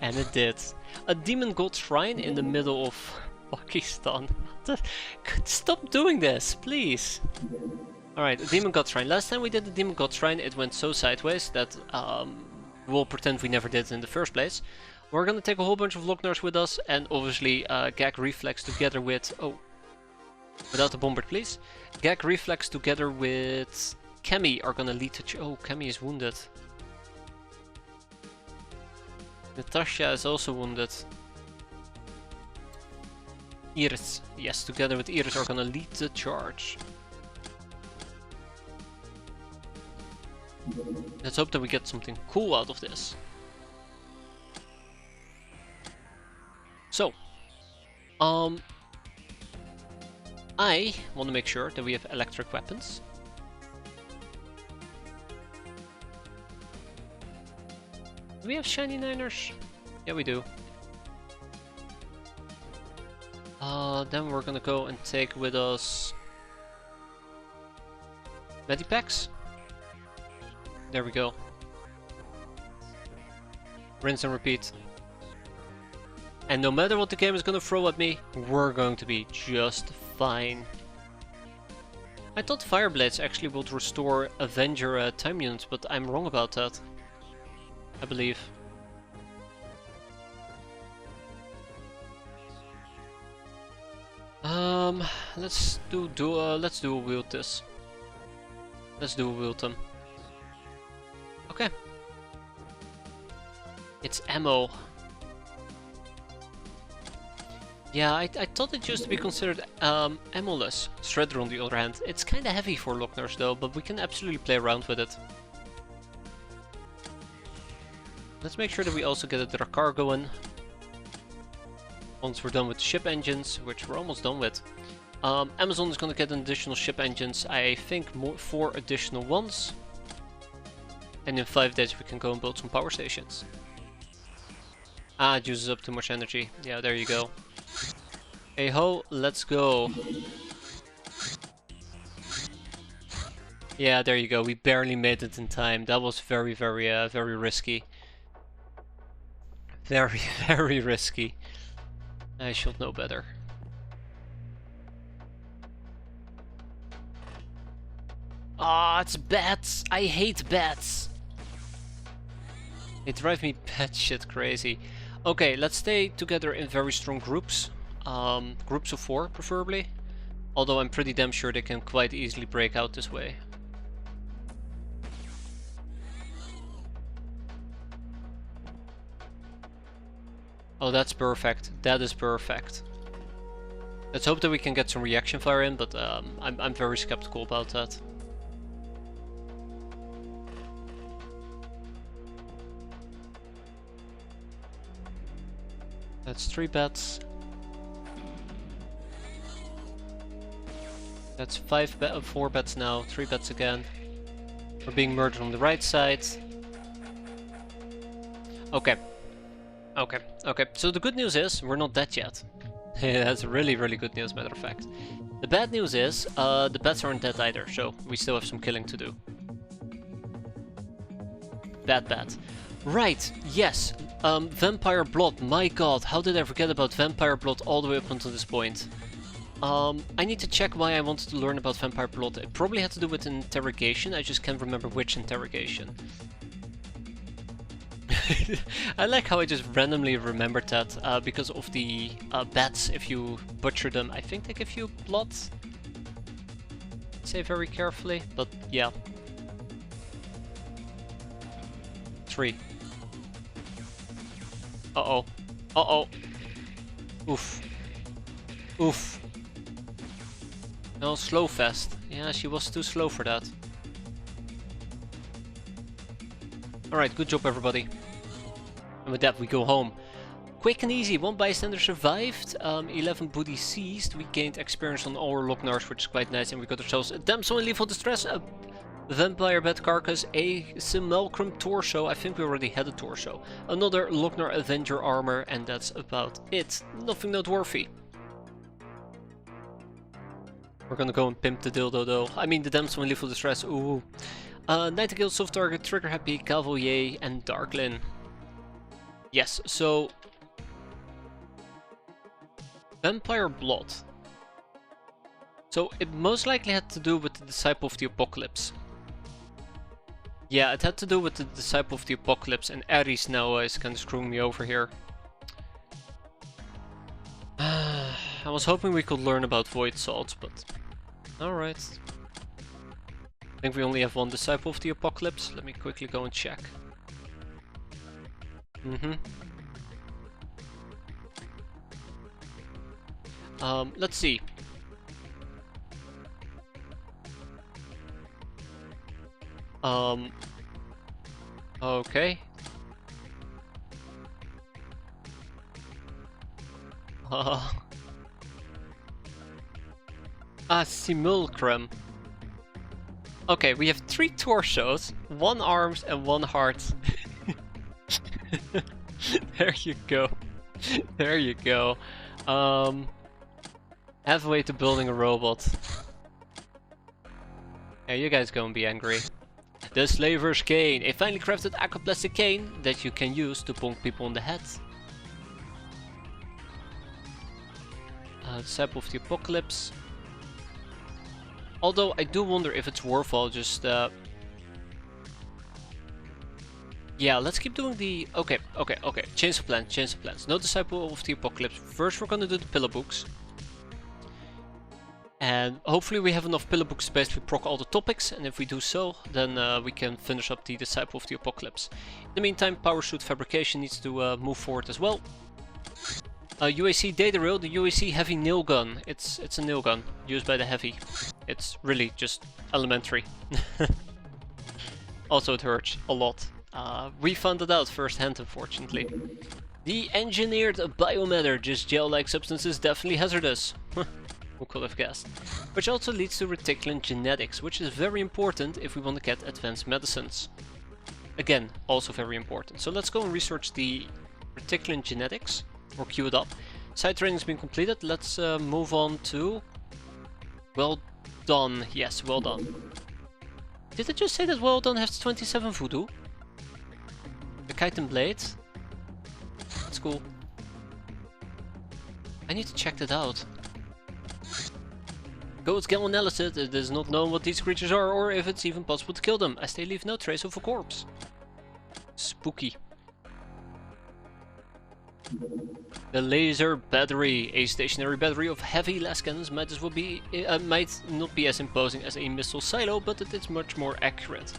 And it did. A demon god shrine in the middle of Pakistan. Stop doing this, please! Alright, a Demon God Shrine. Last time we did the Demon God Shrine, it went so sideways that we'll pretend we never did it in the first place. We're gonna take a whole bunch of Locknars with us, and obviously Gag Reflex together with... Oh, without the Bombard, please. Gag Reflex together with Kemi are gonna lead to... Oh, Kemi is wounded. Natasha is also wounded. Iris, yes, together with Iris are gonna lead the charge. Let's hope that we get something cool out of this. So, I want to make sure that we have electric weapons. Do we have shiny niners? Yeah, we do. Then we're gonna go and take with us Medipacks. There we go. Rinse and repeat. And no matter what the game is gonna throw at me, we're going to be just fine. I thought Fire Blades actually would restore Avenger time units, but I'm wrong about that. I believe. Let's dual wield this. Let's dual wield them. Okay. It's ammo. Yeah, I thought it used to be considered ammo-less. Shredder on the other hand. It's kinda heavy for Lockners though, but we can absolutely play around with it. Let's make sure that we also get a Drakkar going. Once we're done with the ship engines, which we're almost done with. Amazon is gonna get an additional ship engines, I think 4 additional ones. And in 5 days we can go and build some power stations. Ah, it uses up too much energy. Yeah, there you go. Hey ho, let's go. Yeah, there you go. We barely made it in time. That was very risky. Very risky. I should know better. Ah, it's bats! I hate bats! They drive me batshit crazy. Okay, let's stay together in very strong groups. Groups of 4, preferably. Although I'm pretty damn sure they can quite easily break out this way. Oh, that's perfect. That is perfect. Let's hope that we can get some reaction fire in, but I'm very skeptical about that. That's 3 bats. That's 4 bats now, 3 bats again. We're being murdered on the right side. Okay. Okay. So the good news is, we're not dead yet. That's really good news, matter of fact. The bad news is, the bats aren't dead either, so we still have some killing to do. Bad. Right, yes. Vampire Blood, my god, how did I forget about Vampire Blood all the way up until this point? I need to check why I wanted to learn about Vampire Blood. It probably had to do with interrogation, I just can't remember which interrogation. I like how I just randomly remembered that, because of the bats, if you butcher them, I think they give you blood. Say very carefully, but yeah. 3. Uh-oh. Uh-oh. Oof. No, slow fast. Yeah, she was too slow for that. Alright, good job everybody. And with that we go home. Quick and easy, 1 bystander survived, 11 booty seized, we gained experience on our Locknars, which is quite nice, and we got ourselves a damsel in lethal distress, a vampire bat carcass, a simulacrum torso, I think we already had a torso, another Locknar Avenger armor, and that's about it. Nothing noteworthy. We're gonna go and pimp the dildo though. I mean the damsel in lethal distress, ooh. Nightingale, soft target, trigger happy, Cavalier, and Darklin. Yes, so... Vampire Blood. So it most likely had to do with the Disciple of the Apocalypse. Yeah, it had to do with the Disciple of the Apocalypse, and Ares now is kind of screwing me over here. I was hoping we could learn about Void Salts, but... Alright. I think we only have 1 Disciple of the Apocalypse. Let me quickly go and check. Let's see. Okay. Ah, simulacrum. Okay, we have 3 torsos, 1 arms and 1 heart. There you go. There you go. Halfway to building a robot. Yeah, you guys go and be angry. The Slaver's Cane. A finely crafted aquaplastic cane that you can use to bonk people on the head. Disciple of the Apocalypse. Although I do wonder if it's worthwhile just... Yeah, let's keep doing the... Okay. Change of plans. No Disciple of the Apocalypse. First we're gonna do the pillar books. And hopefully we have enough pillar book space to proc all the topics, and if we do so, then we can finish up the Disciple of the Apocalypse. In the meantime, power suit fabrication needs to move forward as well. UAC data rail, the UAC heavy nail gun. It's a nail gun used by the heavy. It's really just elementary. Also it hurts a lot. We found it out firsthand, unfortunately. The engineered biomatter, just gel-like substances, definitely hazardous. Who could have guessed? Which also leads to reticulin genetics, which is very important if we want to get advanced medicines. Again, also very important. So let's go and research the reticulin genetics, or queue it up. Side training has been completed. Let's move on to... Well done. Yes, well done. Did I just say that well done has 27 voodoo? The kite and blade? That's cool. I need to check that out. Go skill analysis. It is not known what these creatures are or if it's even possible to kill them, as they leave no trace of a corpse. Spooky. The laser battery, a stationary battery of heavy las cannons, might not be as imposing as a missile silo, but it is much more accurate.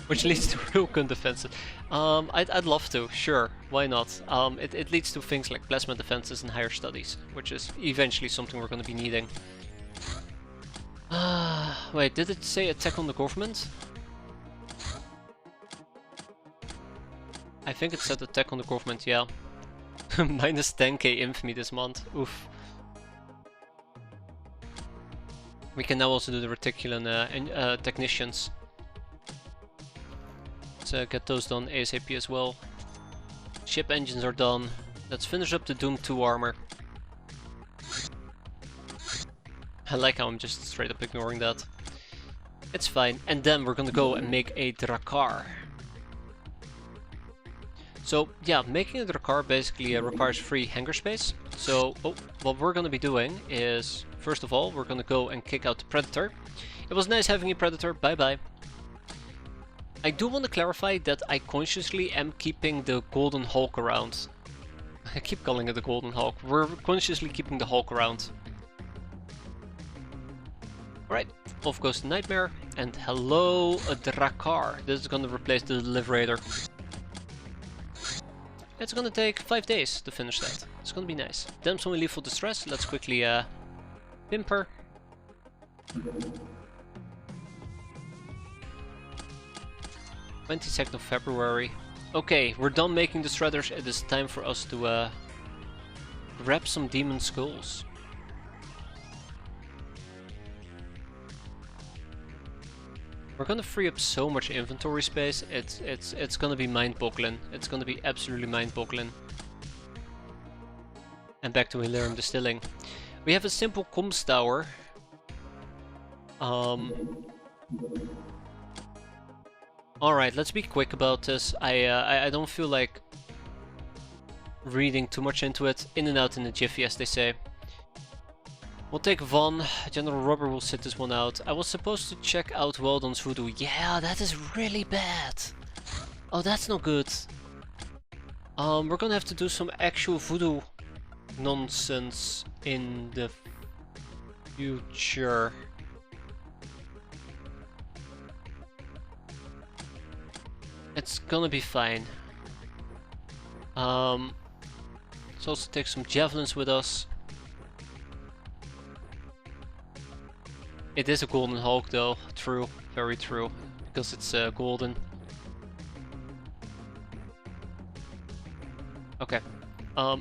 Which leads to real gun defenses. I'd love to, sure, why not? It leads to things like plasma defenses and higher studies, which is eventually something we're going to be needing. Wait, did it say attack on the government? I think it said attack on the government, yeah. Minus 10k infamy this month, oof. We can now also do the reticulin technicians. Let's get those done ASAP as well. Ship engines are done. Let's finish up the Doom 2 armor. I like how I'm just straight up ignoring that. It's fine. And then we're gonna go and make a Drakkar. So yeah, making a Drakkar basically requires free hangar space. So what we're gonna be doing is, first of all, we're gonna go and kick out the Predator. It was nice having a Predator, bye bye. I do want to clarify that I consciously am keeping the Golden Hulk around. I keep calling it the Golden Hulk. We're consciously keeping the Hulk around. Alright, off goes the Nightmare, and hello, a Drakkar. This is gonna replace the Liberator. It's gonna take 5 days to finish that. It's gonna be nice. Then some lethal distress. Let's quickly pimp her. 22nd of February. Okay, we're done making the shredders. It is time for us to grab some demon skulls. We're gonna free up so much inventory space. It's gonna be mind-boggling. It's gonna be absolutely mind-boggling. And back to Hilarium Distilling. We have a simple comms tower. Alright, let's be quick about this. I don't feel like reading too much into it. In and out in a jiffy, as they say. We'll take Von. General Rubber will sit this one out. I was supposed to check out Weldon's voodoo. Yeah, that is really bad. Oh, that's not good. We're gonna have to do some actual voodoo nonsense in the future. It's gonna be fine. Let's also take some javelins with us. It is a Golden Hulk though, true, very true, because it's golden. Okay,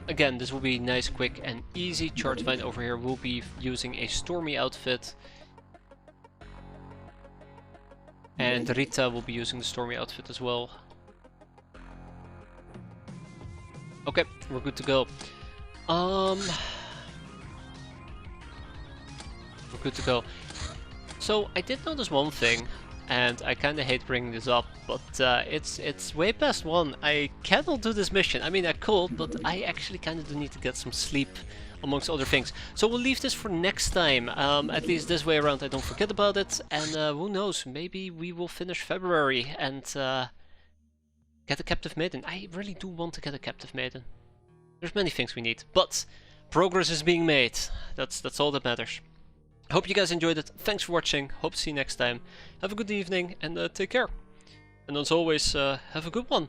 Again, this will be nice, quick, and easy. Chargevine over here will be using a Stormy outfit. And Rita will be using the Stormy outfit as well. Okay, we're good to go. We're good to go. So I did notice one thing, and I kind of hate bringing this up, but it's way past 1. I cannot do this mission. I mean, I could, but I actually kind of do need to get some sleep, amongst other things. So we'll leave this for next time. At least this way around I don't forget about it. And who knows, maybe we will finish February and get a captive maiden. I really do want to get a captive maiden. There's many things we need, but progress is being made. That's all that matters. Hope you guys enjoyed it. Thanks for watching. Hope to see you next time. Have a good evening and take care. And as always, have a good one.